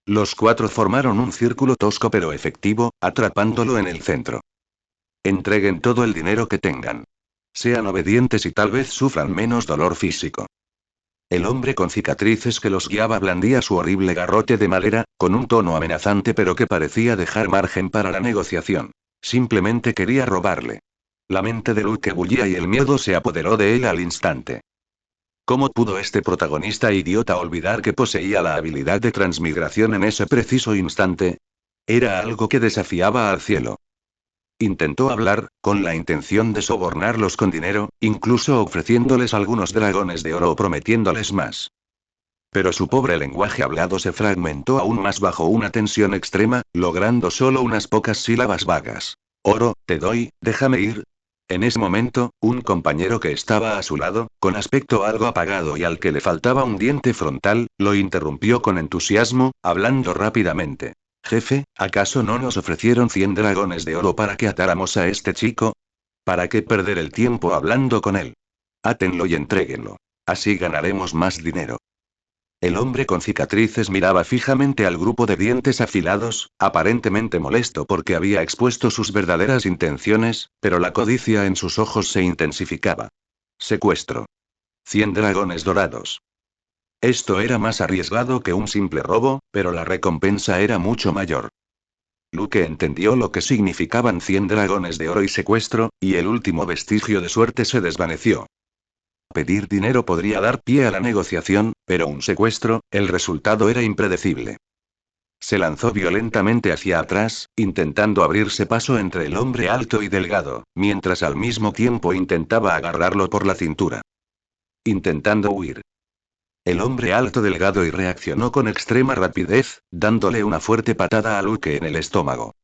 Los cuatro formaron un círculo tosco pero efectivo, atrapándolo en el centro. Entreguen todo el dinero que tengan. Sean obedientes y tal vez sufran menos dolor físico. El hombre con cicatrices que los guiaba blandía su horrible garrote de madera, con un tono amenazante pero que parecía dejar margen para la negociación. Simplemente quería robarle. La mente de Luke bullía y el miedo se apoderó de él al instante. ¿Cómo pudo este protagonista idiota olvidar que poseía la habilidad de transmigración en ese preciso instante? Era algo que desafiaba al cielo. Intentó hablar, con la intención de sobornarlos con dinero, incluso ofreciéndoles algunos dragones de oro o prometiéndoles más. Pero su pobre lenguaje hablado se fragmentó aún más bajo una tensión extrema, logrando solo unas pocas sílabas vagas. Oro, te doy, déjame ir. En ese momento, un compañero que estaba a su lado, con aspecto algo apagado y al que le faltaba un diente frontal, lo interrumpió con entusiasmo, hablando rápidamente. Jefe, ¿acaso no nos ofrecieron 100 dragones de oro para que atáramos a este chico? ¿Para qué perder el tiempo hablando con él? Átenlo y entréguenlo. Así ganaremos más dinero. El hombre con cicatrices miraba fijamente al grupo de dientes afilados, aparentemente molesto porque había expuesto sus verdaderas intenciones, pero la codicia en sus ojos se intensificaba. Secuestro. 100 dragones dorados. Esto era más arriesgado que un simple robo, pero la recompensa era mucho mayor. Luke entendió lo que significaban 100 dragones de oro y secuestro, y el último vestigio de suerte se desvaneció. Pedir dinero podría dar pie a la negociación, pero un secuestro, el resultado era impredecible. Se lanzó violentamente hacia atrás, intentando abrirse paso entre el hombre alto y delgado, mientras al mismo tiempo intentaba agarrarlo por la cintura. Intentando huir. El hombre alto delgado y reaccionó con extrema rapidez, dándole una fuerte patada a Luke en el estómago.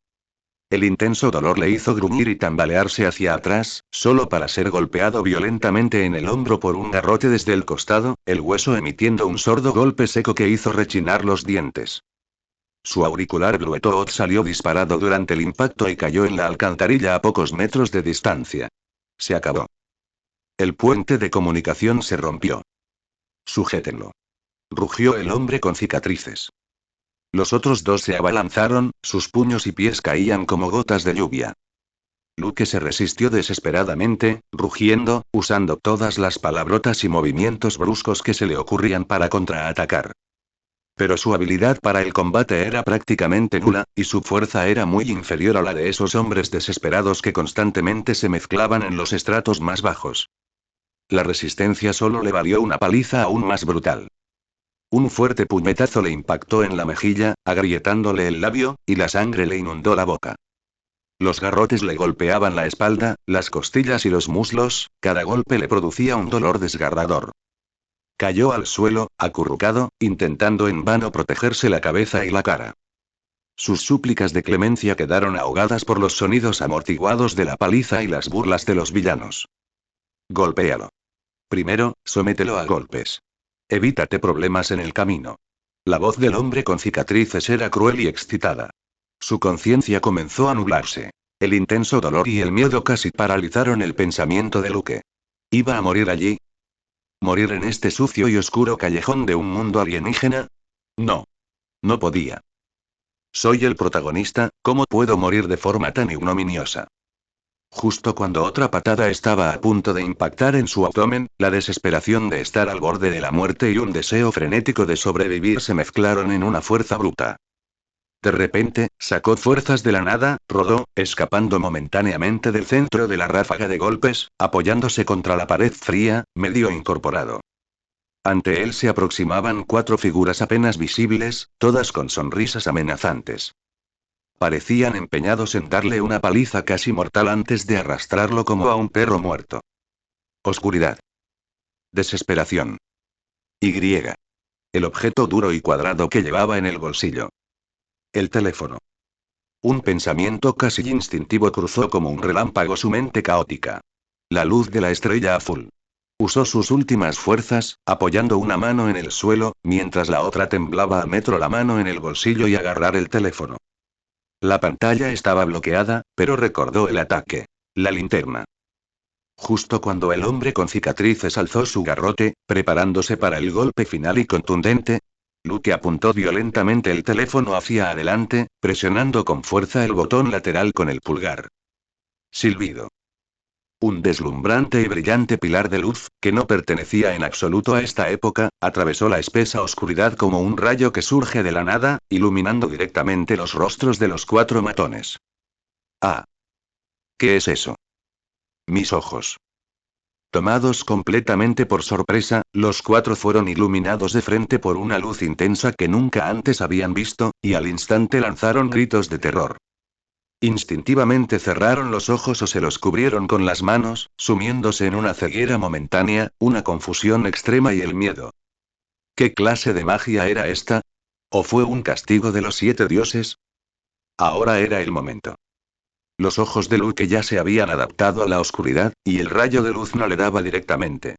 El intenso dolor le hizo gruñir y tambalearse hacia atrás, solo para ser golpeado violentamente en el hombro por un garrote desde el costado, el hueso emitiendo un sordo golpe seco que hizo rechinar los dientes. Su auricular Bluetooth salió disparado durante el impacto y cayó en la alcantarilla a pocos metros de distancia. Se acabó. El puente de comunicación se rompió. Sujétenlo. Rugió el hombre con cicatrices. Los otros dos se abalanzaron, sus puños y pies caían como gotas de lluvia. Luke se resistió desesperadamente, rugiendo, usando todas las palabrotas y movimientos bruscos que se le ocurrían para contraatacar. Pero su habilidad para el combate era prácticamente nula, y su fuerza era muy inferior a la de esos hombres desesperados que constantemente se mezclaban en los estratos más bajos. La resistencia solo le valió una paliza aún más brutal. Un fuerte puñetazo le impactó en la mejilla, agrietándole el labio, y la sangre le inundó la boca. Los garrotes le golpeaban la espalda, las costillas y los muslos, cada golpe le producía un dolor desgarrador. Cayó al suelo, acurrucado, intentando en vano protegerse la cabeza y la cara. Sus súplicas de clemencia quedaron ahogadas por los sonidos amortiguados de la paliza y las burlas de los villanos. Golpéalo. Primero, somételo a golpes. Evítate problemas en el camino. La voz del hombre con cicatrices era cruel y excitada. Su conciencia comenzó a nublarse. El intenso dolor y el miedo casi paralizaron el pensamiento de Luke. ¿Iba a morir allí? ¿Morir en este sucio y oscuro callejón de un mundo alienígena? No. No podía. Soy el protagonista, ¿cómo puedo morir de forma tan ignominiosa? Justo cuando otra patada estaba a punto de impactar en su abdomen, la desesperación de estar al borde de la muerte y un deseo frenético de sobrevivir se mezclaron en una fuerza bruta. De repente, sacó fuerzas de la nada, rodó, escapando momentáneamente del centro de la ráfaga de golpes, apoyándose contra la pared fría, medio incorporado. Ante él se aproximaban 4 figuras apenas visibles, todas con sonrisas amenazantes. Parecían empeñados en darle una paliza casi mortal antes de arrastrarlo como a un perro muerto. Oscuridad. Desesperación. Y. El objeto duro y cuadrado que llevaba en el bolsillo. El teléfono. Un pensamiento casi instintivo cruzó como un relámpago su mente caótica. La luz de la estrella azul. Usó sus últimas fuerzas, apoyando una mano en el suelo, mientras la otra temblaba a metro la mano en el bolsillo y agarrar el teléfono. La pantalla estaba bloqueada, pero recordó el ataque. La linterna. Justo cuando el hombre con cicatrices alzó su garrote, preparándose para el golpe final y contundente. Luke apuntó violentamente el teléfono hacia adelante, presionando con fuerza el botón lateral con el pulgar. Silbido. Un deslumbrante y brillante pilar de luz, que no pertenecía en absoluto a esta época, atravesó la espesa oscuridad como un rayo que surge de la nada, iluminando directamente los rostros de los 4 matones. Ah. ¿Qué es eso? Mis ojos. Tomados completamente por sorpresa, los 4 fueron iluminados de frente por una luz intensa que nunca antes habían visto, y al instante lanzaron gritos de terror. Instintivamente cerraron los ojos o se los cubrieron con las manos, sumiéndose en una ceguera momentánea, una confusión extrema y el miedo. ¿Qué clase de magia era esta? ¿O fue un castigo de los 7 dioses? Ahora era el momento. Los ojos de Luke ya se habían adaptado a la oscuridad, y el rayo de luz no le daba directamente.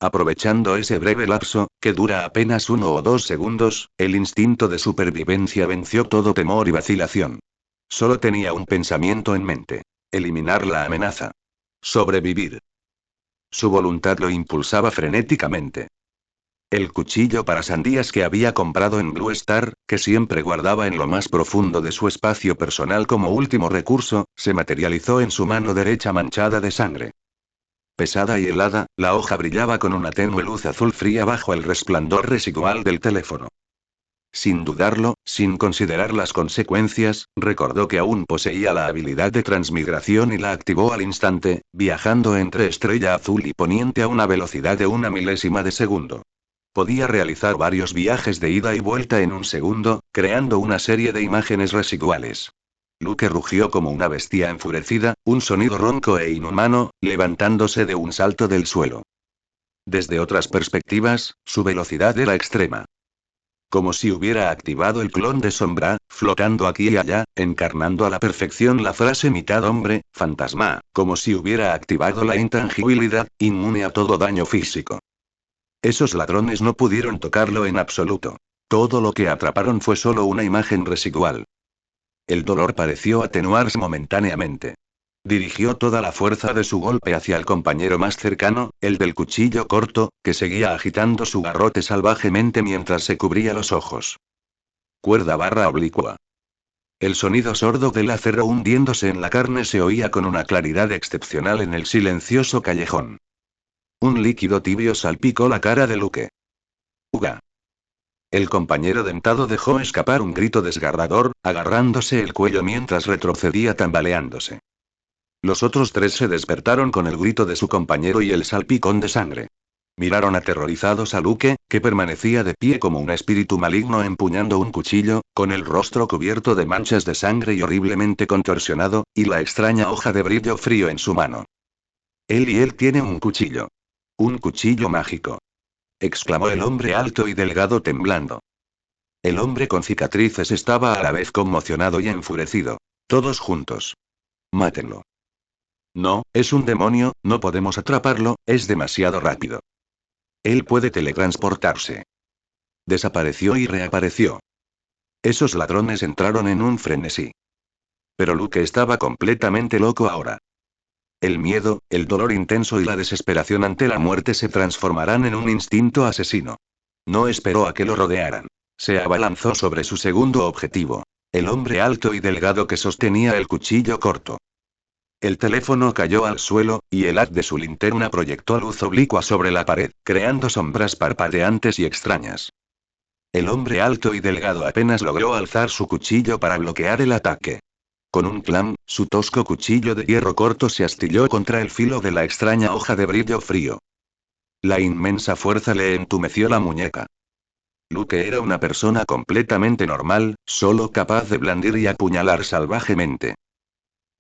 Aprovechando ese breve lapso, que dura apenas 1 o 2 segundos, el instinto de supervivencia venció todo temor y vacilación. Solo tenía un pensamiento en mente: eliminar la amenaza. Sobrevivir. Su voluntad lo impulsaba frenéticamente. El cuchillo para sandías que había comprado en Blue Star, que siempre guardaba en lo más profundo de su espacio personal como último recurso, se materializó en su mano derecha manchada de sangre. Pesada y helada, la hoja brillaba con una tenue luz azul fría bajo el resplandor residual del teléfono. Sin dudarlo, sin considerar las consecuencias, recordó que aún poseía la habilidad de transmigración y la activó al instante, viajando entre Estrella Azul y Poniente a una velocidad de 1/1000 de segundo. Podía realizar varios viajes de ida y vuelta en un segundo, creando una serie de imágenes residuales. Luke rugió como una bestia enfurecida, un sonido ronco e inhumano, levantándose de un salto del suelo. Desde otras perspectivas, su velocidad era extrema. Como si hubiera activado el clon de Sombra, flotando aquí y allá, encarnando a la perfección la frase mitad hombre, fantasma, como si hubiera activado la intangibilidad, inmune a todo daño físico. Esos ladrones no pudieron tocarlo en absoluto. Todo lo que atraparon fue solo una imagen residual. El dolor pareció atenuarse momentáneamente. Dirigió toda la fuerza de su golpe hacia el compañero más cercano, el del cuchillo corto, que seguía agitando su garrote salvajemente mientras se cubría los ojos. Cuerda barra oblicua. El sonido sordo del acero hundiéndose en la carne se oía con una claridad excepcional en el silencioso callejón. Un líquido tibio salpicó la cara de Luke. ¡Uga! El compañero dentado dejó escapar un grito desgarrador, agarrándose el cuello mientras retrocedía tambaleándose. Los otros 3 se despertaron con el grito de su compañero y el salpicón de sangre. Miraron aterrorizados a Luke, que permanecía de pie como un espíritu maligno empuñando un cuchillo, con el rostro cubierto de manchas de sangre y horriblemente contorsionado, y la extraña hoja de brillo frío en su mano. Él tiene un cuchillo. Un cuchillo mágico. Exclamó el hombre alto y delgado temblando. El hombre con cicatrices estaba a la vez conmocionado y enfurecido. Todos juntos. Mátenlo. No, es un demonio, no podemos atraparlo, es demasiado rápido. Él puede teletransportarse. Desapareció y reapareció. Esos ladrones entraron en un frenesí. Pero Luke estaba completamente loco ahora. El miedo, el dolor intenso y la desesperación ante la muerte se transformarán en un instinto asesino. No esperó a que lo rodearan. Se abalanzó sobre su segundo objetivo. El hombre alto y delgado que sostenía el cuchillo corto. El teléfono cayó al suelo, y el haz de su linterna proyectó luz oblicua sobre la pared, creando sombras parpadeantes y extrañas. El hombre alto y delgado apenas logró alzar su cuchillo para bloquear el ataque. Con un clam, su tosco cuchillo de hierro corto se astilló contra el filo de la extraña hoja de brillo frío. La inmensa fuerza le entumeció la muñeca. Luke era una persona completamente normal, solo capaz de blandir y apuñalar salvajemente.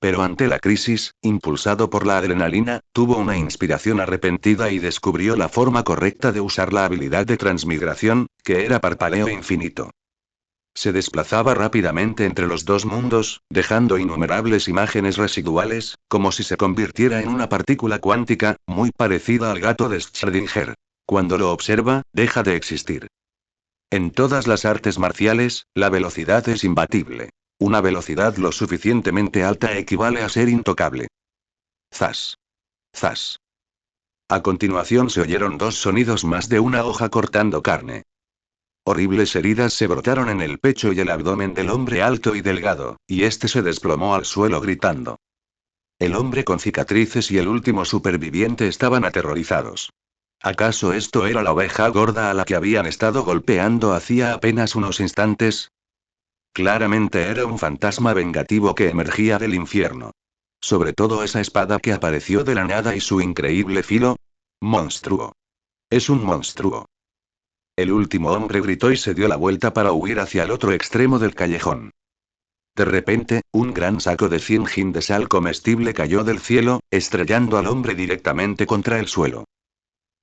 Pero ante la crisis, impulsado por la adrenalina, tuvo una inspiración arrepentida y descubrió la forma correcta de usar la habilidad de transmigración, que era parpaleo infinito. Se desplazaba rápidamente entre los 2 mundos, dejando innumerables imágenes residuales, como si se convirtiera en una partícula cuántica, muy parecida al gato de Schrödinger. Cuando lo observa, deja de existir. En todas las artes marciales, la velocidad es imbatible. Una velocidad lo suficientemente alta equivale a ser intocable. Zas. Zas. A continuación se oyeron 2 sonidos más de una hoja cortando carne. Horribles heridas se brotaron en el pecho y el abdomen del hombre alto y delgado, y este se desplomó al suelo gritando. El hombre con cicatrices y el último superviviente estaban aterrorizados. ¿Acaso esto era la oveja gorda a la que habían estado golpeando hacía apenas unos instantes? Claramente era un fantasma vengativo que emergía del infierno. Sobre todo esa espada que apareció de la nada y su increíble filo. Monstruo. Es un monstruo. El último hombre gritó y se dio la vuelta para huir hacia el otro extremo del callejón. De repente, un gran saco de Zinjin de sal comestible cayó del cielo, estrellando al hombre directamente contra el suelo.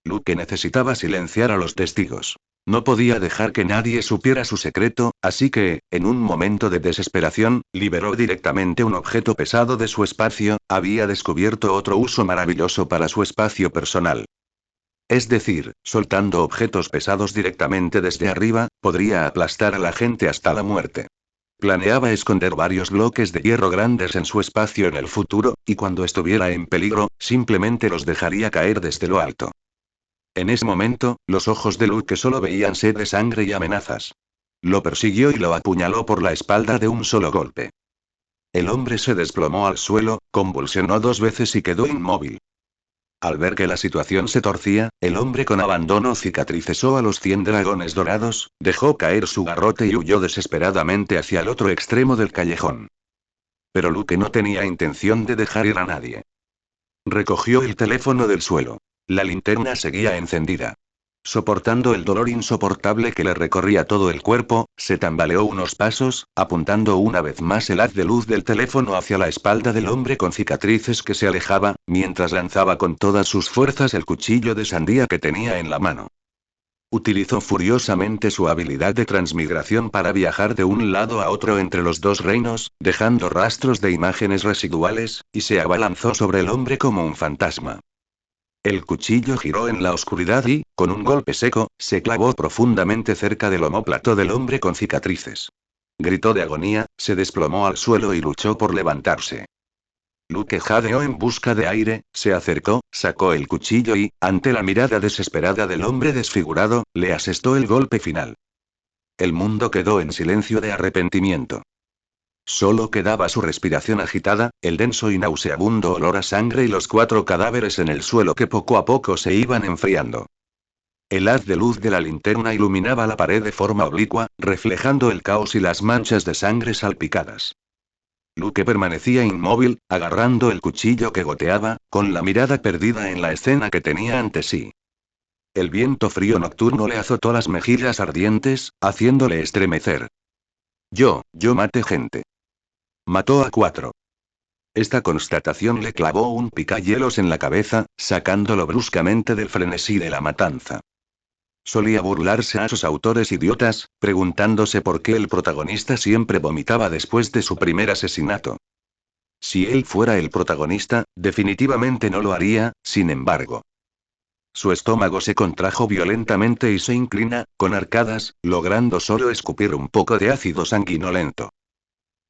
Luke necesitaba silenciar a los testigos. No podía dejar que nadie supiera su secreto, así que, en un momento de desesperación, liberó directamente un objeto pesado de su espacio. Había descubierto otro uso maravilloso para su espacio personal. Es decir, soltando objetos pesados directamente desde arriba, podría aplastar a la gente hasta la muerte. Planeaba esconder varios bloques de hierro grandes en su espacio en el futuro, y cuando estuviera en peligro, simplemente los dejaría caer desde lo alto. En ese momento, los ojos de Luke solo veían sed de sangre y amenazas. Lo persiguió y lo apuñaló por la espalda de un solo golpe. El hombre se desplomó al suelo, convulsionó 2 veces y quedó inmóvil. Al ver que la situación se torcía, el hombre con abandono cicatrizó a los 100 dragones dorados, dejó caer su garrote y huyó desesperadamente hacia el otro extremo del callejón. Pero Luke no tenía intención de dejar ir a nadie. Recogió el teléfono del suelo. La linterna seguía encendida. Soportando el dolor insoportable que le recorría todo el cuerpo, se tambaleó unos pasos, apuntando una vez más el haz de luz del teléfono hacia la espalda del hombre con cicatrices que se alejaba, mientras lanzaba con todas sus fuerzas el cuchillo de sandía que tenía en la mano. Utilizó furiosamente su habilidad de transmigración para viajar de un lado a otro entre los dos reinos, dejando rastros de imágenes residuales, y se abalanzó sobre el hombre como un fantasma. El cuchillo giró en la oscuridad y, con un golpe seco, se clavó profundamente cerca del omóplato del hombre con cicatrices. Gritó de agonía, se desplomó al suelo y luchó por levantarse. Luke jadeó en busca de aire, se acercó, sacó el cuchillo y, ante la mirada desesperada del hombre desfigurado, le asestó el golpe final. El mundo quedó en silencio de arrepentimiento. Solo quedaba su respiración agitada, el denso y nauseabundo olor a sangre y los 4 cadáveres en el suelo que poco a poco se iban enfriando. El haz de luz de la linterna iluminaba la pared de forma oblicua, reflejando el caos y las manchas de sangre salpicadas. Luke permanecía inmóvil, agarrando el cuchillo que goteaba, con la mirada perdida en la escena que tenía ante sí. El viento frío nocturno le azotó las mejillas ardientes, haciéndole estremecer. Yo maté gente. Mató a 4. Esta constatación le clavó un picahielos en la cabeza, sacándolo bruscamente del frenesí de la matanza. Solía burlarse a sus autores idiotas, preguntándose por qué el protagonista siempre vomitaba después de su primer asesinato. Si él fuera el protagonista, definitivamente no lo haría, sin embargo. Su estómago se contrajo violentamente y se inclina, con arcadas, logrando solo escupir un poco de ácido sanguinolento.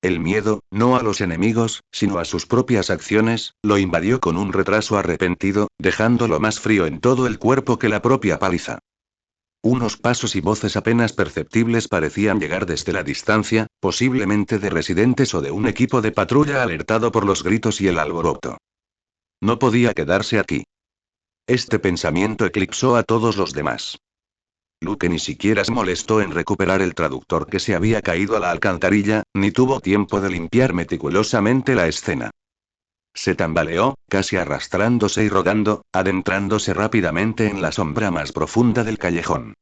El miedo, no a los enemigos, sino a sus propias acciones, lo invadió con un retraso arrepentido, dejándolo más frío en todo el cuerpo que la propia paliza. Unos pasos y voces apenas perceptibles parecían llegar desde la distancia, posiblemente de residentes o de un equipo de patrulla alertado por los gritos y el alboroto. No podía quedarse aquí. Este pensamiento eclipsó a todos los demás. Luke ni siquiera se molestó en recuperar el traductor que se había caído a la alcantarilla, ni tuvo tiempo de limpiar meticulosamente la escena. Se tambaleó, casi arrastrándose y rodando, adentrándose rápidamente en la sombra más profunda del callejón.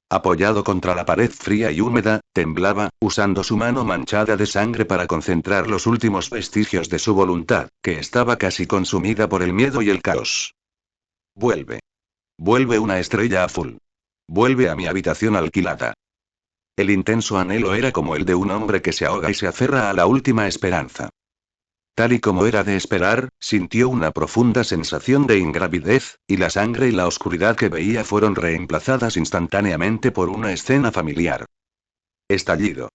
Apoyado contra la pared fría y húmeda, temblaba, usando su mano manchada de sangre para concentrar los últimos vestigios de su voluntad, que estaba casi consumida por el miedo y el caos. Vuelve. Vuelve una estrella azul. Vuelve a mi habitación alquilada. El intenso anhelo era como el de un hombre que se ahoga y se aferra a la última esperanza. Tal y como era de esperar, sintió una profunda sensación de ingravidez, y la sangre y la oscuridad que veía fueron reemplazadas instantáneamente por una escena familiar. Estallido.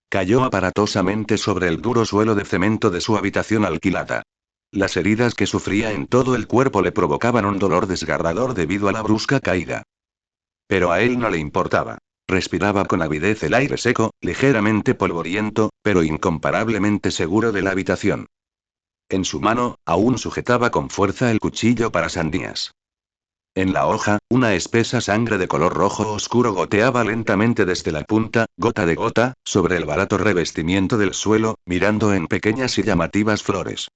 Cayó aparatosamente sobre el duro suelo de cemento de su habitación alquilada. Las heridas que sufría en todo el cuerpo le provocaban un dolor desgarrador debido a la brusca caída. Pero a él no le importaba. Respiraba con avidez el aire seco, ligeramente polvoriento, pero incomparablemente seguro de la habitación. En su mano, aún sujetaba con fuerza el cuchillo para sandías. En la hoja, una espesa sangre de color rojo oscuro goteaba lentamente desde la punta, gota de gota, sobre el barato revestimiento del suelo, mirando en pequeñas y llamativas flores.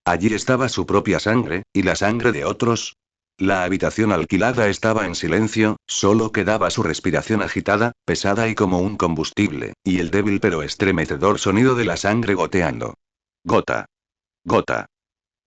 Allí estaba su propia sangre, y la sangre de otros. La habitación alquilada estaba en silencio, solo quedaba su respiración agitada, pesada y como un combustible, y el débil pero estremecedor sonido de la sangre goteando. Gota. Gota.